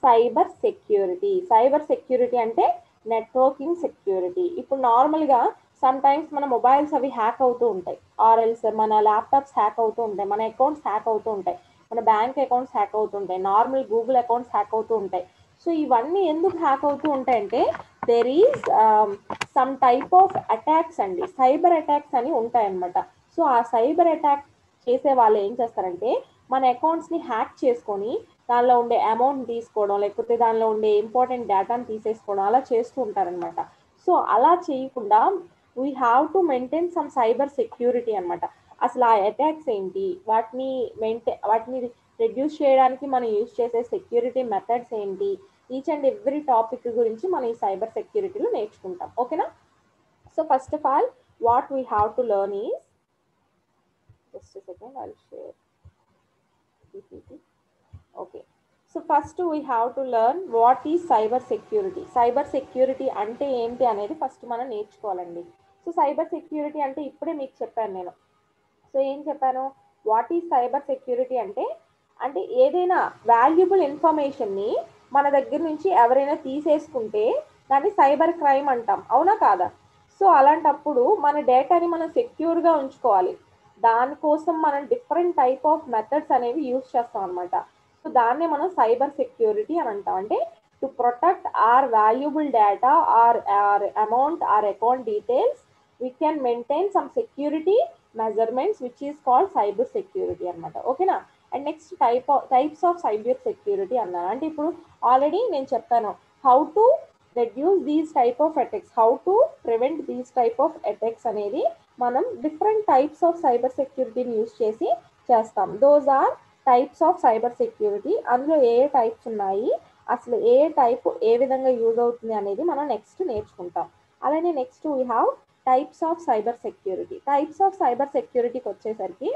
సైబర్ సెక్యూరిటీ. సైబర్ సెక్యూరిటీ అంటే నెట్వర్కింగ్ సెక్యూరిటీ. ఇప్పుడు నార్మల్గా సమ్ టైమ్స్ మన మొబైల్స్ అవి హ్యాక్ అవుతూ ఉంటాయి, ఆర్ఎల్స్ మన ల్యాప్టాప్స్ హ్యాక్ అవుతూ ఉంటాయి, మన అకౌంట్స్ హ్యాక్ అవుతూ ఉంటాయి, మన బ్యాంక్ అకౌంట్స్ హ్యాక్ అవుతూ ఉంటాయి, నార్మల్ గూగుల్ అకౌంట్స్ హ్యాక్ అవుతూ ఉంటాయి. సో ఇవన్నీ ఎందుకు హ్యాక్ అవుతూ ఉంటాయంటే there is some type of attacks అండి, సైబర్ అటాక్స్ అని ఉంటాయన్నమాట. సో ఆ సైబర్ అటాక్ చేసే వాళ్ళు ఏం చేస్తారంటే మన అకౌంట్స్ని హ్యాక్ చేసుకొని దానిలో ఉండే అమౌంట్ తీసుకోవడం, లేకపోతే దానిలో ఉండే ఇంపార్టెంట్ డేటాని తీసేసుకోవడం, అలా చేస్తూ ఉంటారనమాట. సో అలా చేయకుండా we have to maintain some cyber security అనమాట. అసలు ఆ అటాక్స్ ఏంటి, వాటిని రెడ్యూస్ చేయడానికి మనం యూజ్ చేసే సెక్యూరిటీ మెథడ్స్ ఏంటి, ఈచ్ అండ్ ఎవ్రీ టాపిక్ గురించి మనం ఈ సైబర్ సెక్యూరిటీలో నేర్చుకుంటాం. ఓకేనా, so first of all what we have to learn is, just second I will share PPT. Okay, so first we have to learn what is cyber security. Cyber security అంటే ఏంటి అనేది first మనం నేర్చుకోవాలండి. So cyber security అంటే ఇప్పుడే మీకు చెప్పాను నేను. సో ఏం చెప్పాను, వాట్ ఈజ్ సైబర్ సెక్యూరిటీ అంటే ఏదైనా వాల్యుబుల్ ఇన్ఫర్మేషన్ని మన దగ్గర నుంచి ఎవరైనా తీసేసుకుంటే దాన్ని సైబర్ క్రైమ్ అంటాం, అవునా కాదా? సో అలాంటప్పుడు మన డేటాని మనం సెక్యూర్గా ఉంచుకోవాలి. దానికోసం మనం డిఫరెంట్ టైప్ ఆఫ్ మెథడ్స్ అనేవి యూజ్ చేస్తాం అనమాట. దాన్నే మనం సైబర్ సెక్యూరిటీ అని అంటాం. అంటే to protect are valuable data are amount are account details we can maintain some security measurements which is called cyber security అన్నమాట. ఓకేనా. And next types of cyber security అన్నారు. అంటే ఇప్పుడు ఆల్రెడీ నేను చెప్పాను how to reduce these type of attacks, how to prevent these type of attacks అనేది మనం different types of cyber సెక్యూరిటీని యూజ్ చేసి చేస్తాం. Those are types of cyber security. అందులో ఏ టైప్స్ ఉన్నాయి, అసలు ఏ టైప్ ఏ విధంగా యూజ్ అవుతుంది అనేది మనం నెక్స్ట్ నేర్చుకుంటాం. అలానే next we have types of cyber security. Types of cyber సెక్యూరిటీకి వచ్చేసరికి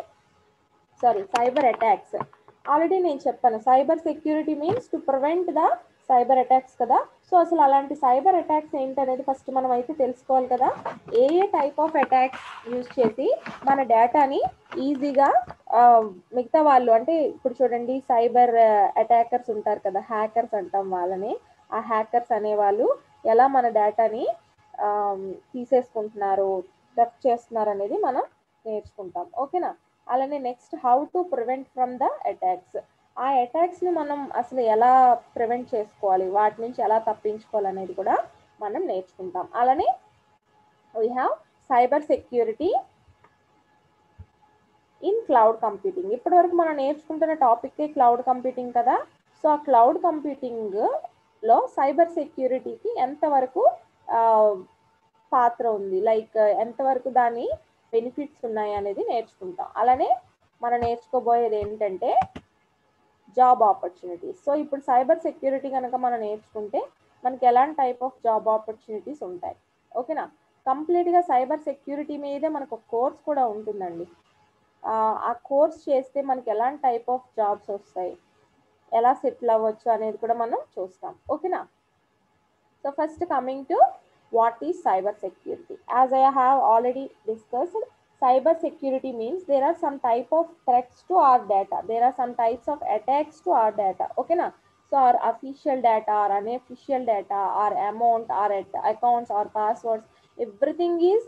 సైబర్ అటాక్స్. ఆల్రెడీ నేను చెప్పాను cyber security means to prevent the cyber attacks కదా. సో అసలు అలాంటి సైబర్ అటాక్స్ ఏంటనేది ఫస్ట్ మనం అయితే తెలుసుకోవాలి కదా. ఏ టైప్ ఆఫ్ అటాక్స్ యూజ్ చేసి మన డేటాని ఈజీగా మిగతా వాళ్ళు, అంటే ఇప్పుడు చూడండి సైబర్ అటాకర్స్ ఉంటారు కదా, హ్యాకర్స్ అంటాం వాళ్ళని. ఆ హ్యాకర్స్ అనేవాళ్ళు ఎలా మన డేటాని తీసేసుకుంటున్నారు, థెఫ్ట్ చేస్తున్నారు అనేది మనం నేర్చుకుంటాం. ఓకేనా. అలానే next how to prevent from the attacks. ఆ అటాక్స్ని మనం అసలు ఎలా ప్రివెంట్ చేసుకోవాలి, వాటి నుంచి ఎలా తప్పించుకోవాలి అనేది కూడా మనం నేర్చుకుంటాం. అలానే we have cyber security in cloud computing. ఇప్పటి వరకు మనం నేర్చుకుంటున్న టాపిక్ క్లౌడ్ కంప్యూటింగ్ కదా. సో ఆ క్లౌడ్ కంప్యూటింగ్లో సైబర్ సెక్యూరిటీకి ఎంతవరకు పాత్ర ఉంది, లైక్ ఎంతవరకు దాని బెనిఫిట్స్ ఉన్నాయి అనేది నేర్చుకుంటాం. అలానే మనం నేర్చుకోబోయేది ఏంటంటే జాబ్ ఆపర్చునిటీస్. సో ఇప్పుడు సైబర్ సెక్యూరిటీ కనుక మనం నేర్చుకుంటే మనకి ఎలాంటి టైప్ ఆఫ్ జాబ్ ఆపర్చునిటీస్ ఉంటాయి. ఓకేనా. కంప్లీట్గా సైబర్ సెక్యూరిటీ మీదే మనకు ఒక కోర్స్ కూడా ఉంటుందండి. ఆ కోర్స్ చేస్తే మనకి ఎలాంటి టైప్ ఆఫ్ జాబ్స్ వస్తాయి, ఎలా సెటిల్ అవ్వచ్చు అనేది కూడా మనం చూస్తాం. ఓకేనా. So first coming to what is cyber security. As I have already discussed, cyber security means there are some type of threats to our data, there are some types of attacks to our data. Okay na. So our official data, our unofficial data, our amount, our accounts, our passwords, everything is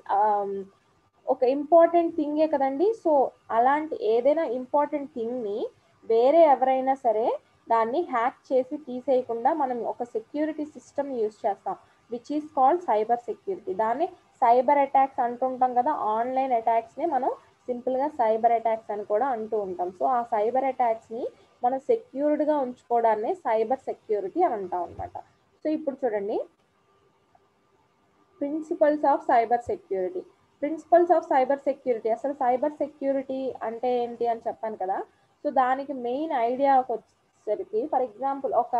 ఒక important థింగే కదండి. So అలాంటి ఏదైనా important థింగ్ని వేరే ఎవరైనా సరే దాన్ని hack చేసి తీసేయకుండా మనం ఒక సెక్యూరిటీ సిస్టమ్ యూజ్ చేస్తాం, which is called cyber security. దాన్ని సైబర్ అటాక్స్ అంటుంటాం కదా. ఆన్లైన్ అటాక్స్ని మనం సింపుల్గా సైబర్ అటాక్స్ అని కూడా అంటూ ఉంటాం. సో ఆ సైబర్ అటాక్స్ని మనం సెక్యూర్డ్గా ఉంచుకోవడాన్ని సైబర్ సెక్యూరిటీ అని అంటాం అనమాట. సో ఇప్పుడు చూడండి principles of cyber security. Principles of cyber security, అసలు సైబర్ సెక్యూరిటీ అంటే ఏంటి అని చెప్పాను కదా. సో దానికి మెయిన్ ఐడియాకి వచ్చేసరికి ఫర్ ఎగ్జాంపుల్ ఒక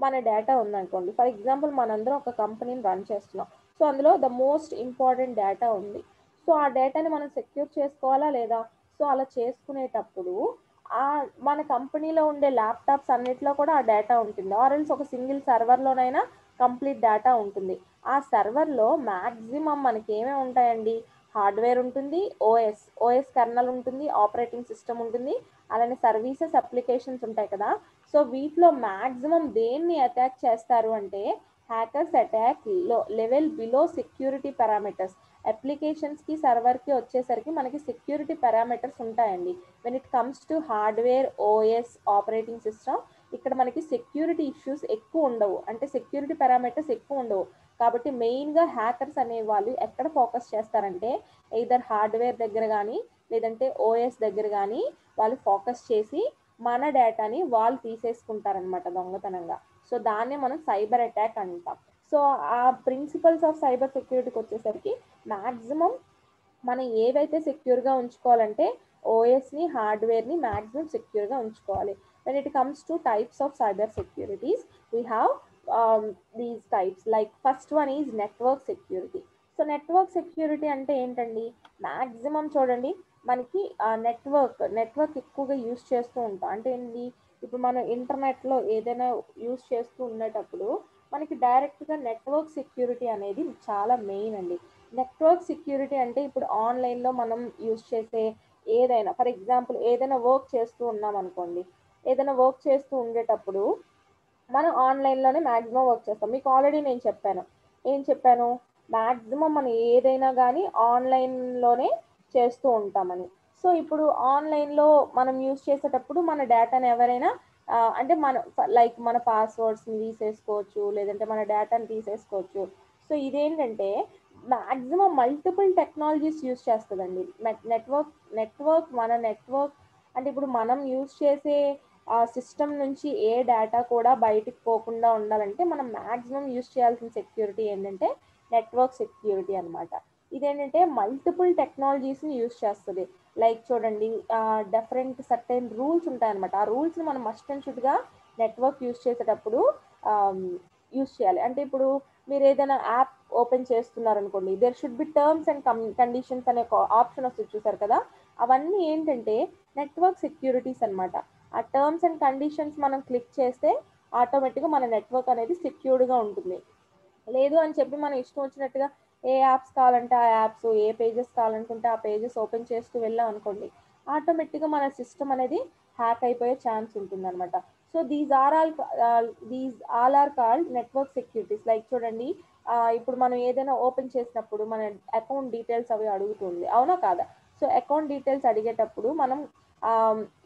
మన డేటా ఉందనుకోండి. ఫర్ ఎగ్జాంపుల్ మనందరం ఒక కంపెనీని రన్ చేస్తున్నాం. సో అందులో ద మోస్ట్ ఇంపార్టెంట్ డేటా ఉంది. సో ఆ డేటాని మనం సెక్యూర్ చేసుకోవాలా లేదా. సో అలా చేసుకునేటప్పుడు మన కంపెనీలో ఉండే ల్యాప్టాప్స్ అన్నిట్లో కూడా ఆ డేటా ఉంటుంది, ఆర్ఎల్స్ ఒక సింగిల్ సర్వర్లోనైనా కంప్లీట్ డేటా ఉంటుంది. ఆ సర్వర్లో మ్యాక్సిమం మనకి ఏమేమి ఉంటాయండి, హార్డ్వేర్ ఉంటుంది, ఓఎస్ కర్నల్ ఉంటుంది, ఆపరేటింగ్ సిస్టమ్ ఉంటుంది, అలానే సర్వీసెస్ అప్లికేషన్స్ ఉంటాయి కదా. సో వీటిలో మ్యాక్సిమం దేన్ని అటాక్ చేస్తారు అంటే hackers attack level below security parameters. అప్లికేషన్స్కి సర్వర్కి వచ్చేసరికి మనకి సెక్యూరిటీ పారామీటర్స్ ఉంటాయండి. When it comes to hardware, OS, operating system, ఇక్కడ మనకి సెక్యూరిటీ ఇష్యూస్ ఎక్కువ ఉండవు, అంటే సెక్యూరిటీ పారామీటర్స్ ఎక్కువ ఉండవు. కాబట్టి మెయిన్గా హ్యాకర్స్ అనే వాళ్ళు ఎక్కడ ఫోకస్ చేస్తారంటే ఎయిదర్ హార్డ్వేర్ దగ్గర కానీ లేదంటే ఓఎస్ దగ్గర కానీ వాళ్ళు ఫోకస్ చేసి మన డేటాని వాళ్ళు తీసేసుకుంటారనమాట దొంగతనంగా. సో దాన్నే మనం సైబర్ అటాక్ అంటాం. సో ఆ ప్రిన్సిపల్స్ ఆఫ్ సైబర్ సెక్యూరిటీకి వచ్చేసరికి మ్యాక్సిమం మనం ఏవైతే సెక్యూర్గా ఉంచుకోవాలంటే ఓఎస్ని, హార్డ్వేర్ని మ్యాక్సిమం సెక్యూర్గా ఉంచుకోవాలి. When it comes to types of cyber securities we have these types. Like first one is network security. So network security అంటే ఏంటండి, మ్యాక్సిమం చూడండి మనకి నెట్వర్క్ ఎక్కువగా యూస్ చేస్తూ ఉంటాం. అంటే ఏంటి, ఇప్పుడు మనం ఇంటర్నెట్లో ఏదైనా యూస్ చేస్తూ ఉండేటప్పుడు మనకి డైరెక్ట్గా నెట్వర్క్ సెక్యూరిటీ అనేది చాలా మెయిన్ అండి. నెట్వర్క్ సెక్యూరిటీ అంటే ఇప్పుడు ఆన్లైన్లో మనం యూస్ చేసే ఏదైనా, ఫర్ ఎగ్జాంపుల్ ఏదైనా వర్క్ చేస్తూ ఉన్నాం అనుకోండి, ఏదైనా వర్క్ చేస్తూ ఉండేటప్పుడు మనం ఆన్లైన్లోనే మ్యాక్సిమం వర్క్ చేస్తాం. మీకు ఆల్రెడీ నేను చెప్పాను మ్యాక్సిమం మనం ఏదైనా కానీ ఆన్లైన్లోనే చేస్తూ ఉంటామని. సో ఇప్పుడు ఆన్లైన్లో మనం యూజ్ చేసేటప్పుడు మన డేటాని ఎవరైనా అంటే మన పాస్వర్డ్స్ని తీసేసుకోవచ్చు, లేదంటే మన డేటాని తీసేసుకోవచ్చు. సో ఇదేంటంటే మ్యాక్సిమం మల్టిపుల్ టెక్నాలజీస్ యూస్ చేస్తుందండి. నెట్వర్క్ అంటే ఇప్పుడు మనం యూస్ చేసే సిస్టమ్ నుంచి ఏ డేటా కూడా బయటికి పోకుండా ఉండాలంటే మనం మ్యాక్సిమం యూస్ చేయాల్సిన సెక్యూరిటీ ఏంటంటే నెట్వర్క్ సెక్యూరిటీ అనమాట. ఇదేంటంటే మల్టిపుల్ టెక్నాలజీస్ని యూస్ చేస్తుంది. లైక్ చూడండి, డిఫరెంట్ సర్టెన్ రూల్స్ ఉంటాయన్నమాట. ఆ రూల్స్ని మనం మస్ట్ అండ్ షుడ్గా నెట్వర్క్ యూస్ చేసేటప్పుడు యూస్ చేయాలి. అంటే ఇప్పుడు మీరు ఏదైనా యాప్ ఓపెన్ చేస్తున్నారు అనుకోండి, there should be terms and conditions అనే ఆప్షన్ వస్తుంది చూసారు కదా, అవన్నీ ఏంటంటే నెట్వర్క్ సెక్యూరిటీస్ అనమాట. ఆ టర్మ్స్ అండ్ కండిషన్స్ మనం క్లిక్ చేస్తే ఆటోమేటిక్గా మన నెట్వర్క్ అనేది సెక్యూర్డ్గా ఉంటుంది. లేదు అని చెప్పి మనం ఇష్టం వచ్చినట్టుగా ఏ యాప్స్ కావాలంటే ఆ యాప్స్, ఏ పేజెస్ కావాలనుకుంటే ఆ పేజెస్ ఓపెన్ చేస్తూ వెళ్ళాం అనుకోండి, ఆటోమేటిక్గా మన సిస్టమ్ అనేది హ్యాక్ అయిపోయే ఛాన్స్ ఉంటుందన్నమాట. So these all are called network securities. Like చూడండి, ఇప్పుడు మనం ఏదైనా ఓపెన్ చేసినప్పుడు మన అకౌంట్ డీటెయిల్స్ అవి అడుగుతుంది, అవునా కాదా? సో అకౌంట్ డీటెయిల్స్ అడిగేటప్పుడు మనం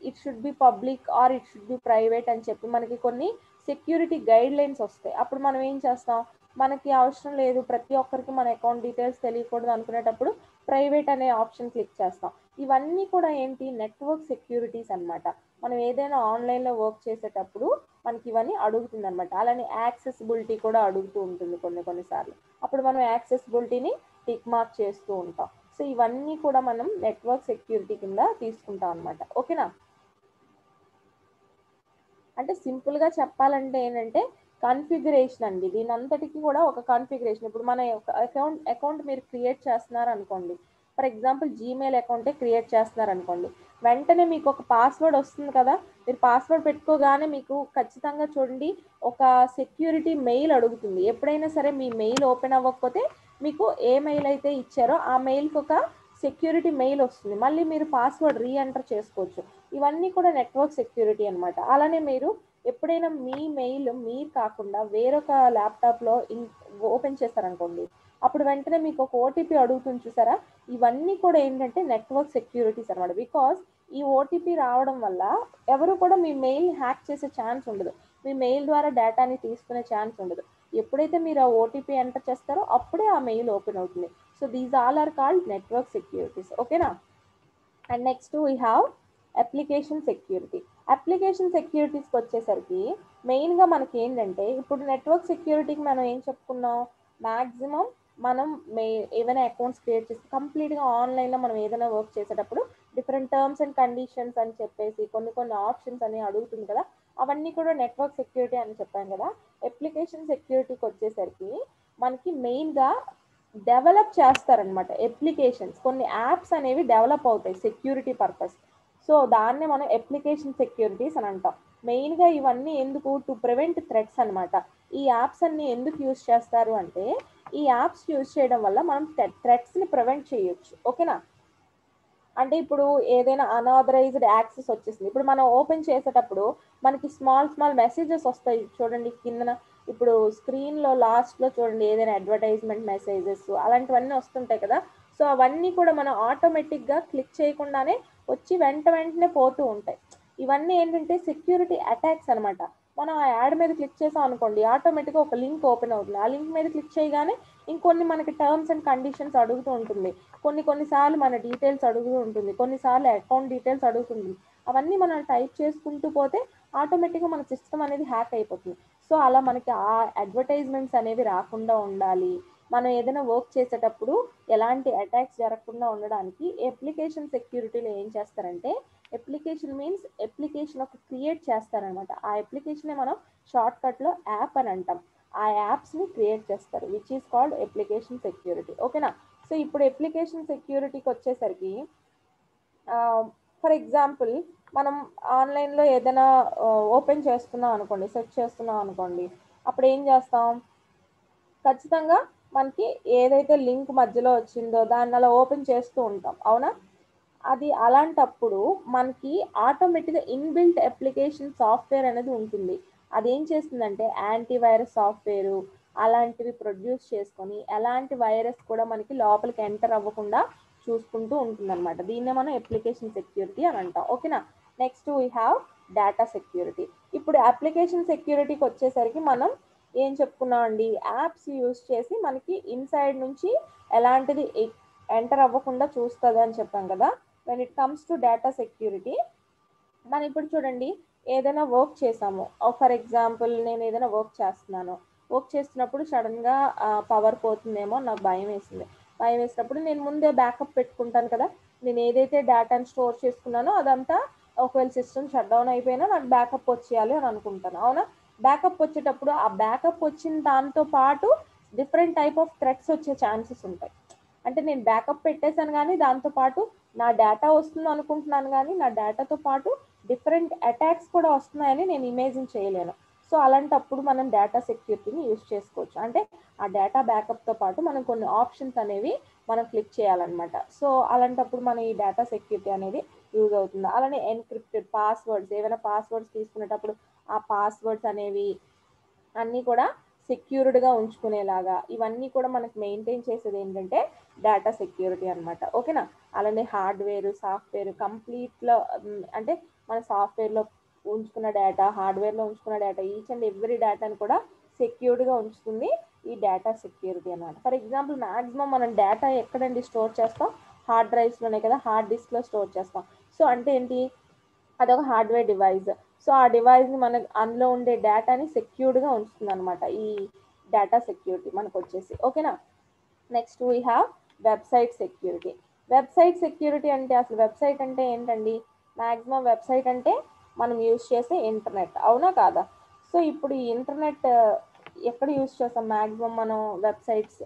it should be public or it should be private అని చెప్పి మనకి కొన్ని సెక్యూరిటీ గైడ్ లైన్స్ వస్తాయి. అప్పుడు మనం ఏం చేస్తాం, మనకి అవసరం లేదు, ప్రతి ఒక్కరికి మన అకౌంట్ డీటెయిల్స్ తెలియకూడదు అనుకునేటప్పుడు ప్రైవేట్ అనే ఆప్షన్ క్లిక్ చేస్తాం. ఇవన్నీ కూడా ఏంటి, నెట్వర్క్ సెక్యూరిటీస్ అన్నమాట. మనం ఏదైనా ఆన్లైన్లో వర్క్ చేసేటప్పుడు మనకి ఇవన్నీ అడుగుతుంది అనమాట. అలానే యాక్సెసిబిలిటీ కూడా అడుగుతూ ఉంటుంది కొన్నిసార్లు. అప్పుడు మనం యాక్సెసిబిలిటీని టిక్ మార్క్ చేస్తూ ఉంటాం. సో ఇవన్నీ కూడా మనం నెట్వర్క్ సెక్యూరిటీ కింద తీసుకుంటాం అనమాట. ఓకేనా? అంటే సింపుల్గా చెప్పాలంటే ఏంటంటే కాన్ఫిగరేషన్ అండి. దీని అంతటికి కూడా ఒక కాన్ఫిగరేషన్. ఇప్పుడు మన అకౌంట్ మీరు క్రియేట్ చేస్తున్నారు అనుకోండి, ఫర్ ఎగ్జాంపుల్ జీమెయిల్ అకౌంటే క్రియేట్ చేస్తున్నారు అనుకోండి, వెంటనే మీకు ఒక పాస్వర్డ్ వస్తుంది కదా, మీరు పాస్వర్డ్ పెట్టుకోగానే మీకు ఖచ్చితంగా చూడండి ఒక సెక్యూరిటీ మెయిల్ అడుగుతుంది. ఎప్పుడైనా సరే మీ మెయిల్ ఓపెన్ అవ్వకపోతే మీకు ఏ మెయిల్ అయితే ఇచ్చారో ఆ మెయిల్కి ఒక సెక్యూరిటీ మెయిల్ వస్తుంది, మళ్ళీ మీరు పాస్వర్డ్ రీఎంటర్ చేసుకోవచ్చు. ఇవన్నీ కూడా నెట్వర్క్ సెక్యూరిటీ అనమాట. అలానే మీరు ఎప్పుడైనా మీ మెయిల్ మీరు కాకుండా వేరొక ల్యాప్టాప్లో ఓపెన్ చేస్తారనుకోండి, అప్పుడు వెంటనే మీకు ఒక ఓటీపీ అడుగుతుంది చూసారా, ఇవన్నీ కూడా ఏంటంటే నెట్వర్క్ సెక్యూరిటీస్ అనమాట. బికాస్ ఈ ఓటీపీ రావడం వల్ల ఎవరు కూడా మీ మెయిల్ హ్యాక్ చేసే ఛాన్స్ ఉండదు, మీ మెయిల్ ద్వారా డేటాని తీసుకునే ఛాన్స్ ఉండదు. ఎప్పుడైతే మీరు ఆ ఓటీపీ ఎంటర్ చేస్తారో అప్పుడే ఆ మెయిల్ ఓపెన్ అవుతుంది. So these all are called network securities. ఓకేనా? And next we have application security. Application సెక్యూరిటీస్కి వచ్చేసరికి మెయిన్గా మనకి ఏంటంటే, ఇప్పుడు నెట్వర్క్ సెక్యూరిటీకి మనం ఏం చెప్పుకున్నాం, మ్యాక్సిమం మనం ఏదైనా అకౌంట్స్ క్రియేట్ చేసి కంప్లీట్గా ఆన్లైన్లో మనం ఏదైనా వర్క్ చేసేటప్పుడు డిఫరెంట్ టర్మ్స్ అండ్ కండిషన్స్ అని చెప్పేసి కొన్ని ఆప్షన్స్ అని అడుగుతుంది కదా, అవన్నీ కూడా నెట్వర్క్ సెక్యూరిటీ అని చెప్పాం కదా. అప్లికేషన్ సెక్యూరిటీకి వచ్చేసరికి మనకి మెయిన్గా డెవలప్ చేస్తారనమాట అప్లికేషన్స్, కొన్ని యాప్స్ అనేవి డెవలప్ అవుతాయి సెక్యూరిటీ పర్పస్. సో దాన్నే మనం అప్లికేషన్ సెక్యూరిటీస్ అని అంటాం. మెయిన్గా ఇవన్నీ ఎందుకు, టు ప్రివెంట్ థ్రెట్స్ అనమాట. ఈ యాప్స్ అన్ని ఎందుకు యూస్ చేస్తారు అంటే, ఈ యాప్స్ యూస్ చేయడం వల్ల మనం థ్రెట్స్ని ప్రివెంట్ చేయొచ్చు. ఓకేనా? అంటే ఇప్పుడు ఏదైనా అన్ఆథరైజ్డ్ యాక్సెస్ వచ్చేసింది, ఇప్పుడు మనం ఓపెన్ చేసేటప్పుడు మనకి స్మాల్ మెసేజెస్ వస్తాయి చూడండి కిందన, ఇప్పుడు స్క్రీన్లో లాస్ట్లో చూడండి ఏదైనా అడ్వర్టైజ్మెంట్ మెసేజెస్ అలాంటివన్నీ వస్తుంటాయి కదా. సో అవన్నీ కూడా మనం ఆటోమేటిక్గా క్లిక్ చేయకుండానే వచ్చి వెంటనే పోతూ ఉంటాయి. ఇవన్నీ ఏంటంటే సెక్యూరిటీ అటాక్స్ అనమాట. మనం ఆ యాడ్ మీద క్లిక్ చేసాం అనుకోండి, ఆటోమేటిక్గా ఒక లింక్ ఓపెన్ అవుతుంది. ఆ లింక్ మీద క్లిక్ చేయగానే ఇంకొన్ని మనకి టర్మ్స్ అండ్ కండిషన్స్ అడుగుతూ ఉంటుంది, కొన్నిసార్లు మన డీటెయిల్స్ అడుగుతూ ఉంటుంది, కొన్నిసార్లు అకౌంట్ డీటెయిల్స్ అడుగుతుంది. అవన్నీ మనం టైప్ చేసుకుంటూ పోతే ఆటోమేటిక్గా మన సిస్టమ్ అనేది హ్యాక్ అయిపోతుంది. సో అలా మనకి ఆ అడ్వర్టైజ్మెంట్స్ అనేవి రాకుండా ఉండాలి, మనం ఏదైనా వర్క్ చేసేటప్పుడు ఎలాంటి అటాక్స్ జరగకుండా ఉండడానికి అప్లికేషన్ సెక్యూరిటీలో ఏం చేస్తారంటే, అప్లికేషన్ మీన్స్ అప్లికేషన్ ఒక క్రియేట్ చేస్తారనమాట. ఆ అప్లికేషనే మనం షార్ట్కట్లో యాప్ అని అంటాం. ఆ యాప్స్ని క్రియేట్ చేస్తారు, which is called application security. ఓకేనా? సో ఇప్పుడు అప్లికేషన్ సెక్యూరిటీకి వచ్చేసరికి ఫర్ ఎగ్జాంపుల్ మనం ఆన్లైన్లో ఏదైనా ఓపెన్ చేస్తున్నాం అనుకోండి, సెర్చ్ చేస్తున్నాం అనుకోండి, అప్పుడు ఏం చేస్తాం, ఖచ్చితంగా మనకి ఏదైతే లింక్ మధ్యలో వచ్చిందో దాన్ని అలా ఓపెన్ చేస్తూ ఉంటాం, అవునా? అది అలాంటప్పుడు మనకి ఆటోమేటిక్గా ఇన్బిల్ట్ అప్లికేషన్ సాఫ్ట్వేర్ అనేది ఉంటుంది. అదేం చేస్తుందంటే యాంటీవైరస్ సాఫ్ట్వేరు అలాంటివి ప్రొడ్యూస్ చేసుకొని ఎలాంటి వైరస్ కూడా మనకి లోపలికి ఎంటర్ అవ్వకుండా చూసుకుంటూ ఉంటుందన్నమాట. దీన్నే మనం అప్లికేషన్ సెక్యూరిటీ అని అంటాం. ఓకేనా? Next we have data security. ఇప్పుడు అప్లికేషన్ సెక్యూరిటీకి వచ్చేసరికి మనం ఏం చెప్పుకున్నాం అండి, యాప్స్ యూస్ చేసి మనకి ఇన్సైడ్ నుంచి ఎలాంటిది ఎంటర్ అవ్వకుండా చూస్తుంది అని చెప్పాం కదా. When it comes to data security, మనం ఇప్పుడు చూడండి ఏదైనా వర్క్ చేసాము, ఫర్ ఎగ్జాంపుల్ నేను ఏదైనా వర్క్ చేస్తున్నాను, వర్క్ చేస్తున్నప్పుడు సడన్గా పవర్ పోతుందేమో నాకు భయం వేసింది. భయం వేసినప్పుడు నేను ముందే బ్యాకప్ పెట్టుకుంటాను కదా, నేను ఏదైతే డేటాని స్టోర్ చేసుకున్నానో అదంతా ఒకవేళ సిస్టమ్ షట్ డౌన్ అయిపోయినా నాకు బ్యాకప్ వచ్చేయాలి అని అనుకుంటాను, అవునా. బ్యాకప్ వచ్చేటప్పుడు ఆ బ్యాకప్ వచ్చిన దాంతో పాటు డిఫరెంట్ టైప్ ఆఫ్ థ్రెట్స్ వచ్చే ఛాన్సెస్ ఉంటాయి. అంటే నేను బ్యాకప్ పెట్టేశాను కానీ దాంతోపాటు నా డేటా వస్తుంది అనుకుంటున్నాను కానీ నా డేటాతో పాటు డిఫరెంట్ అటాక్స్ కూడా వస్తున్నాయని నేను ఇమేజిన్ చేయలేను. సో అలాంటప్పుడు మనం డేటా సెక్యూరిటీని యూజ్ చేసుకోవచ్చు. అంటే ఆ డేటా బ్యాకప్తో పాటు మనం కొన్ని ఆప్షన్స్ అనేవి మనం క్లిక్ చేయాలన్నమాట. సో అలాంటప్పుడు మన ఈ డేటా సెక్యూరిటీ అనేది యూజ్ అవుతుంది. అలానే ఎన్క్రిప్టెడ్ పాస్వర్డ్స్, ఏమైనా పాస్వర్డ్స్ తీసుకునేటప్పుడు ఆ పాస్వర్డ్స్ అనేవి అన్నీ కూడా సెక్యూర్డ్గా ఉంచుకునేలాగా ఇవన్నీ కూడా మనకు మెయింటైన్ చేసేది ఏంటంటే డేటా సెక్యూరిటీ అనమాట, ఓకేనా. అలానే హార్డ్వేర్ సాఫ్ట్వేర్ కంప్లీట్లో అంటే మన సాఫ్ట్వేర్లో ఉంచుకున్న డేటా, హార్డ్వేర్లో ఉంచుకున్న డేటా, ఈచ్ అండ్ ఎవ్రీ డేటాని కూడా సెక్యూర్డ్గా ఉంచుతుంది ఈ డేటా సెక్యూరిటీ అనమాట. ఫర్ ఎగ్జాంపుల్ మ్యాక్సిమం మనం డేటా ఎక్కడండి స్టోర్ చేస్తాం, హార్డ్ డ్రైవ్స్లోనే కదా, హార్డ్ డిస్క్లో స్టోర్ చేస్తాం. సో అంటే ఏంటి, అదొక హార్డ్వేర్ డివైస్. సో ఆ డివైస్ని మనకు అందులో ఉండే డేటాని సెక్యూర్డ్గా ఉంచుతుంది అనమాట ఈ డేటా సెక్యూరిటీ మనకు వచ్చేసి, ఓకేనా. Next we have website security. Website security అంటే అసలు వెబ్సైట్ అంటే ఏంటండి, మ్యాక్సిమం వెబ్సైట్ అంటే మనం యూజ్ చేసే ఇంటర్నెట్, అవునా కాదా. సో ఇప్పుడు ఈ ఇంటర్నెట్ ఎక్కడ యూజ్ చేస్తాం, మ్యాక్సిమం మనం వెబ్సైట్స్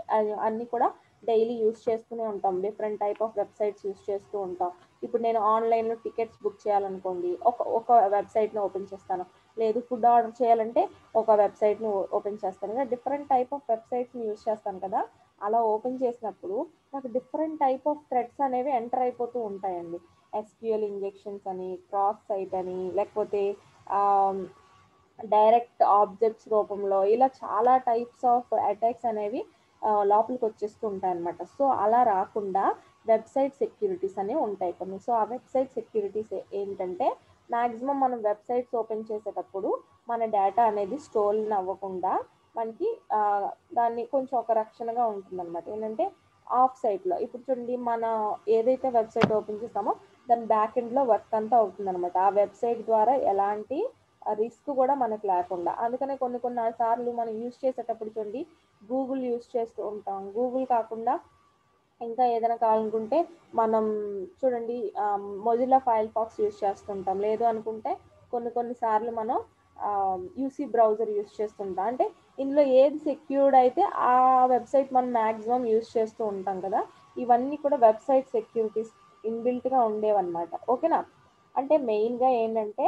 అన్నీ కూడా డైలీ యూజ్ చేస్తూనే ఉంటాం, different type of websites use చేస్తూ ఉంటాం. ఇప్పుడు నేను ఆన్లైన్లో టికెట్స్ బుక్ చేయాలనుకోండి ఒక వెబ్సైట్ని ఓపెన్ చేస్తాను, లేదు ఫుడ్ ఆర్డర్ చేయాలంటే ఒక వెబ్సైట్ని ఓపెన్ చేస్తాను, ఇలా డిఫరెంట్ టైప్ ఆఫ్ వెబ్సైట్స్ని యూజ్ చేస్తాను కదా. అలా ఓపెన్ చేసినప్పుడు నాకు డిఫరెంట్ టైప్ ఆఫ్ థ్రెడ్స్ అనేవి ఎంటర్ అయిపోతూ ఉంటాయండి. ఎస్క్యూఎల్ ఇంజెక్షన్స్ అని, క్రాస్ సైట్ అని, లేకపోతే డైరెక్ట్ ఆబ్జెక్ట్స్ రూపంలో, ఇలా చాలా టైప్స్ ఆఫ్ అటాక్స్ అనేవి లోపలికి వచ్చేస్తూ ఉంటాయి అన్నమాట. సో అలా రాకుండా వెబ్సైట్ సెక్యూరిటీస్ అనేవి ఉంటాయి కొన్ని. సో ఆ వెబ్సైట్ సెక్యూరిటీస్ ఏంటంటే మ్యాక్సిమం మనం వెబ్సైట్స్ ఓపెన్ చేసేటప్పుడు మన డేటా అనేది స్టోర్ అవ్వకుండా మనకి దాన్ని కొంచెం ఒక రక్షణగా ఉంటుందన్నమాట. ఏంటంటే ఆఫ్ సైట్లో ఇప్పుడు చూడండి, మన ఏదైతే వెబ్సైట్ ఓపెన్ చేస్తామో దాని బ్యాక్ ఎండ్లో వర్క్ అంతా అవుతుందన్నమాట. ఆ వెబ్సైట్ ద్వారా ఎలాంటి రిస్క్ కూడా మనకు లేకుండా. అందుకనే కొన్ని సార్లు మనం యూజ్ చేసేటప్పుడు చూడండి, గూగుల్ యూజ్ చేస్తూ ఉంటాం, గూగుల్ కాకుండా ఇంకా ఏదైనా కావాలనుకుంటే మనం చూడండి మొజిల్లా ఫైర్ ఫాక్స్ యూజ్ చేస్తుంటాం, లేదు అనుకుంటే కొన్నిసార్లు మనం యూసీ బ్రౌజర్ యూజ్ చేస్తుంటాం. అంటే ఇందులో ఏది సెక్యూర్డ్ అయితే ఆ వెబ్సైట్ మనం మ్యాక్సిమం యూజ్ చేస్తూ ఉంటాం కదా. ఇవన్నీ కూడా వెబ్సైట్ సెక్యూరిటీస్ ఇన్బిల్ట్గా ఉండేవన్నమాట, ఓకేనా. అంటే మెయిన్గా ఏంటంటే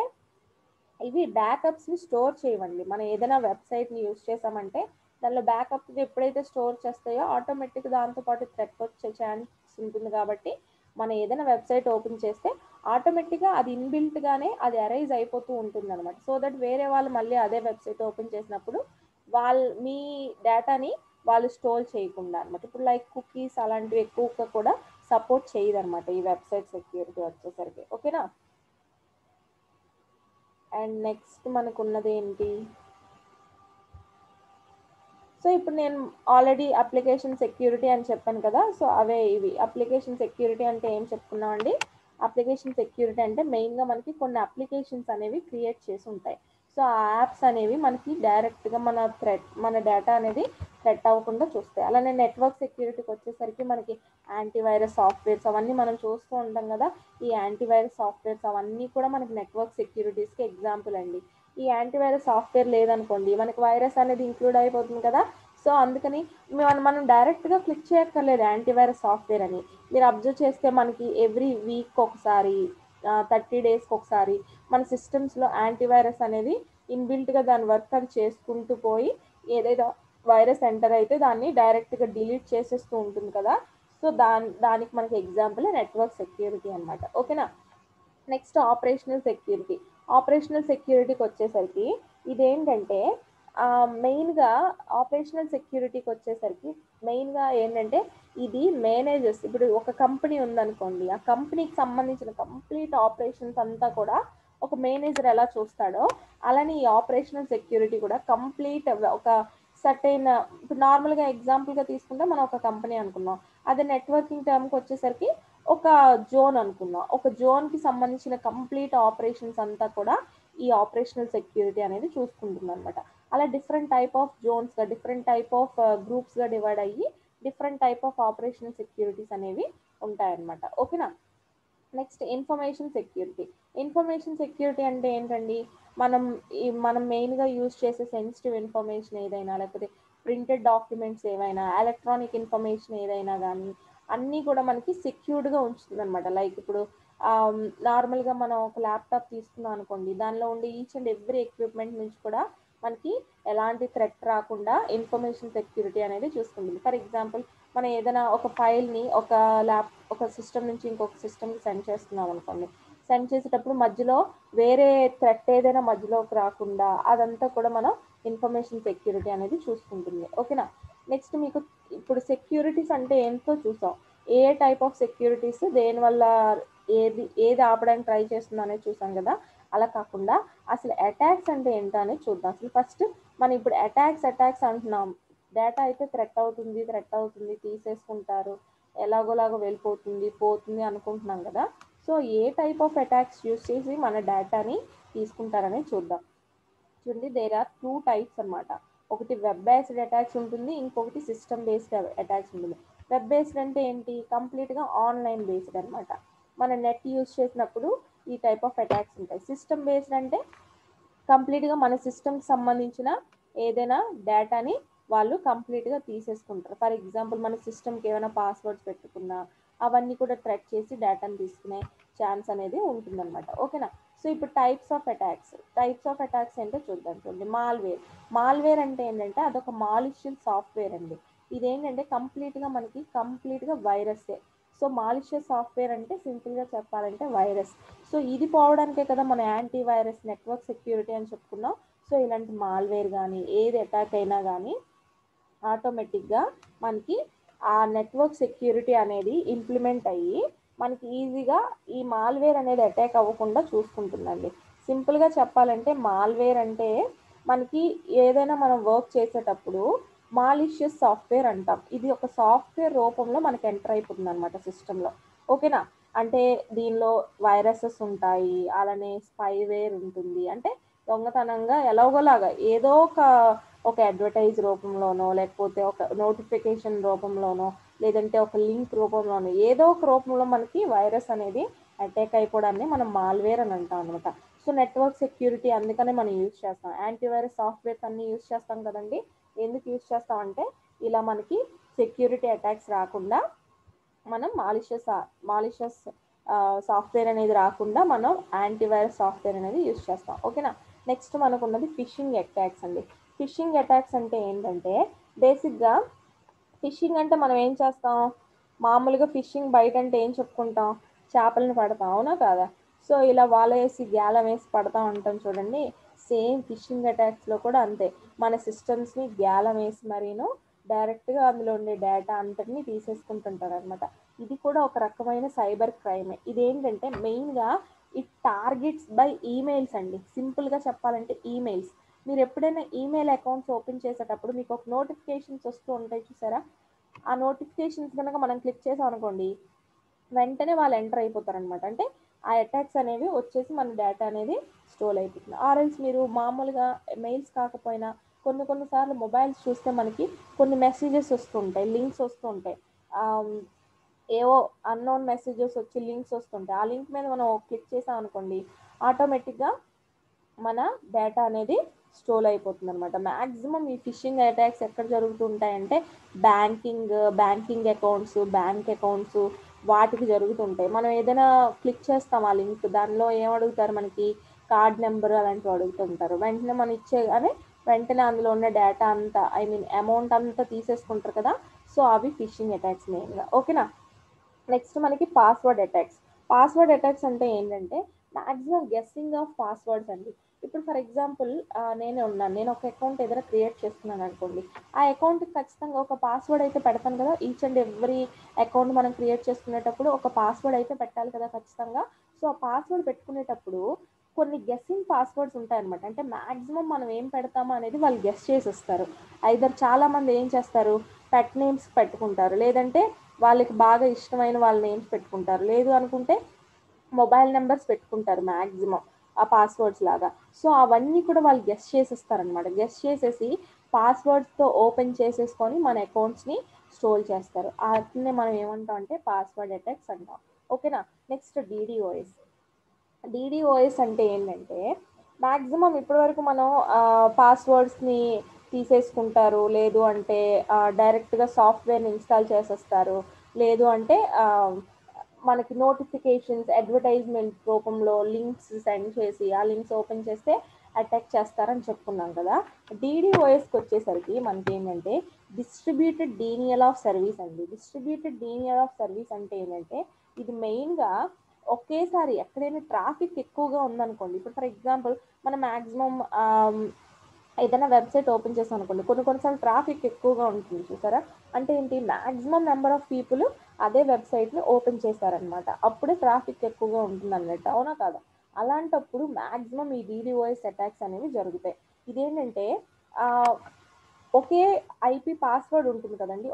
ఇవి బ్యాకప్స్ని స్టోర్ చేయవండి. మనం ఏదైనా వెబ్సైట్ని యూజ్ చేసామంటే దానిలో బ్యాకప్ ఎప్పుడైతే స్టోర్ చేస్తాయో ఆటోమేటిక్గా దాంతోపాటు థ్రెట్ వచ్చే ఛాన్స్ ఉంటుంది. కాబట్టి మనం ఏదైనా వెబ్సైట్ ఓపెన్ చేస్తే ఆటోమేటిక్గా అది ఇన్బిల్ట్గానే అది అరైజ్ అయిపోతూ ఉంటుంది అనమాట. సో దట్ వేరే వాళ్ళు మళ్ళీ అదే వెబ్సైట్ ఓపెన్ చేసినప్పుడు మీ డేటాని వాళ్ళు స్టోర్ చేయకుండా అనమాట. ఇప్పుడు లైక్ కుకీస్ అలాంటివి ఎక్కువగా కూడా సపోర్ట్ చేయదు అనమాట ఈ వెబ్సైట్ సెక్యూరిటీ వచ్చేసరికి, ఓకేనా. అండ్ నెక్స్ట్ మనకు ఉన్నది ఏంటి, సో ఇప్పుడు నేను ఆల్రెడీ అప్లికేషన్ సెక్యూరిటీ అని చెప్పాను కదా. సో అవే ఇవి అప్లికేషన్ సెక్యూరిటీ అంటే ఏం చెప్పుకున్నామండి, అప్లికేషన్ సెక్యూరిటీ అంటే మెయిన్గా మనకి కొన్ని అప్లికేషన్స్ అనేవి క్రియేట్ చేసి ఉంటాయి. సో ఆ యాప్స్ అనేవి మనకి డైరెక్ట్గా మన డేటా అనేది థ్రెట్ అవ్వకుండా చూస్తాయి. అలానే నెట్వర్క్ సెక్యూరిటీకి వచ్చేసరికి మనకి యాంటీవైరస్ సాఫ్ట్వేర్స్ అవన్నీ మనం చూస్తూ ఉంటాం కదా. ఈ యాంటీవైరస్ సాఫ్ట్వేర్స్ అవన్నీ కూడా మనకి నెట్వర్క్ సెక్యూరిటీస్కి ఎగ్జాంపుల్ అండి. ఈ యాంటీవైరస్ సాఫ్ట్వేర్ లేదనుకోండి మనకి వైరస్ అనేది ఇంక్లూడ్ అయిపోతుంది కదా. సో అందుకని మనం డైరెక్ట్గా క్లిక్ చేయక్కర్లేదు యాంటీవైరస్ సాఫ్ట్వేర్ అని. మీరు అబ్జర్వ్ చేస్తే మనకి ఎవ్రీ వీక్ ఒకసారి 30 డేస్కి ఒకసారి మన సిస్టమ్స్లో యాంటీవైరస్ అనేది ఇన్బిల్ట్గా దాని వర్క్ అది చేసుకుంటూ పోయి ఏదైతే వైరస్ ఎంటర్ అయితే దాన్ని డైరెక్ట్గా డిలీట్ చేసేస్తూ ఉంటుంది కదా. సో దానికి మనకి ఎగ్జాంపుల్ నెట్వర్క్ సెక్యూరిటీ అనమాట, ఓకేనా. Next operational security. ఆపరేషనల్ సెక్యూరిటీకి వచ్చేసరికి ఇదేంటంటే మెయిన్గా ఆపరేషనల్ సెక్యూరిటీకి వచ్చేసరికి మెయిన్గా ఏంటంటే ఇది మేనేజర్స్. ఇప్పుడు ఒక కంపెనీ ఉందనుకోండి, ఆ కంపెనీకి సంబంధించిన కంప్లీట్ ఆపరేషన్స్ అంతా కూడా ఒక మేనేజర్ ఎలా చూస్తాడో అలానే ఈ ఆపరేషనల్ సెక్యూరిటీ కూడా కంప్లీట్ ఒక సర్టైన్, ఇప్పుడు నార్మల్గా ఎగ్జాంపుల్గా తీసుకుంటే మనం ఒక కంపెనీ అనుకున్నాం, అదే నెట్వర్కింగ్ టర్మ్కి వచ్చేసరికి ఒక జోన్ అనుకుందాం. ఒక జోన్కి సంబంధించిన కంప్లీట్ ఆపరేషన్స్ అంతా కూడా ఈ ఆపరేషనల్ సెక్యూరిటీ అనేది చూసుకుంటుంది అనమాట. అలా డిఫరెంట్ టైప్ ఆఫ్ జోన్స్గా, డిఫరెంట్ టైప్ ఆఫ్ గ్రూప్స్గా డివైడ్ అయ్యి different type of operational securities అనేవి ఉంటాయన్నమాట. ఓకేనా. Next information security. Information security అంటే ఏంటండి, మనం మెయిన్గా యూజ్ చేసే సెన్సిటివ్ ఇన్ఫర్మేషన్ ఏదైనా, లేకపోతే ప్రింటెడ్ డాక్యుమెంట్స్ ఏవైనా, ఎలక్ట్రానిక్ ఇన్ఫర్మేషన్ ఏదైనా కానీ అన్నీ కూడా మనకి సెక్యూర్డ్గా ఉంచుతుంది అనమాట. లైక్ ఇప్పుడు నార్మల్గా మనం ఒక ల్యాప్టాప్ తీసుకున్నాం అనుకోండి, దానిలో ఉండే ఈచ్ అండ్ ఎవ్రీ ఎక్విప్మెంట్ నుంచి కూడా మనకి ఎలాంటి థ్రెట్ రాకుండా ఇన్ఫర్మేషన్ సెక్యూరిటీ అనేది చూసుకుంటుంది. ఫర్ ఎగ్జాంపుల్ మనం ఏదైనా ఒక ఫైల్ని ఒక సిస్టమ్ నుంచి ఇంకొక సిస్టమ్కి సెండ్ చేస్తున్నాం అనుకోండి, సెండ్ చేసేటప్పుడు మధ్యలో వేరే థ్రెట్ ఏదైనా మధ్యలోకి రాకుండా అదంతా కూడా మనం ఇన్ఫర్మేషన్ సెక్యూరిటీ అనేది చూసుకుంటుంది. ఓకేనా. నెక్స్ట్ మీకు ఇప్పుడు సెక్యూరిటీస్ అంటే ఏంటో చూసాం, ఏ టైప్ ఆఫ్ సెక్యూరిటీస్ దేనివల్ల ఏది ఆపడానికి ట్రై చేస్తుంది అనేది చూసాం కదా. అలా కాకుండా అసలు అటాక్స్ అంటే ఏంటో అనేది చూద్దాం. అసలు ఫస్ట్ మనం ఇప్పుడు అటాక్స్ అంటున్నాం, డేటా అయితే థ్రెట్ అవుతుంది తీసేసుకుంటారు, ఎలాగోలాగో పోతుంది అనుకుంటున్నాం కదా. So A type of attacks use చేసి మన డేటాని తీసుకుంటారని చూద్దాం. చూడండి, దేర్ ఆర్ 2 టైప్స్ అనమాట. ఒకటి వెబ్ బేస్డ్ అటాక్స్ ఉంటుంది, ఇంకొకటి సిస్టమ్ బేస్డ్ అటాక్స్ ఉంటుంది. వెబ్ బేస్డ్ అంటే ఏంటి, కంప్లీట్గా ఆన్లైన్ బేస్డ్ అనమాట. మన నెట్ యూజ్ చేసినప్పుడు ఈ టైప్ ఆఫ్ అటాక్స్ ఉంటాయి. సిస్టమ్ బేస్డ్ అంటే కంప్లీట్గా మన సిస్టమ్కి సంబంధించిన ఏదైనా డేటాని వాళ్ళు కంప్లీట్గా తీసేసుకుంటారు. ఫర్ ఎగ్జాంపుల్ మన సిస్టమ్కి ఏమైనా పాస్వర్డ్స్ పెట్టుకున్నా అవన్నీ కూడా ట్రాక్ చేసి డేటాని తీసుకునే ఛాన్స్ అనేది ఉంటుందన్నమాట. ఓకేనా. సో ఇప్పుడు టైప్స్ ఆఫ్ అటాక్స్ ఏంటో చూద్దాం. చూడండి, మాల్వేర్ అంటే ఏంటంటే అదొక మాలిషియస్ సాఫ్ట్వేర్ అండి. ఇదేంటంటే కంప్లీట్గా వైరస్సే. సో మాలిషియస్ సాఫ్ట్వేర్ అంటే సింపుల్గా చెప్పాలంటే వైరస్. సో ఇది పోవడానికే కదా మన యాంటీ వైరస్, నెట్వర్క్ సెక్యూరిటీ అని చెప్పుకున్నాం. సో ఇలాంటి మాల్వేర్ కానీ ఏది అటాక్ అయినా కానీ ఆటోమేటిక్గా మనకి ఆ నెట్వర్క్ సెక్యూరిటీ అనేది ఇంప్లిమెంట్ అయ్యి మనకి ఈజీగా ఈ మాల్వేర్ అనేది అటాక్ అవ్వకుండా చూసుకుంటుందండి. సింపుల్గా చెప్పాలంటే మాల్వేర్ అంటే మనకి ఏదైనా మనం వర్క్ చేసేటప్పుడు మాలిషియస్ సాఫ్ట్వేర్ అంటాం. ఇది ఒక సాఫ్ట్వేర్ రూపంలో మనకి ఎంటర్ అయిపోతుంది అనమాట సిస్టంలో. ఓకేనా. అంటే దీనిలో వైరసెస్ ఉంటాయి, అలానే స్పైవేర్ ఉంటుంది. అంటే దొంగతనంగా ఎలాగోలాగా ఏదో ఒక అడ్వర్టైజ్ రూపంలోనో, లేకపోతే ఒక నోటిఫికేషన్ రూపంలోనో, లేదంటే ఒక లింక్ రూపంలోనో, ఏదో ఒక రూపంలో మనకి వైరస్ అనేది అటాక్ అయిపోవడాన్ని మనం మాల్వేర్ అని అంటాం అనమాట. సో నెట్వర్క్ సెక్యూరిటీ అందుకనే మనం యూజ్ చేస్తాం. యాంటీవైరస్ సాఫ్ట్వేర్స్ అన్ని యూజ్ చేస్తాం కదండి. ఎందుకు యూజ్ చేస్తామంటే ఇలా మనకి సెక్యూరిటీ అటాక్స్ రాకుండా మనం మాలిషియస్ సాఫ్ట్వేర్ అనేది రాకుండా మనం యాంటీవైరస్ సాఫ్ట్వేర్ అనేది యూజ్ చేస్తాం. ఓకేనా. నెక్స్ట్ మనకు ఉన్నది ఫిషింగ్ అటాక్స్ అండి. ఫిషింగ్ అటాక్స్ అంటే ఏంటంటే బేసిక్గా ఫిషింగ్ అంటే మనం ఏం చేస్తాం, మామూలుగా ఫిషింగ్ బయట అంటే ఏం చెప్పుకుంటాం, చేపలను పడతాం, అవునా కాదా. సో ఇలా వల వేసి గ్యాలం వేసి పడతా ఉంటాం చూడండి. సేమ్ ఫిషింగ్ అటాక్స్లో కూడా అంతే, మన సిస్టమ్స్ని గ్యాలం వేసి మరీను డైరెక్ట్గా అందులో ఉండే డేటా అంతటిని తీసేసుకుంటుంటారు అనమాట. ఇది కూడా ఒక రకమైన సైబర్ క్రైమే. ఇదేంటంటే మెయిన్గా ఇట్ టార్గెట్స్ బై ఈమెయిల్స్ అండి. సింపుల్గా చెప్పాలంటే ఈమెయిల్స్. మీరు ఎప్పుడైనా ఈమెయిల్ అకౌంట్స్ ఓపెన్ చేసేటప్పుడు మీకు ఒక నోటిఫికేషన్స్ వస్తూ ఉంటాయి చూసారా. ఆ నోటిఫికేషన్స్ కనుక మనం క్లిక్ చేసాం అనుకోండి, వెంటనే వాళ్ళు ఎంటర్ అయిపోతారు అనమాట. అంటే ఆ అటాక్స్ అనేవి వచ్చేసి మన డేటా అనేది స్టోర్ అయిపోతుంది. ఆర్ఎల్స్ మీరు మామూలుగా మెయిల్స్ కాకపోయినా కొన్నిసార్లు మొబైల్స్ చూస్తే మనకి కొన్ని మెసేజెస్ వస్తుంటాయి, లింక్స్ వస్తుంటాయి, ఏవో అన్నోన్ మెసేజెస్ వచ్చి లింక్స్ వస్తుంటాయి. ఆ లింక్ మీద మనం క్లిక్ చేసాం అనుకోండి, ఆటోమేటిక్గా మన డేటా అనేది స్టోర్ అయిపోతుంది అనమాట. మ్యాక్సిమం ఈ ఫిషింగ్ అటాక్స్ ఎక్కడ జరుగుతుంటాయంటే బ్యాంకింగ్ అకౌంట్స్, బ్యాంక్ అకౌంట్స్ వాటికి జరుగుతుంటాయి. మనం ఏదైనా క్లిక్ చేస్తాం ఆ లింక్, దానిలో ఏం అడుగుతారు, మనకి కార్డ్ నెంబర్ అలాంటివి అడుగుతుంటారు. వెంటనే మనం వెంటనే అందులో ఉన్న డేటా అంతా అమౌంట్ అంతా తీసేసుకుంటారు కదా. సో అవి ఫిషింగ్ అటాక్స్ మెయిన్గా. ఓకేనా. నెక్స్ట్ మనకి పాస్వర్డ్ అటాక్స్ అంటే ఏంటంటే మ్యాక్సిమం గెస్సింగ్ ఆఫ్ పాస్వర్డ్స్ అండి. ఇప్పుడు ఫర్ ఎగ్జాంపుల్ నేను ఒక అకౌంట్ ఏదైనా క్రియేట్ చేస్తున్నాను అనుకోండి, ఆ అకౌంట్కి ఖచ్చితంగా ఒక పాస్వర్డ్ అయితే పెడతాను కదా. ఈచ్ అండ్ ఎవ్రీ అకౌంట్ మనం క్రియేట్ చేసుకునేటప్పుడు ఒక పాస్వర్డ్ అయితే పెట్టాలి కదా ఖచ్చితంగా. సో ఆ పాస్వర్డ్ పెట్టుకునేటప్పుడు కొన్ని గెస్సింగ్ పాస్వర్డ్స్ ఉంటాయన్నమాట. అంటే మ్యాక్సిమం మనం ఏం పెడతామో అనేది వాళ్ళు గెస్ చేసేస్తారు. ఐదర్ చాలామంది ఏం చేస్తారు, పెట్ నేమ్స్ పెట్టుకుంటారు, లేదంటే వాళ్ళకి బాగా ఇష్టమైన వాళ్ళ నేమ్స్ పెట్టుకుంటారు, లేదు అనుకుంటే మొబైల్ నెంబర్స్ పెట్టుకుంటారు మ్యాక్సిమం ఆ పాస్వర్డ్స్ లాగా. సో అవన్నీ కూడా వాళ్ళు గెస్ చేసేస్తారనమాట. గెస్ చేసేసి పాస్వర్డ్స్తో ఓపెన్ చేసేసుకొని మన అకౌంట్స్ని స్టోర్ చేస్తారు. వాటిని మనం ఏమంటాం అంటే పాస్వర్డ్ అటాక్స్ అంటాం. ఓకేనా. Next DDoS. DDoS అంటే ఏంటంటే మ్యాక్సిమం ఇప్పటివరకు మనం పాస్వర్డ్స్ని తీసేసుకుంటారు, లేదు అంటే డైరెక్ట్గా సాఫ్ట్వేర్ని ఇన్స్టాల్ చేసేస్తారు, లేదు అంటే మనకి నోటిఫికేషన్స్ అడ్వర్టైజ్మెంట్ రూపంలో లింక్స్ సెండ్ చేసి ఆ లింక్స్ ఓపెన్ చేస్తే అటాక్ చేస్తారని చెప్పుకున్నాం కదా. DDoSకి వచ్చేసరికి మనకి ఏంటంటే డిస్ట్రిబ్యూటెడ్ డీనియల్ ఆఫ్ సర్వీస్ అండి. డిస్ట్రిబ్యూటెడ్ డీనియల్ ఆఫ్ సర్వీస్ అంటే ఏంటంటే ఇది మెయిన్గా ఒకేసారి ఎక్కడైనా ట్రాఫిక్ ఎక్కువగా ఉందనుకోండి, ఇప్పుడు ఫర్ ఎగ్జాంపుల్ మనం మ్యాక్సిమం ఏదైనా వెబ్సైట్ ఓపెన్ చేసాం అనుకోండి, కొన్నిసార్లు ట్రాఫిక్ ఎక్కువగా ఉంటుంది చూసారా. అంటే ఏంటి, మ్యాక్సిమం నెంబర్ ఆఫ్ పీపుల్ అదే వెబ్సైట్ని ఓపెన్ చేశారనమాట, అప్పుడే ట్రాఫిక్ ఎక్కువగా ఉంటుంది అన్నట్టు, అవునా కాదా. అలాంటప్పుడు మ్యాక్సిమం ఈ DDoS అటాక్స్ అనేవి జరుగుతాయి. ఇదేంటంటే ఒకే IP పాస్వర్డ్ ఉంటుంది కదండి,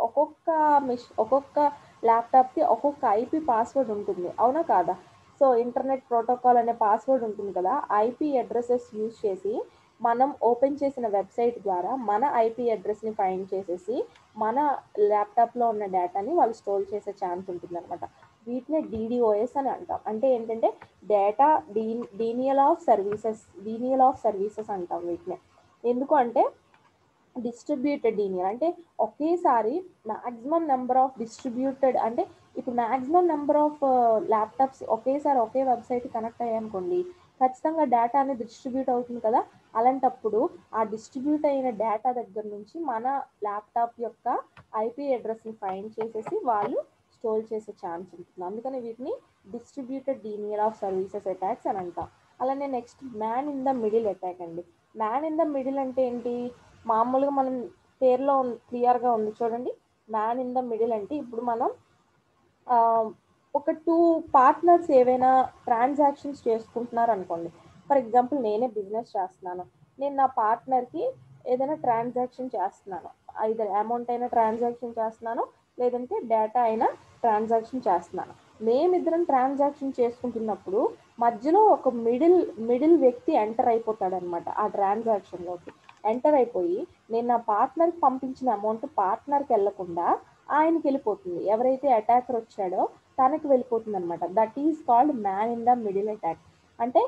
ఒక్కొక్క ల్యాప్టాప్కి ఒక్కొక్క IP పాస్వర్డ్ ఉంటుంది, అవునా కాదా. సో ఇంటర్నెట్ ప్రోటోకాల్ అనే పాస్వర్డ్ ఉంటుంది కదా, IP అడ్రసెస్ యూజ్ చేసి మనం ఓపెన్ చేసిన వెబ్సైట్ ద్వారా మన IP అడ్రస్ని ఫైండ్ చేసేసి మన ల్యాప్టాప్లో ఉన్న డేటాని వాళ్ళు స్టోర్ చేసే ఛాన్స్ ఉంటుంది అనమాట. వీటినే DDoS అని అంటాం. అంటే ఏంటంటే డేటా డీనియల్ ఆఫ్ సర్వీసెస్ అంటాం వీటిని. ఎందుకు అంటే డిస్ట్రిబ్యూటెడ్ డీనియల్ అంటే ఒకేసారి మ్యాక్సిమం నెంబర్ ఆఫ్ డిస్ట్రిబ్యూటెడ్, అంటే ఇప్పుడు మ్యాక్సిమం నెంబర్ ఆఫ్ ల్యాప్టాప్స్ ఒకేసారి ఒకే వెబ్సైట్ కనెక్ట్ అయ్యాయనుకోండి, ఖచ్చితంగా డేటా అనేది డిస్ట్రిబ్యూట్ అవుతుంది కదా. అలాంటప్పుడు ఆ డిస్ట్రిబ్యూట్ అయిన డేటా దగ్గర నుంచి మన ల్యాప్టాప్ యొక్క IP అడ్రస్ని ఫైండ్ చేసేసి వాళ్ళు స్టోర్ చేసే ఛాన్స్ ఉంటుంది. అందుకని వీటిని distributed denial of services attacks అని అంటాం. అలానే next man in the middle attack అండి. మ్యాన్ ఇన్ ద మిడిల్ అంటే ఏంటి, మామూలుగా మనం పేరులో క్లియర్గా ఉంది చూడండి. మ్యాన్ ఇన్ ద మిడిల్ అంటే ఇప్పుడు మనం ఒక 2 పార్ట్నర్స్ ఏవైనా ట్రాన్సాక్షన్స్ చేసుకుంటున్నారు అనుకోండి. ఫర్ ఎగ్జాంపుల్ నేనే బిజినెస్ చేస్తున్నాను, నేను నా పార్ట్నర్కి ఏదైనా ట్రాన్సాక్షన్ చేస్తున్నాను, ఐదర్ అమౌంట్ అయినా ట్రాన్సాక్షన్ చేస్తున్నాను, లేదంటే డేటా అయినా ట్రాన్సాక్షన్ చేస్తున్నాను. మేమిద్దరం ట్రాన్సాక్షన్ చేసుకుంటున్నప్పుడు మధ్యలో ఒక మిడిల్ వ్యక్తి ఎంటర్ అయిపోతాడు అనమాట ఆ ట్రాన్సాక్షన్లోకి. ఎంటర్ అయిపోయి నేను నా పార్ట్నర్కి పంపించిన అమౌంట్ పార్ట్నర్కి వెళ్ళకుండా ఆయనకి వెళ్ళిపోతుంది, ఎవరైతే అటాకర్ వచ్చాడో తనకి వెళ్ళిపోతుంది అనమాట. That is called man in the middle attack. అంటే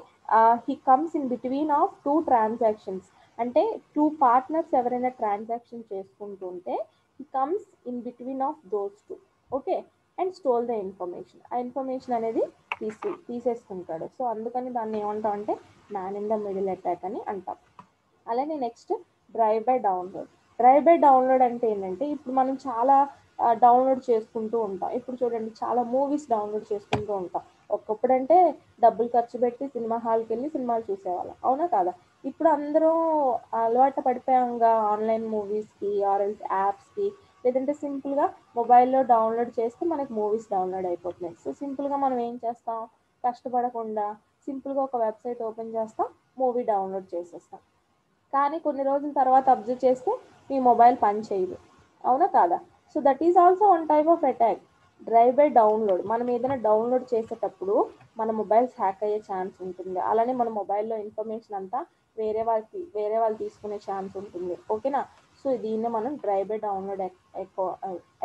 he comes in between of 2 transactions. అంటే 2 పార్ట్నర్స్ ఎవరైనా ట్రాన్సాక్షన్ చేసుకుంటుంటే he comes in between of those 2, okay, and stole the information. ఆ ఇన్ఫర్మేషన్ అనేది తీసేసుకుంటాడు. సో అందుకని దాన్ని ఏమంటాం అంటే man in the middle attack అని అంటాం. అలానే నెక్స్ట్ డ్రైవ్ బై డౌన్లోడ్ అంటే ఏంటంటే ఇప్పుడు మనం చాలా డౌన్లోడ్ చేసుకుంటూ ఉంటాం. ఇప్పుడు చూడండి చాలా మూవీస్ డౌన్లోడ్ చేసుకుంటూ ఉంటాం. ఒకప్పుడంటే డబ్బులు ఖర్చు పెట్టి సినిమా హాల్కి వెళ్ళి సినిమాలు చూసేవాళ్ళం, అవునా కాదా. ఇప్పుడు అందరూ అలవాటు పడిపోయాంగా ఆన్లైన్ మూవీస్కి ఆర్ఎల్స్ యాప్స్కి, లేదంటే సింపుల్గా మొబైల్లో డౌన్లోడ్ చేస్తే మనకి మూవీస్ డౌన్లోడ్ అయిపోతున్నాయి. సో సింపుల్గా మనం ఏం చేస్తాం, కష్టపడకుండా సింపుల్గా ఒక వెబ్సైట్ ఓపెన్ చేస్తాం, మూవీ డౌన్లోడ్ చేసేస్తాం. కానీ కొన్ని రోజుల తర్వాత అబ్జర్వ్ చేస్తే మీ మొబైల్ పని చేయదు, అవునా కాదా. So that is also one type of attack, drive by download. మనం ఏదైనా డౌన్లోడ్ చేసేటప్పుడు మన మొబైల్స్ హ్యాక్ అయ్యే ఛాన్స్ ఉంటుంది. అలానే మన మొబైల్లో ఇన్ఫర్మేషన్ అంతా వేరే వాళ్ళు తీసుకునే ఛాన్స్ ఉంటుంది, ఓకేనా. సో దీన్ని మనం డ్రైవ్ బై డౌన్లోడ్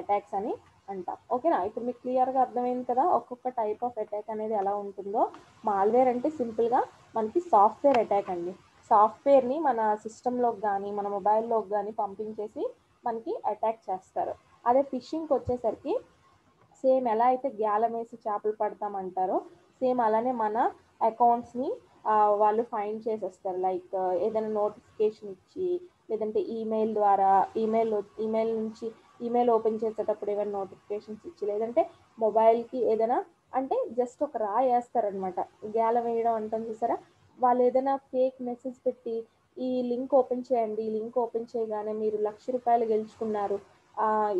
అటాక్స్ అని అంటాం, ఓకేనా. ఇప్పుడు మీకు క్లియర్గా అర్థమైంది కదా ఒక్కొక్క టైప్ ఆఫ్ అటాక్ అనేది ఎలా ఉంటుందో. మాల్వేర్ అంటే సింపుల్గా మనకి సాఫ్ట్వేర్ అటాక్ అండి. సాఫ్ట్వేర్ని మన సిస్టంలోకి కానీ మన మొబైల్లోకి కానీ పంపించేసి మనకి అటాక్ చేస్తారు. అదే ఫిషింగ్కి వచ్చేసరికి సేమ్ ఎలా అయితే గ్యాలం వేసి చేపలు పడతామంటారో సేమ్ అలానే మన అకౌంట్స్ని వాళ్ళు ఫైండ్ చేసేస్తారు. లైక్ ఏదైనా నోటిఫికేషన్ ఇచ్చి, లేదంటే ఈమెయిల్ ద్వారా ఈమెయిల్ ఓపెన్ చేసేటప్పుడు ఏమైనా నోటిఫికేషన్స్ ఇచ్చి, లేదంటే మొబైల్కి ఏదైనా అంటే జస్ట్ ఒక రాయి వేస్తారనమాట. గ్యాలం వేయడం అంటాం చూసారా, వాళ్ళు ఏదైనా ఫేక్ మెసేజ్ పెట్టి ఈ లింక్ ఓపెన్ చేయండి, ఈ లింక్ ఓపెన్ చేయగానే మీరు ₹1,00,000 గెలుచుకున్నారు,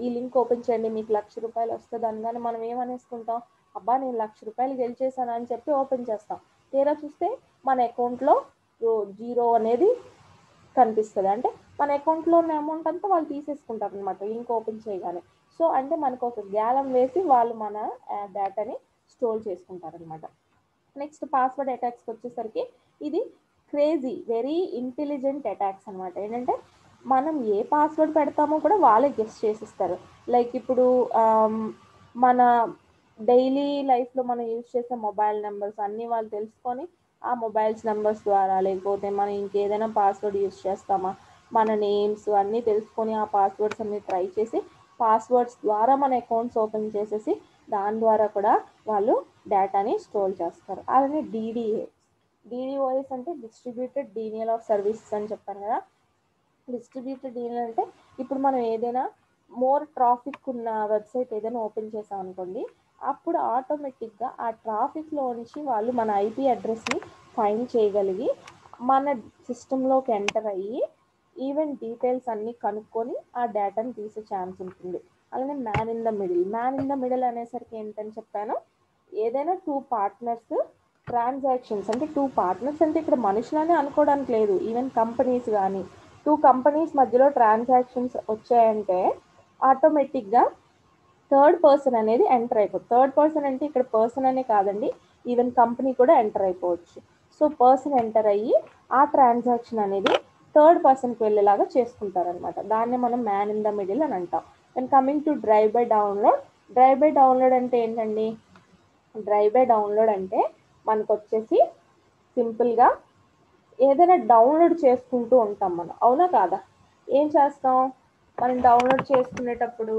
ఈ లింక్ ఓపెన్ చేయండి మీకు ₹1,00,000 వస్తుంది అనగానే మనం ఏమనేసుకుంటాం, అబ్బా నేను ₹1,00,000 గెలిచేసాను అని చెప్పి ఓపెన్ చేస్తాం. తీరా చూస్తే మన అకౌంట్లో జీరో అనేది కనిపిస్తుంది. అంటే మన అకౌంట్లో ఉన్న అమౌంట్ అంతా వాళ్ళు తీసేసుకుంటారు అనమాట లింక్ ఓపెన్ చేయగానే. సో అంటే మనకు ఒక గ్యాలం వేసి వాళ్ళు మన డేటాని స్టోర్ చేసుకుంటారు అనమాట. నెక్స్ట్ పాస్వర్డ్ అటాక్స్కి వచ్చేసరికి ఇది క్రేజీ వెరీ ఇంటెలిజెంట్ అటాక్స్ అనమాట. ఏంటంటే మనం ఏ పాస్వర్డ్ పెడతామో కూడా వాళ్ళే గెస్ చేసిస్తారు. లైక్ ఇప్పుడు మన డైలీ లైఫ్లో మనం యూజ్ చేసే మొబైల్ నెంబర్స్ అన్నీ వాళ్ళు తెలుసుకొని ఆ మొబైల్స్ నెంబర్స్ ద్వారా, లేకపోతే మనం ఇంకేదైనా పాస్వర్డ్ యూజ్ చేస్తామా, మన నేమ్స్ అన్నీ తెలుసుకొని ఆ పాస్వర్డ్స్ అన్నీ ట్రై చేసి పాస్వర్డ్స్ ద్వారా మన అకౌంట్స్ ఓపెన్ చేసేసి దాని ద్వారా కూడా వాళ్ళు డేటాని స్టోర్ చేస్తారు. అలానే డిడిఓఎస్ అంటే డిస్ట్రిబ్యూటెడ్ డీనియల్ ఆఫ్ సర్వీసెస్ అని చెప్పాను కదా. డిస్ట్రిబ్యూటెడ్ డీనియల్ అంటే ఇప్పుడు మనం ఏదైనా మోర్ ట్రాఫిక్ ఉన్న వెబ్సైట్ ఏదైనా ఓపెన్ చేసాం అనుకోండి, అప్పుడు ఆటోమేటిక్గా ఆ ట్రాఫిక్లో నుంచి వాళ్ళు మన ఐపీ అడ్రస్ని ఫైండ్ చేయగలిగి మన సిస్టంలోకి ఎంటర్ అయ్యి ఈవెంట్ డీటెయిల్స్ అన్నీ కనుక్కొని ఆ డేటాని తీసే ఛాన్స్ ఉంటుంది. అలానే మ్యాన్ ఇన్ ద మిడిల్ అనేసరికి ఏంటని చెప్పాను, ఏదైనా టూ పార్ట్నర్స్ ట్రాన్సాక్షన్స్ అంటే టూ పార్ట్నర్స్ అంటే ఇక్కడ మనుషులనే అనుకోవడానికి లేదు, ఈవెన్ కంపెనీస్ కానీ టూ కంపెనీస్ మధ్యలో ట్రాన్సాక్షన్స్ వచ్చాయంటే ఆటోమేటిక్గా థర్డ్ పర్సన్ అనేది ఎంటర్ అయిపోతుంది. థర్డ్ పర్సన్ అంటే ఇక్కడ పర్సన్ అనే కాదండి, ఈవెన్ కంపెనీ కూడా ఎంటర్ అయిపోవచ్చు. సో పర్సన్ ఎంటర్ అయ్యి ఆ ట్రాన్సాక్షన్ అనేది థర్డ్ పర్సన్కి వెళ్ళేలాగా చేసుకుంటారనమాట. దాన్నే మనం మ్యాన్ ఇన్ ద మిడిల్ అని అంటాం. And coming to drive by download అంటే ఏంటండి, డ్రైవ్ బై డౌన్లోడ్ అంటే మనకు వచ్చేసి సింపుల్గా ఏదైనా డౌన్లోడ్ చేసుకుంటూ ఉంటాం మనం, అవునా కాదా? ఏం చేస్తాం మనం డౌన్లోడ్ చేసుకునేటప్పుడు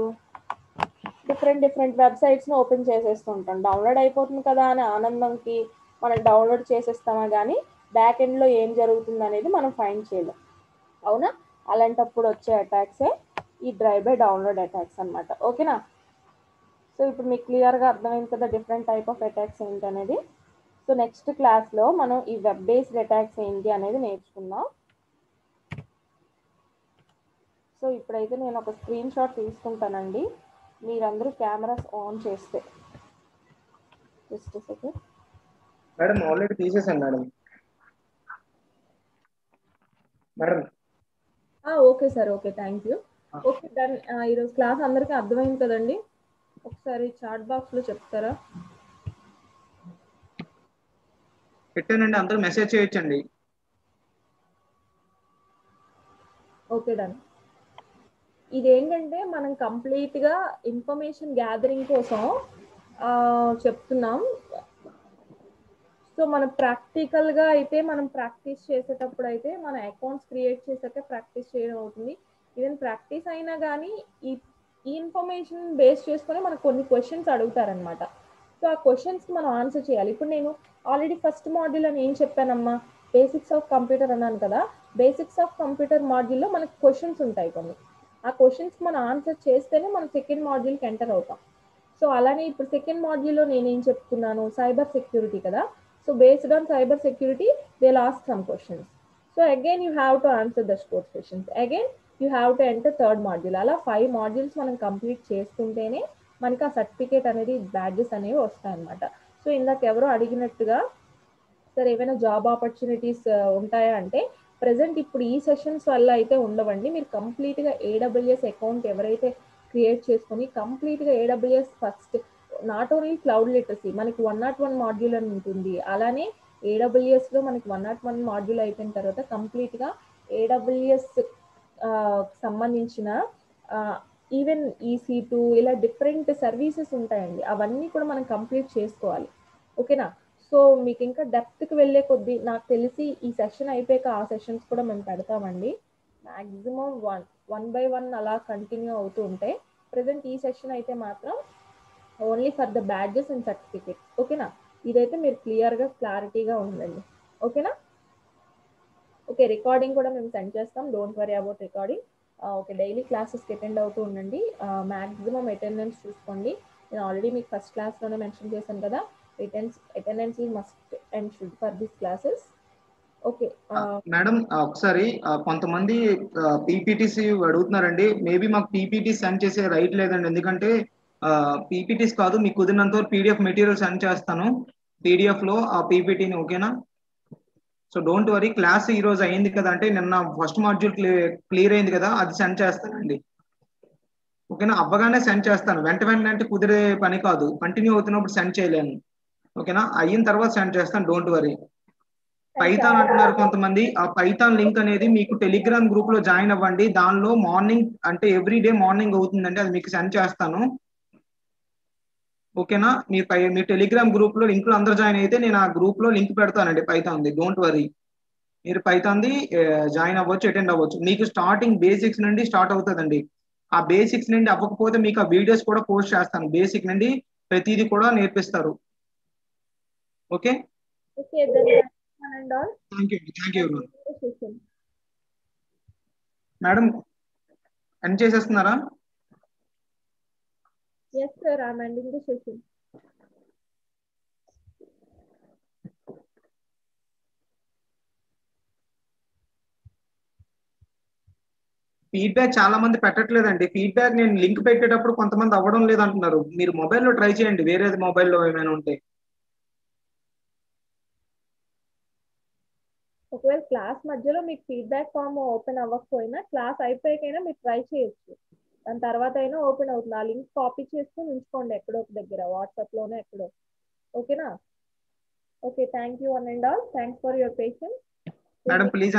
డిఫరెంట్ వెబ్సైట్స్ని ఓపెన్ చేసేస్తూ ఉంటాం. డౌన్లోడ్ అయిపోతుంది కదా అనే ఆనందంకి మనం డౌన్లోడ్ చేసేస్తామా కానీ బ్యాక్ ఎండ్లో ఏం జరుగుతుంది అనేది మనం ఫైండ్ చేయలేం, అవునా? అలాంటప్పుడు వచ్చే అటాక్సే ఈ డ్రైవ్ బై డౌన్లోడ్ అటాక్స్ అనమాట. ఓకేనా? సో ఇప్పుడు మీకు క్లియర్గా అర్థమైంది కదా డిఫరెంట్ టైప్ ఆఫ్ అటాక్స్ ఏంటి అనేది. సో నెక్స్ట్ క్లాస్లో మనం ఈ వెబ్ బేస్డ్ అటాక్స్ ఏంటి అనేది నేర్చుకుందాం. సో ఇప్పుడైతే నేను ఒక స్క్రీన్ షాట్ తీసుకుంటానండి, మీరందరూ కెమెరాస్ ఆన్ చేస్తే. జస్ట్ సెకండ్ మేడం ఆల్రెడీ తీసేసాను madam. Okay sir, okay, thank you. Okay done. ఈరోజు క్లాస్ అందరికీ అర్థమైంది కదండి? ఒకసారి చాట్ బాక్స్లో చెప్తారా? పెట్టానండి, అందరూ మెసేజ్ చేయొచ్చండి. Okay done. ఇదేంటంటే మనం కంప్లీట్గా ఇన్ఫర్మేషన్ గ్యాదరింగ్ కోసం చెప్తున్నాం. సో మన ప్రాక్టికల్గా అయితే మనం ప్రాక్టీస్ చేసేటప్పుడు అయితే మన అకౌంట్స్ క్రియేట్ చేసాక ప్రాక్టీస్ చేయడం అవుతుంది. ఈవెన్ ప్రాక్టీస్ అయినా కానీ ఈ ఇన్ఫర్మేషన్ బేస్ చేసుకొని మనకు కొన్ని క్వశ్చన్స్ అడుగుతారనమాట. సో ఆ క్వశ్చన్స్కి మనం ఆన్సర్ చేయాలి. ఇప్పుడు నేను ఆల్రెడీ ఫస్ట్ మాడ్యూల్ అని ఏం చెప్పానమ్మా, బేసిక్స్ ఆఫ్ కంప్యూటర్ అన్నాను కదా. బేసిక్స్ ఆఫ్ కంప్యూటర్ మాడ్యూల్లో మనకు క్వశ్చన్స్ ఉంటాయి కొన్ని. ఆ క్వశ్చన్స్కి మనం ఆన్సర్ చేస్తేనే మనం సెకండ్ మాడ్యూల్కి ఎంటర్ అవుతాం. సో అలానే ఇప్పుడు సెకండ్ మాడ్యూల్లో నేనేం చెప్తున్నాను, సైబర్ సెక్యూరిటీ కదా. So based on cyber security, they'll ask some questions. So again, you have to answer the those questions. Again, you have to enter third module. అలా 5 modules మనం complete చేసుకుంటేనే మనకి ఆ సర్టిఫికేట్ అనేది బ్యాడ్జెస్ అనేవి వస్తాయి అన్నమాట. సో ఇందాక ఎవరో అడిగినట్టుగా సార్ ఏమైనా జాబ్ ఆపర్చునిటీస్ ఉంటాయా అంటే ప్రెసెంట్ ఇప్పుడు ఈ సెషన్స్ వల్ల అయితే ఉండవండి. మీరు కంప్లీట్గా ఏడబ్ల్యూఎస్ అకౌంట్ ఎవరైతే క్రియేట్ చేసుకొని కంప్లీట్గా AWS first not only cloud literacy మనకి 101 మాడ్యూల్ అని ఉంటుంది. అలానే ఏడబ్ల్యూఎస్లో మనకి 101 మాడ్యూల్ అయిపోయిన తర్వాత కంప్లీట్గా ఏడబ్ల్యూఎస్ సంబంధించిన ఈవెన్ EC2 ఇలా డిఫరెంట్ సర్వీసెస్ ఉంటాయండి. అవన్నీ కూడా మనం కంప్లీట్ చేసుకోవాలి. ఓకేనా? సో మీకు ఇంకా డెప్త్కి వెళ్ళే కొద్దీ నాకు తెలిసి ఈ సెషన్ అయిపోయాక ఆ సెషన్స్ కూడా మేము పెడతామండి. మ్యాక్సిమం 1 by 1 అలా కంటిన్యూ అవుతూ ఉంటాయి. ప్రజెంట్ ఈ సెషన్ అయితే మాత్రం only for the badges and certificates. ఓకేనా? ఇదైతే మీరు క్లారిటీగా ఉండండి. ఓకేనా? ఓకే, రికార్డింగ్ కూడా మేము సెండ్ చేస్తాం, don't worry about recording. Okay, daily క్లాసెస్కి అటెండ్ అవుతూ ఉండండి. మ్యాక్సిమం అటెండెన్స్ చూసుకోండి. నేను ఆల్రెడీ మీకు ఫస్ట్ క్లాస్లోనే మెన్షన్ చేశాను కదా, attendance is must and should for this classes. Okay madam, ఒకసారి కొంతమంది పీపీటీసీ అడుగుతున్నారండి. మేబీ మాకు పీపీటీ సెండ్ చేసే రైట్ లేదండి, ఎందుకంటే పీపీటీస్ కాదు, మీకు కుదిరినంత వరకు PDF మెటీరియల్ సెండ్ చేస్తాను. పీడిఎఫ్ లో ఆ పీపీటీని. ఓకేనా? సో డోంట్ వరీ, క్లాస్ ఈ రోజు అయింది కదా, అంటే నిన్న ఫస్ట్ మాడ్యూల్ క్లియర్ అయింది కదా, అది సెండ్ చేస్తానండి. ఓకేనా? అవ్వగానే సెండ్ చేస్తాను, వెంటనే అంటే కుదిరే పని కాదు, కంటిన్యూ అవుతున్నప్పుడు సెండ్ చేయలేను. ఓకేనా? అయిన తర్వాత సెండ్ చేస్తాను, డోంట్ వరీ. పైథాన్ అంటున్నారు కొంతమంది. ఆ పైథాన్ లింక్ అనేది మీకు టెలిగ్రామ్ గ్రూప్ లో జాయిన్ అవ్వండి. దానిలో మార్నింగ్ అంటే ఎవ్రీ డే మార్నింగ్ అవుతుందండి, అది మీకు సెండ్ చేస్తాను. ఓకేనా? మీ టెలిగ్రామ్ గ్రూప్ లో లింక్ లో అందరూ జాయిన్ అయితే నేను ఆ గ్రూప్ లో లింక్ పెడతానండి పైథాన్ది. డోంట్ వరీ, మీరు పైథాన్ది జాయిన్ అవ్వచ్చు, అటెండ్ అవ్వచ్చు. మీకు స్టార్టింగ్ బేసిక్స్ నుండి స్టార్ట్ అవుతుందండి. ఆ బేసిక్స్ నుండి అవ్వకపోతే మీకు ఆ వీడియోస్ కూడా పోస్ట్ చేస్తాను. బేసిక్ నుండి ప్రతిదీ కూడా నేర్పిస్తారు. Okay? Okay, then one and all. Thank you madam. End చేసేస్తున్నారా? Yes, sir, I'm ending the session. Feedback చాలా మంది పెట్టట్లేదండి. ఫీడ్బ్యాక్ నేను లింక్ పెట్టేటప్పుడు కొంతమంది అవ్వడం లేదంటున్నారు. మీరు మొబైల్లో ట్రై చేయండి, వేరే మొబైల్లో ఏమైనా ఉంటే. ఒకవేళ క్లాస్ మధ్యలో మీకు ఫీడ్బ్యాక్ ఫామ్ ఓపెన్ అవ్వకపోయినా క్లాస్ అయిపోయాకైనా మీరు ట్రై చేయొచ్చు, దాని తర్వాత అయినా ఓపెన్ అవుతుంది. ఆ లింక్ కాపీ చేసుకుని ఉంచుకోండి ఎక్కడో ఒక దగ్గర, వాట్సాప్లోనే ఎక్కడో. ఓకేనా? Okay, thank you one and all. Thanks for your patience. Madam please